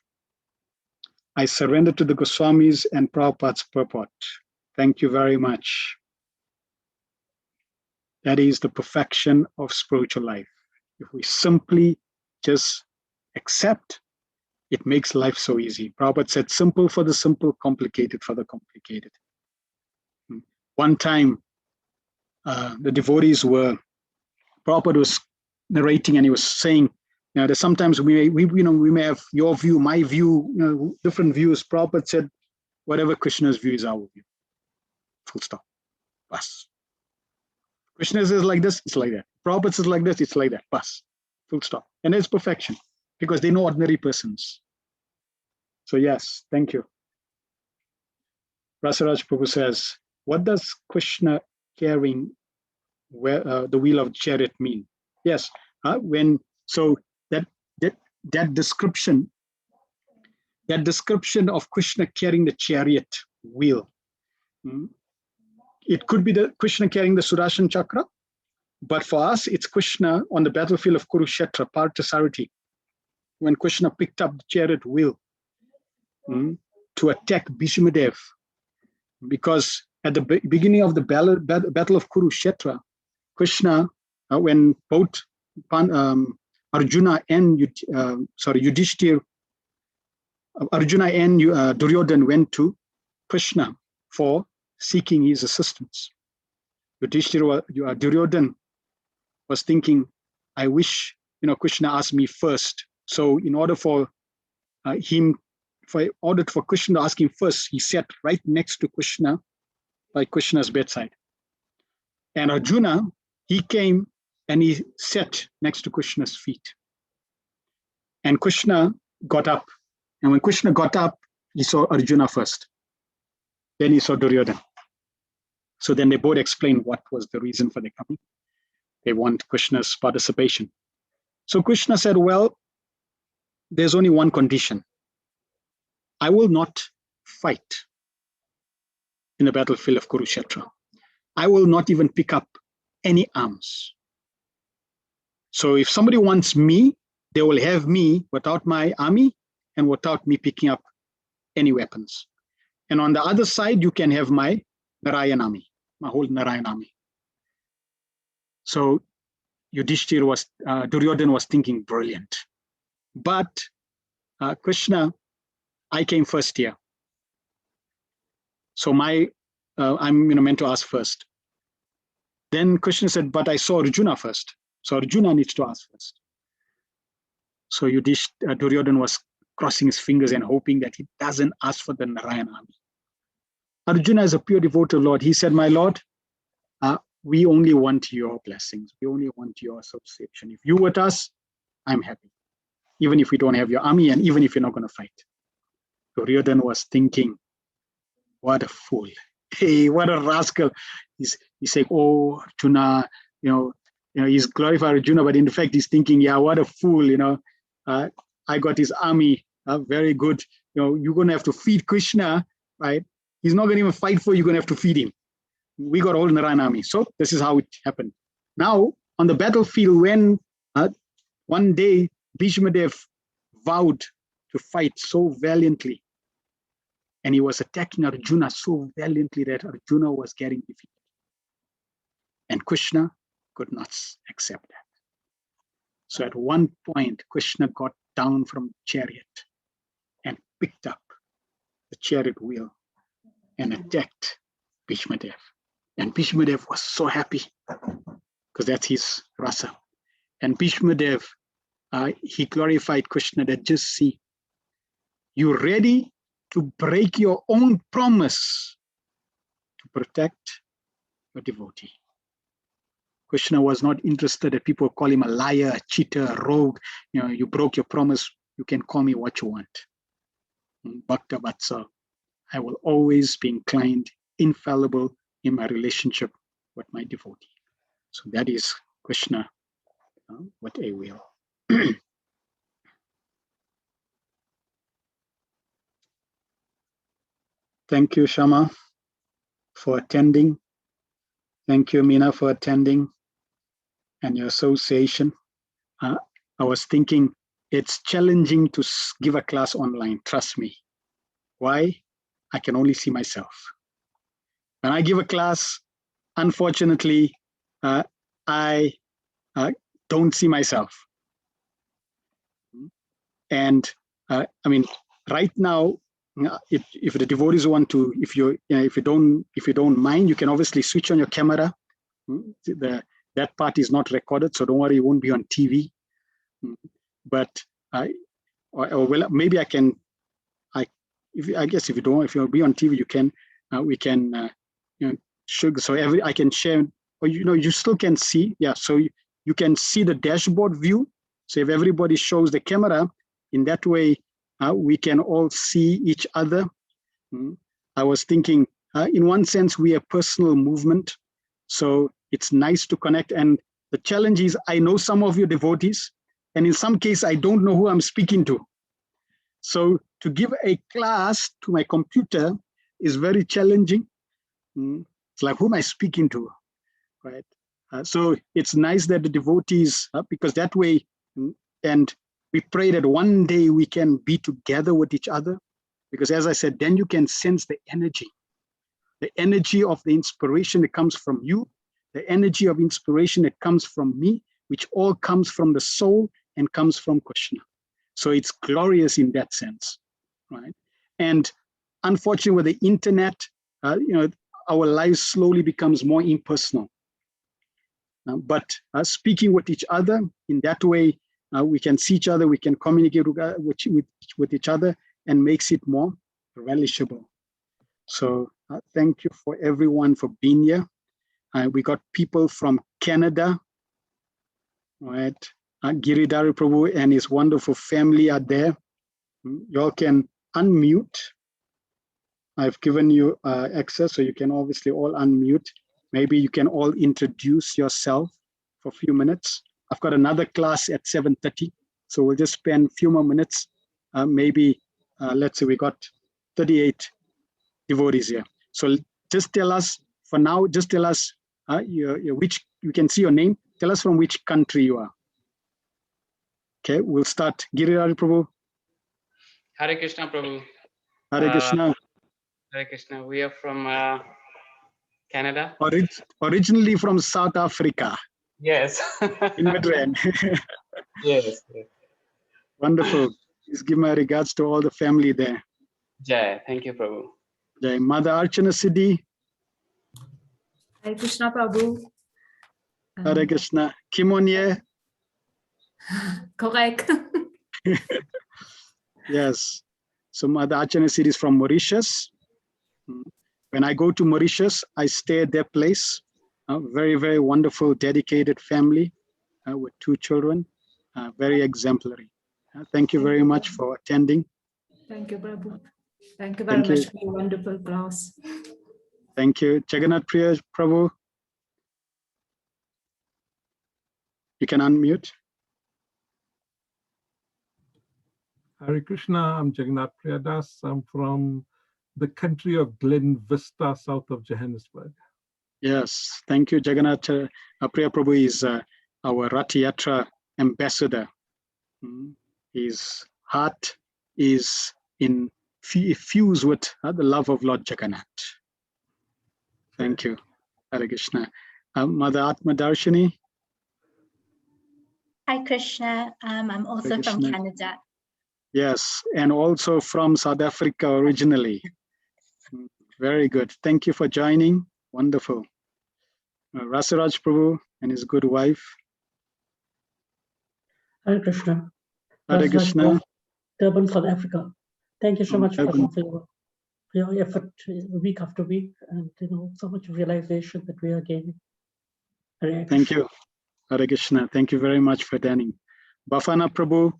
I surrender to the Goswamis and Prabhupada's purport. Thank you very much. That is the perfection of spiritual life. If we simply just accept, it makes life so easy. Prabhupada said, simple for the simple, complicated for the complicated. One time, the devotees were, Prabhupada was narrating and he was saying, that sometimes we may have your view, my view, different views. Prabhupada said, whatever Krishna's view is our view. Full stop. Bas. Krishna says like this, it's like that. Prabhupada says like this, it's like that. Bas. Full stop. And it's perfection because they're no ordinary persons. So yes, thank you. Rasaraj Prabhu says, what does Krishna carrying the wheel of chariot mean? Yes, so that description of Krishna carrying the chariot wheel, it could be the Krishna carrying the Sudarshan Chakra, but for us, it's Krishna on the battlefield of Kurukshetra, Parthasarathi, when Krishna picked up the chariot wheel to attack Bhishmadev. Because at the beginning of the battle of Kurukshetra, Krishna, when both Arjuna and Yudhishthir, Arjuna and Duryodhan went to Krishna for seeking his assistance. Duryodhan was thinking, I wish Krishna asked me first. So in order for Krishna to ask him first, he sat right next to Krishna by Krishna's bedside. And Arjuna, he came and he sat next to Krishna's feet. And Krishna got up. And when Krishna got up, he saw Arjuna first. Then he saw Duryodhan. So then they both explained what was the reason for their coming. They want Krishna's participation. So Krishna said, well, there's only one condition. I will not fight in the battlefield of Kurukshetra. I will not even pick up any arms. So if somebody wants me, they will have me without my army and without me picking up any weapons. And on the other side, you can have my Narayan army, my whole Narayan army. So Duryodhan was thinking, brilliant. But Krishna, I came first here. So I'm meant to ask first. Then Krishna said, but I saw Arjuna first. So Arjuna needs to ask first. So Duryodhan was crossing his fingers and hoping that he doesn't ask for the Narayan army. Arjuna is a pure devoted Lord. He said, my Lord, we only want your blessings. We only want your association. If you're with us, I'm happy. Even if we don't have your army and even if you're not going to fight. Duryodhan was thinking, what a fool. Hey, what a rascal. He's saying, oh, Arjuna, he's glorified Arjuna, but in fact, he's thinking, yeah, what a fool, I got his army, very good. You're going to have to feed Krishna, right? He's not going to even fight for you, you're going to have to feed him. We got a whole Narayan army. So this is how it happened. Now, on the battlefield, when one day Bhishmadev vowed to fight so valiantly, and he was attacking Arjuna so valiantly that Arjuna was getting defeated. And Krishna could not accept that. So at one point, Krishna got down from the chariot and picked up the chariot wheel and attacked Bhishmadev. And Bhishmadev was so happy because that's his rasa. And Bhishmadev, he glorified Krishna that just see, you ready to break your own promise to protect your devotee. Krishna was not interested that people call him a liar, a cheater, a rogue. You broke your promise. You can call me what you want. Bhakta Vatsa, I will always be inclined, infallible in my relationship with my devotee. So that is Krishna with a will. Thank you, Shama, for attending. Thank you, Meena, for attending and your association. I was thinking it's challenging to give a class online, trust me. Why? I can only see myself. When I give a class, unfortunately, I don't see myself. And right now, if the devotees want to, if you don't mind, you can obviously switch on your camera. That part is not recorded, so don't worry, it won't be on TV. But maybe I can. I guess if you'll be on TV, you can. We can. So I can share. Or you still can see. Yeah. So you can see the dashboard view. So if everybody shows the camera, in that way, we can all see each other. I was thinking in one sense, we are personal movement. So it's nice to connect. And the challenge is, I know some of your devotees, and in some case, I don't know who I'm speaking to. So to give a class to my computer is very challenging. It's like, who am I speaking to, right? So it's nice that the devotees, because that way, and we pray that one day we can be together with each other, because as I said, then you can sense the energy of the inspiration that comes from you, the energy of inspiration that comes from me, which all comes from the soul and comes from Krishna. So it's glorious in that sense, right? And unfortunately, with the internet, our lives slowly becomes more impersonal. But speaking with each other in that way, we can see each other, we can communicate with each other, and makes it more relishable. So thank you for everyone for being here. We got people from Canada, right? Giridhari Prabhu and his wonderful family are there. Y'all can unmute. I've given you access, so you can obviously all unmute. Maybe you can all introduce yourself for a few minutes. I've got another class at 7:30, so we'll just spend a few more minutes. Maybe, let's say we got 38 devotees here. So just tell us, for now, just tell us which, you can see your name. Tell us from which country you are. Okay, we'll start. Girirari Prabhu. Hare Krishna Prabhu. Hare Krishna. Hare Krishna. We are from Canada. Originally from South Africa. Yes. In Madrid. Yes. Wonderful. Please give my regards to all the family there. Jai. Thank you, Prabhu. Jai. Mother Archana Siddhi. Hare Krishna Prabhu. Hare Krishna. Kimonye. Correct. Yes. So Mother Archana Siddhi is from Mauritius. When I go to Mauritius, I stay at their place. A very, very wonderful, dedicated family with 2 children. Very exemplary. Thank you very much for attending. Thank you, Prabhu. Thank you very much for your wonderful class. Thank you. Jagannath Priya Prabhu. You can unmute. Hare Krishna, I'm Jagannath Priyadas. I'm from the country of Glen Vista, south of Johannesburg. Yes, thank you, Jagannath. Priya Prabhu is our Rath Yatra ambassador. His heart is fused with the love of Lord Jagannath. Thank you, Hare Krishna. Mother Atma Darshini. Hi, Krishna. I'm also from Canada. Yes, and also from South Africa originally. Very good. Thank you for joining. Wonderful. Rasaraj Prabhu and his good wife. Hare Krishna. Hare Krishna. Durban, South Africa. Thank you so much for your effort week after week, and so much realization that we are gaining. Thank you, Hare Krishna. Thank you very much for attending. Bafana Prabhu.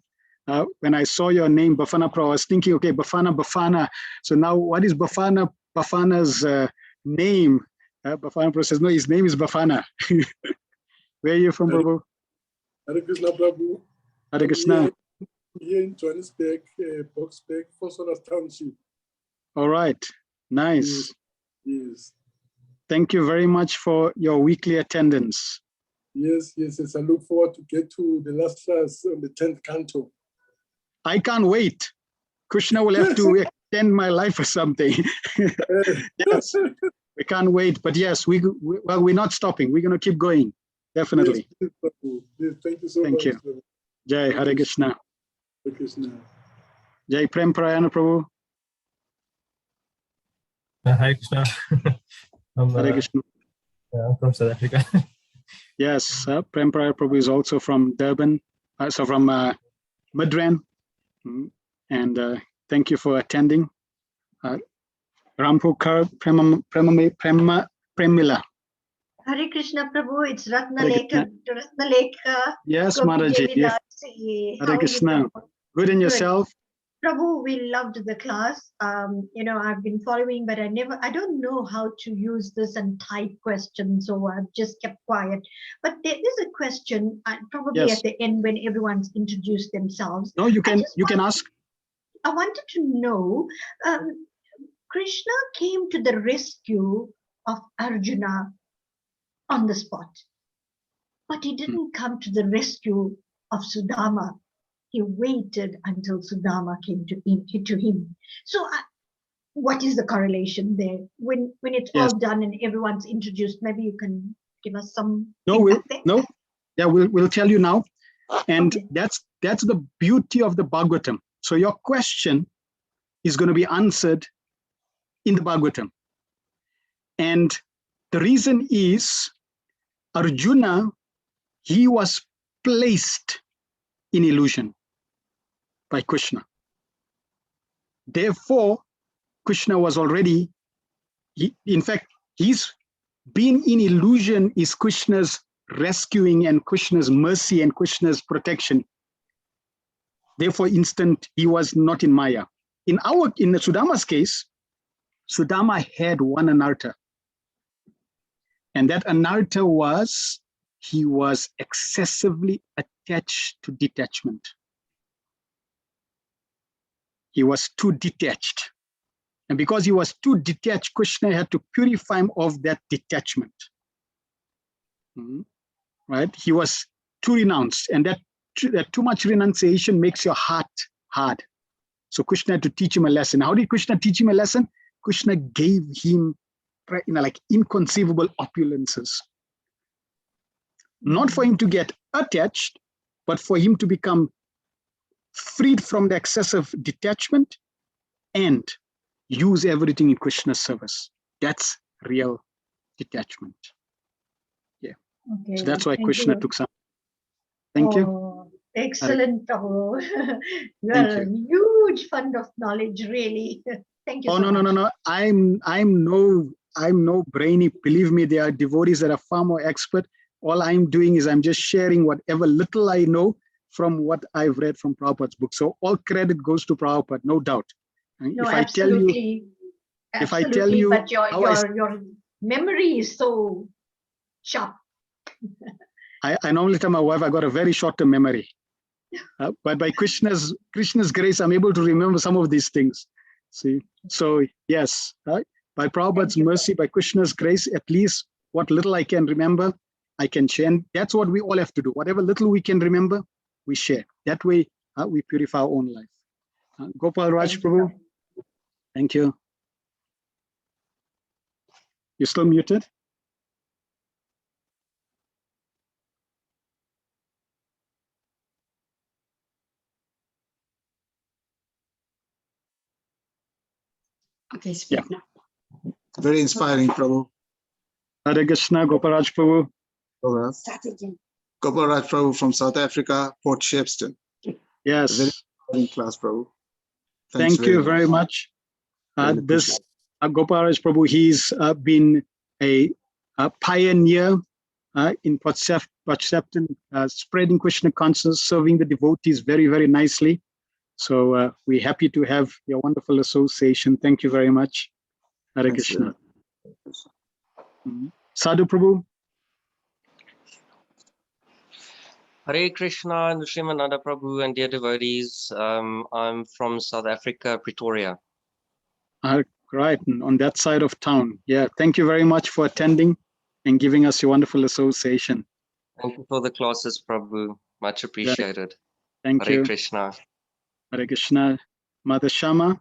When I saw your name, Bafana Prabhu, I was thinking, okay, Bafana. So now, what is Bafana's name? Bafana Prabhu says, no, his name is Bafana. Where are you from, Prabhu? Hare Krishna Prabhu. Hare Krishna. Here in Johannesburg, Boxburg, Fossora Township. All right, nice. Yes. Thank you very much for your weekly attendance. Yes. I look forward to get to the last class on the 10th canto. I can't wait. Krishna will have to extend my life or something. Yes, we can't wait. But yes, we're not stopping. We're going to keep going. Definitely. Yes, yes, thank you so much. Thank you. Jai Hare Krishna. Hare Krishna. Jai Prem Prayana Prabhu. Hare Krishna. Hare Krishna. I'm from South Africa. Yes, Prem Prayana Prabhu is also from Durban, so from Madran. And thank you for attending. Rampokar Premila. Hare Krishna Prabhu, it's Ratnalekha. Yes, Maharaji. Yes. Hare Krishna. Good in yourself? Prabhu, we loved the class. I've been following, but I don't know how to use this and type questions, so I've just kept quiet. But there is a question, probably Yes. at the end when everyone's introduced themselves. No, you can ask. I wanted to know, Krishna came to the rescue of Arjuna on the spot, but he didn't come to the rescue of Sudama. He waited until Sudama came to him. So what is the correlation there? When it's all done and everyone's introduced, maybe you can give us some. We'll tell you now. And that's the beauty of the Bhagavatam. So your question is going to be answered in the Bhagavatam. And the reason is Arjuna, he was placed in illusion by Krishna. Therefore, Krishna was already, in fact, he's being in illusion is Krishna's rescuing and Krishna's mercy and Krishna's protection. Therefore, he was not in Maya. In the Sudama's case, Sudama had one anartha. And that anartha was, he was excessively attached to detachment. He was too detached. And because he was too detached, Krishna had to purify him of that detachment. Right? He was too renounced, and that too much renunciation makes your heart hard. So Krishna had to teach him a lesson. How did Krishna teach him a lesson? Krishna gave him like inconceivable opulences. Not for him to get attached, but for him to become freed from the excessive detachment and use everything in Krishna's service. That's real detachment. Yeah. Okay. So that's why Krishna took some. Thank you. Excellent, Prabhu. You are a huge fund of knowledge, really. Thank you. No. I'm no brainy. Believe me, there are devotees that are far more expert. All I'm doing is I'm just sharing whatever little I know from what I've read from Prabhupada's book. So all credit goes to Prabhupada, no doubt. No, absolutely. If I tell you, but your memory is so sharp. I normally tell my wife I got a very short-term memory, but by Krishna's grace, I'm able to remember some of these things. See, so yes, by Prabhupada's mercy, by Krishna's grace, at least what little I can remember, I can share. And that's what we all have to do. Whatever little we can remember, we share. That way, we purify our own life. Gopal Raj Prabhu, thank you. You're still muted. Okay, speak now. Very inspiring, Prabhu. Hare Krishna, Gopal Raj Prabhu. Start again. Gopal Raj Prabhu from South Africa, Port Shepstone. Yes. Very inspiring class, Prabhu. Thank you very much. This Gopal Raj Prabhu, he's been a pioneer in Port Shepstone, spreading Krishna consciousness, serving the devotees very, very nicely. So we're happy to have your wonderful association. Thank you very much. Hare Krishna. Sadhu Prabhu. Hare Krishna and Srimad Prabhu and dear devotees. I'm from South Africa, Pretoria. Right, on that side of town. Yeah, thank you very much for attending and giving us your wonderful association. Thank you for the classes, Prabhu. Much appreciated. Thank you. Hare Krishna. Hare Krishna. Mother Shama.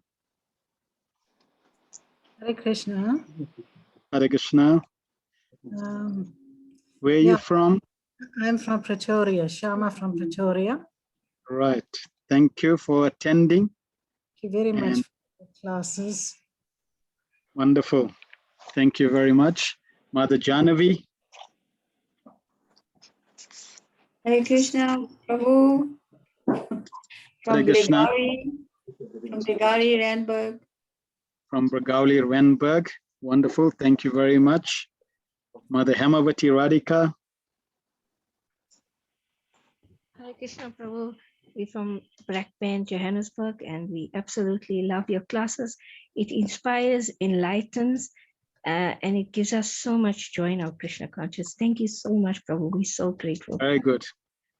Hare Krishna. Hare Krishna. Where are you from? I'm from Pretoria, Shama from Pretoria. Right. Thank you for attending. Thank you very much for the classes. Wonderful. Thank you very much. Mother Janavi. Hare Krishna, Prabhu. From Gregory Renberg. From Bregauli, Renberg. Wonderful. Thank you very much. Mother Hemavati Radhika. Hare Krishna, Prabhu. We're from Blackburn, Johannesburg, and we absolutely love your classes. It inspires, enlightens, and it gives us so much joy in our Krishna consciousness. Thank you so much, Prabhu. We're so grateful. Very good.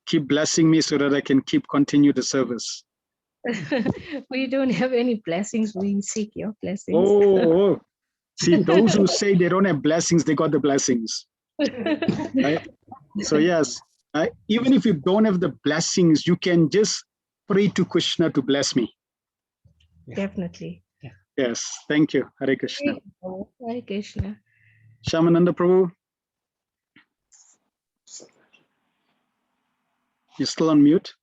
Keep blessing me so that I can continue the service. We don't have any blessings. We seek your blessings. Oh, see, those who say they don't have blessings, they got the blessings. Right? So yes, even if you don't have the blessings, you can just pray to Krishna to bless me. Definitely. Yes, thank you. Hare Krishna. Hare Krishna. Shamananda Prabhu. You're still on mute.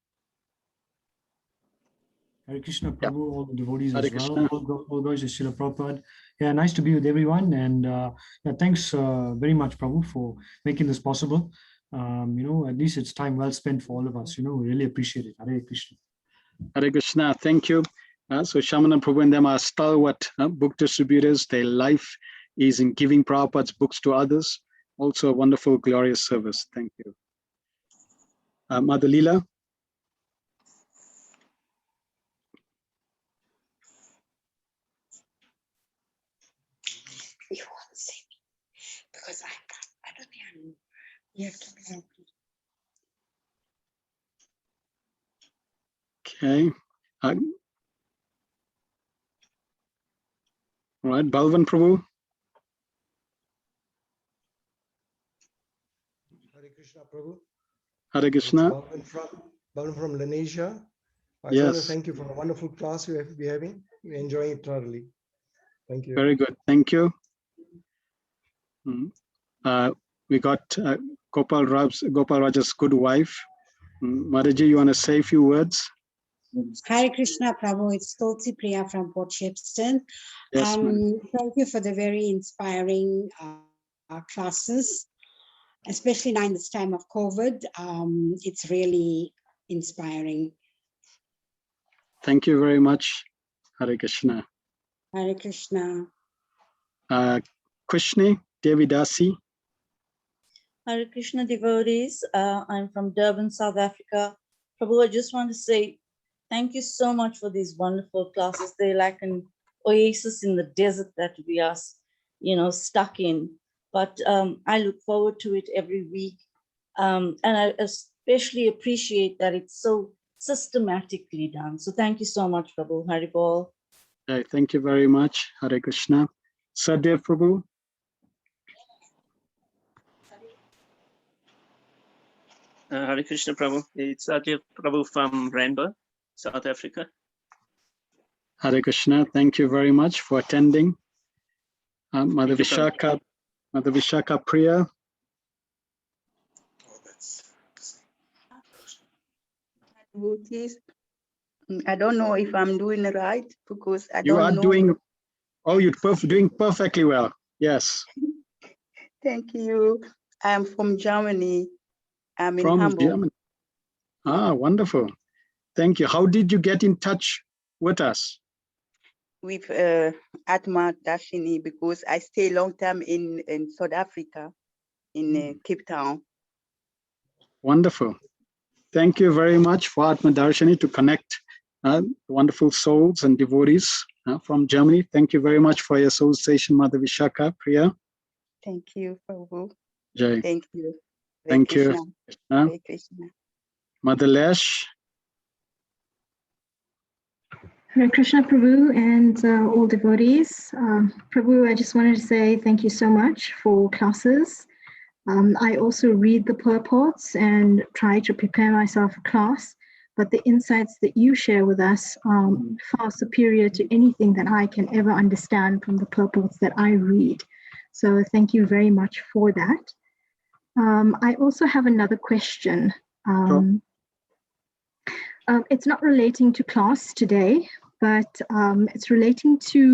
Hare Krishna Prabhu, all the devotees Hare as Krishna. well. All goes to Srila Prabhupada. Yeah, nice to be with everyone. And yeah, thanks very much, Prabhu, for making this possible. At least it's time well spent for all of us. We really appreciate it. Hare Krishna. Hare Krishna. Thank you. So Shamananda Prabhu and them are stalwart book distributors. Their life is in giving Prabhupada's books to others. Also a wonderful, glorious service. Thank you. Mother Leela. You won't see me because I don't think I'm. You have to help me. Okay. All right, Balvan Prabhu. Hare Krishna Prabhu. Hare Krishna. Bhavan from Indonesia. I just Yes. want to thank you for a wonderful class we have been having. We're enjoying it thoroughly. Thank you. Very good. Thank you. We got Gopal Raja's good wife. Mataji, you want to say a few words? Hare Krishna Prabhu, it's Tulsi Priya from Port Shepstone. Yes, thank you for the very inspiring classes, especially now in this time of COVID. It's really inspiring. Thank you very much. Hare Krishna. Hare Krishna. Krishni Devidasi. Hare Krishna devotees. I'm from Durban, South Africa. Prabhu, I just want to say thank you so much for these wonderful classes. They're like an oasis in the desert that we are, stuck in. But I look forward to it every week. And I especially appreciate that it's so systematically done. So thank you so much, Prabhu. Haribol. Thank you very much. Hare Krishna. Sadev Prabhu. Hare Krishna Prabhu. It's Ajay Prabhu from Randburg, South Africa. Hare Krishna. Thank you very much for attending. Mother Vishaka Priya. Devotees. I don't know if I'm doing it right because I You don't are know. you're doing perfectly well. Yes. Thank you. I'm from Germany. I'm in From Hamburg. Germany. Ah, wonderful. Thank you. How did you get in touch with us? With Atma Dashini because I stay a long time in South Africa, in Cape Town. Wonderful. Thank you very much for Atma Darshani to connect wonderful souls and devotees from Germany. Thank you very much for your association, Mother Vishaka Priya. Thank you, Prabhu. Jai. Thank you. Thank you. Hare Krishna. Mother Lesh. Hare Krishna Prabhu and all devotees. Prabhu, I just wanted to say thank you so much for classes. I also read the purports and try to prepare myself for class, but the insights that you share with us are far superior to anything that I can ever understand from the purports that I read. So thank you very much for that. I also have another question. It's not relating to class today, but it's relating to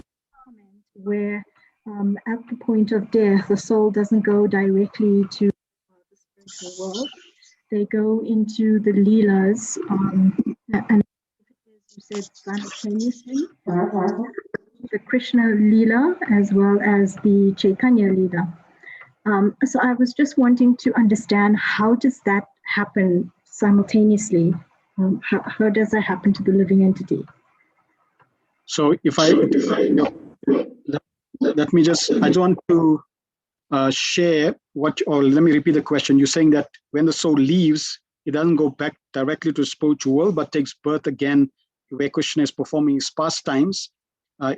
where at the point of death, the soul doesn't go directly to the spiritual world. They go into the Leelas, and you said simultaneously, the Krishna Leela as well as the Chaitanya Leela. So I was just wanting to understand, how does that happen simultaneously? How does that happen to the living entity? So if I let me just, I just want to share what, or let me repeat the question. You're saying that when the soul leaves, it doesn't go back directly to the spiritual world, but takes birth again where Krishna is performing his pastimes.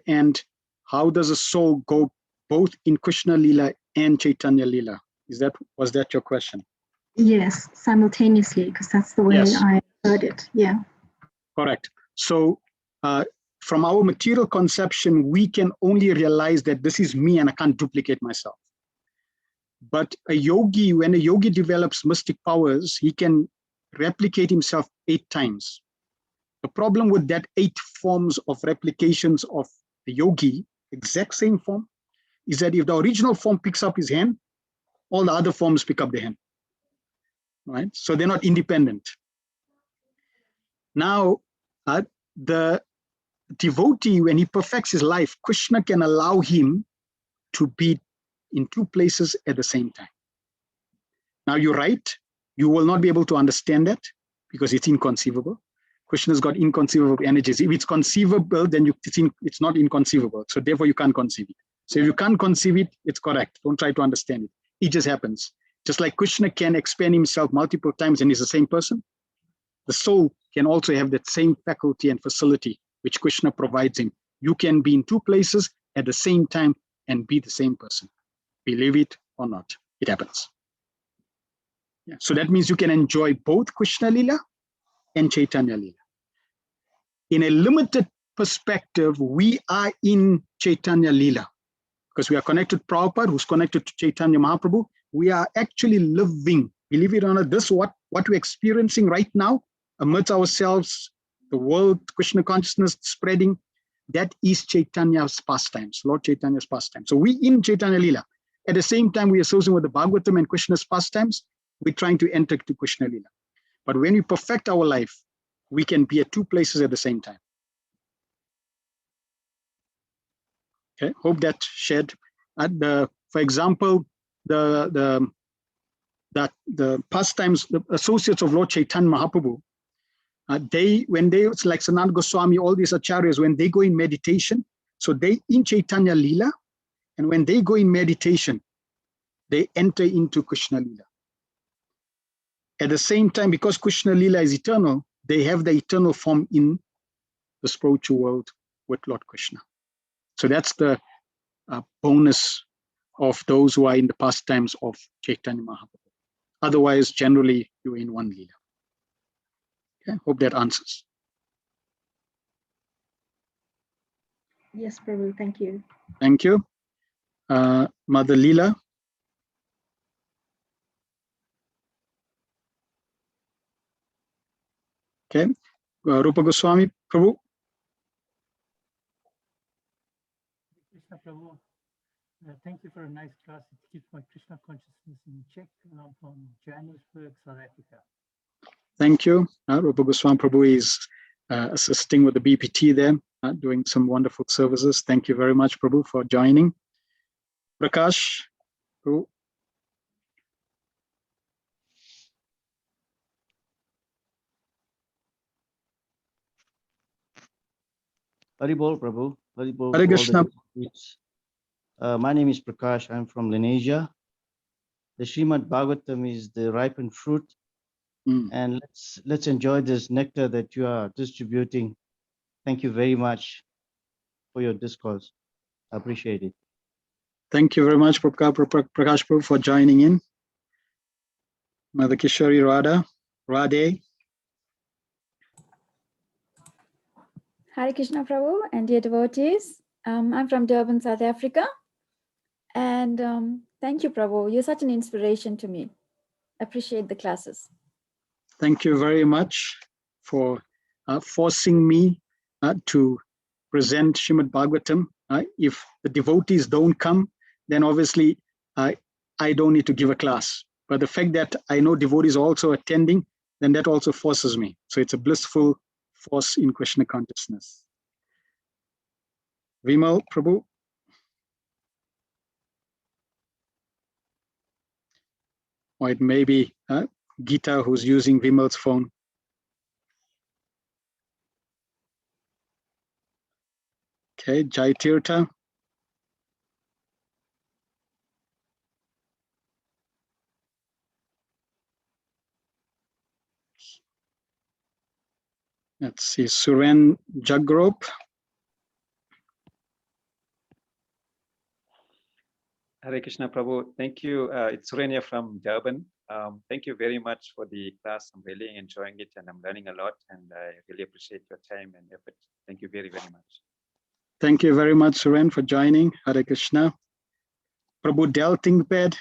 And how does a soul go both in Krishna Lila and Chaitanya Lila? Was that your question? Yes, simultaneously, because that's the way Yes. I heard it. Yeah. Correct. So from our material conception, we can only realize that this is me and I can't duplicate myself. But a yogi, when a yogi develops mystic powers, he can replicate himself 8 times. The problem with that 8 forms of replications of the yogi, exact same form, is that if the original form picks up his hand, all the other forms pick up the hand, right? So they're not independent. Now, the devotee, when he perfects his life, Krishna can allow him to be in 2 places at the same time. Now, you're right. You will not be able to understand that because it's inconceivable. Krishna's got inconceivable energies. If it's conceivable, then it's not inconceivable. So therefore, you can't conceive it. So if you can't conceive it, it's correct. Don't try to understand it. It just happens. Just like Krishna can expand himself multiple times and is the same person, the soul can also have that same faculty and facility which Krishna provides him. You can be in 2 places at the same time and be the same person. Believe it or not, it happens. Yeah. So that means you can enjoy both Krishna Lila and Chaitanya Lila. In a limited perspective, we are in Chaitanya Lila because we are connected to Prabhupada, who's connected to Chaitanya Mahaprabhu. We are actually living, believe it or not, this what we're experiencing right now amidst ourselves, the world, Krishna consciousness spreading, that is Chaitanya's pastimes, Lord Chaitanya's pastimes. So we in Chaitanya Lila. At the same time, we are associating with the Bhagavatam and Krishna's pastimes, we're trying to enter to Krishna Lila. But when we perfect our life, we can be at 2 places at the same time. Okay, hope that shared. For example, the pastimes, the associates of Lord Chaitanya Mahaprabhu, it's like Sanatana Goswami, all these acharyas, when they go in meditation, so they in Chaitanya Lila, and when they go in meditation, they enter into Krishna Lila. At the same time, because Krishna Lila is eternal, they have the eternal form in the spiritual world with Lord Krishna. So that's the bonus of those who are in the pastimes of Chaitanya Mahaprabhu. Otherwise, generally, you're in one Lila. Okay, hope that answers. Yes, Prabhu, thank you. Thank you. Mother Leela. Okay, Rupa Goswami, Prabhu. Krishna Prabhu, thank you for a nice class. It keeps my Krishna consciousness in check. And I'm from Johannesburg, South Africa. Thank you. Rupa Goswami Prabhu is assisting with the BPT there, doing some wonderful services. Thank you very much, Prabhu, for joining. Prakash, Prabhu. Haribol, Prabhu. Haribol. Hare Krishna. My name is Prakash. I'm from Lenasia. The Srimad Bhagavatam is the ripened fruit. And let's enjoy this nectar that you are distributing. Thank you very much for your discourse. I appreciate it. Thank you very much, Prakash Prabhu, for joining in. Mother Kishori Radhe. Hare Krishna Prabhu and dear devotees. I'm from Durban, South Africa. And thank you, Prabhu. You're such an inspiration to me. Appreciate the classes. Thank you very much for forcing me to present Srimad Bhagavatam. If the devotees don't come, then obviously I don't need to give a class. But the fact that I know devotees are also attending, then that also forces me. So it's a blissful force in Krishna consciousness. Vimal Prabhu. Or it may be Gita who's using Vimal's phone. Okay, Jai Tirtha. Let's see, Suren Jagrop. Hare Krishna Prabhu, thank you. It's Surenya from Durban. Thank you very much for the class. I'm really enjoying it and I'm learning a lot, and I really appreciate your time and effort. Thank you very, very much. Thank you very much, Suren, for joining. Hare Krishna. Prabhu Del Tingped.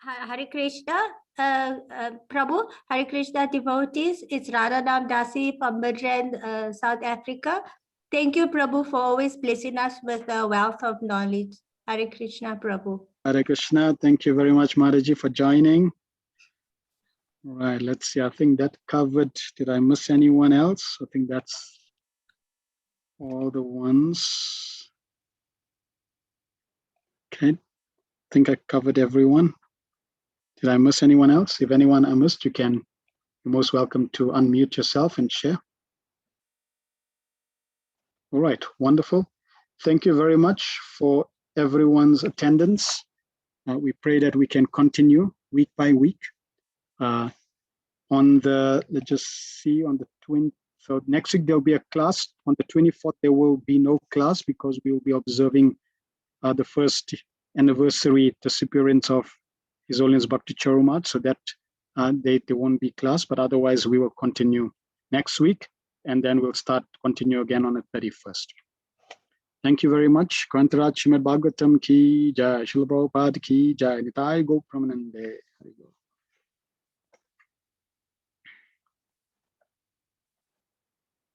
Hare Krishna, Prabhu, Hare Krishna devotees. It's Radhanam Dasi from Midrand, South Africa. Thank you, Prabhu, for always blessing us with a wealth of knowledge. Hare Krishna, Prabhu. Hare Krishna. Thank you very much, Mataji, for joining. All right, let's see. I think that covered. Did I miss anyone else? I think that's all the ones. Okay, I think I covered everyone. Did I miss anyone else? If anyone I missed, you're most welcome to unmute yourself and share. All right, wonderful. Thank you very much for everyone's attendance. We pray that we can continue week by week. Let's just see, on the 20th, so next week there'll be a class. On the 24th, there will be no class because we will be observing the first anniversary disappearance of His Holiness Bhakti Charumat, so that there won't be class, but otherwise we will continue next week, and then we'll continue again on the 31st. Thank you very much. Kantaraj Srimad Bhagavatam ki jai, Srila Prabhupada ki jai, Nitai Go Pramanande.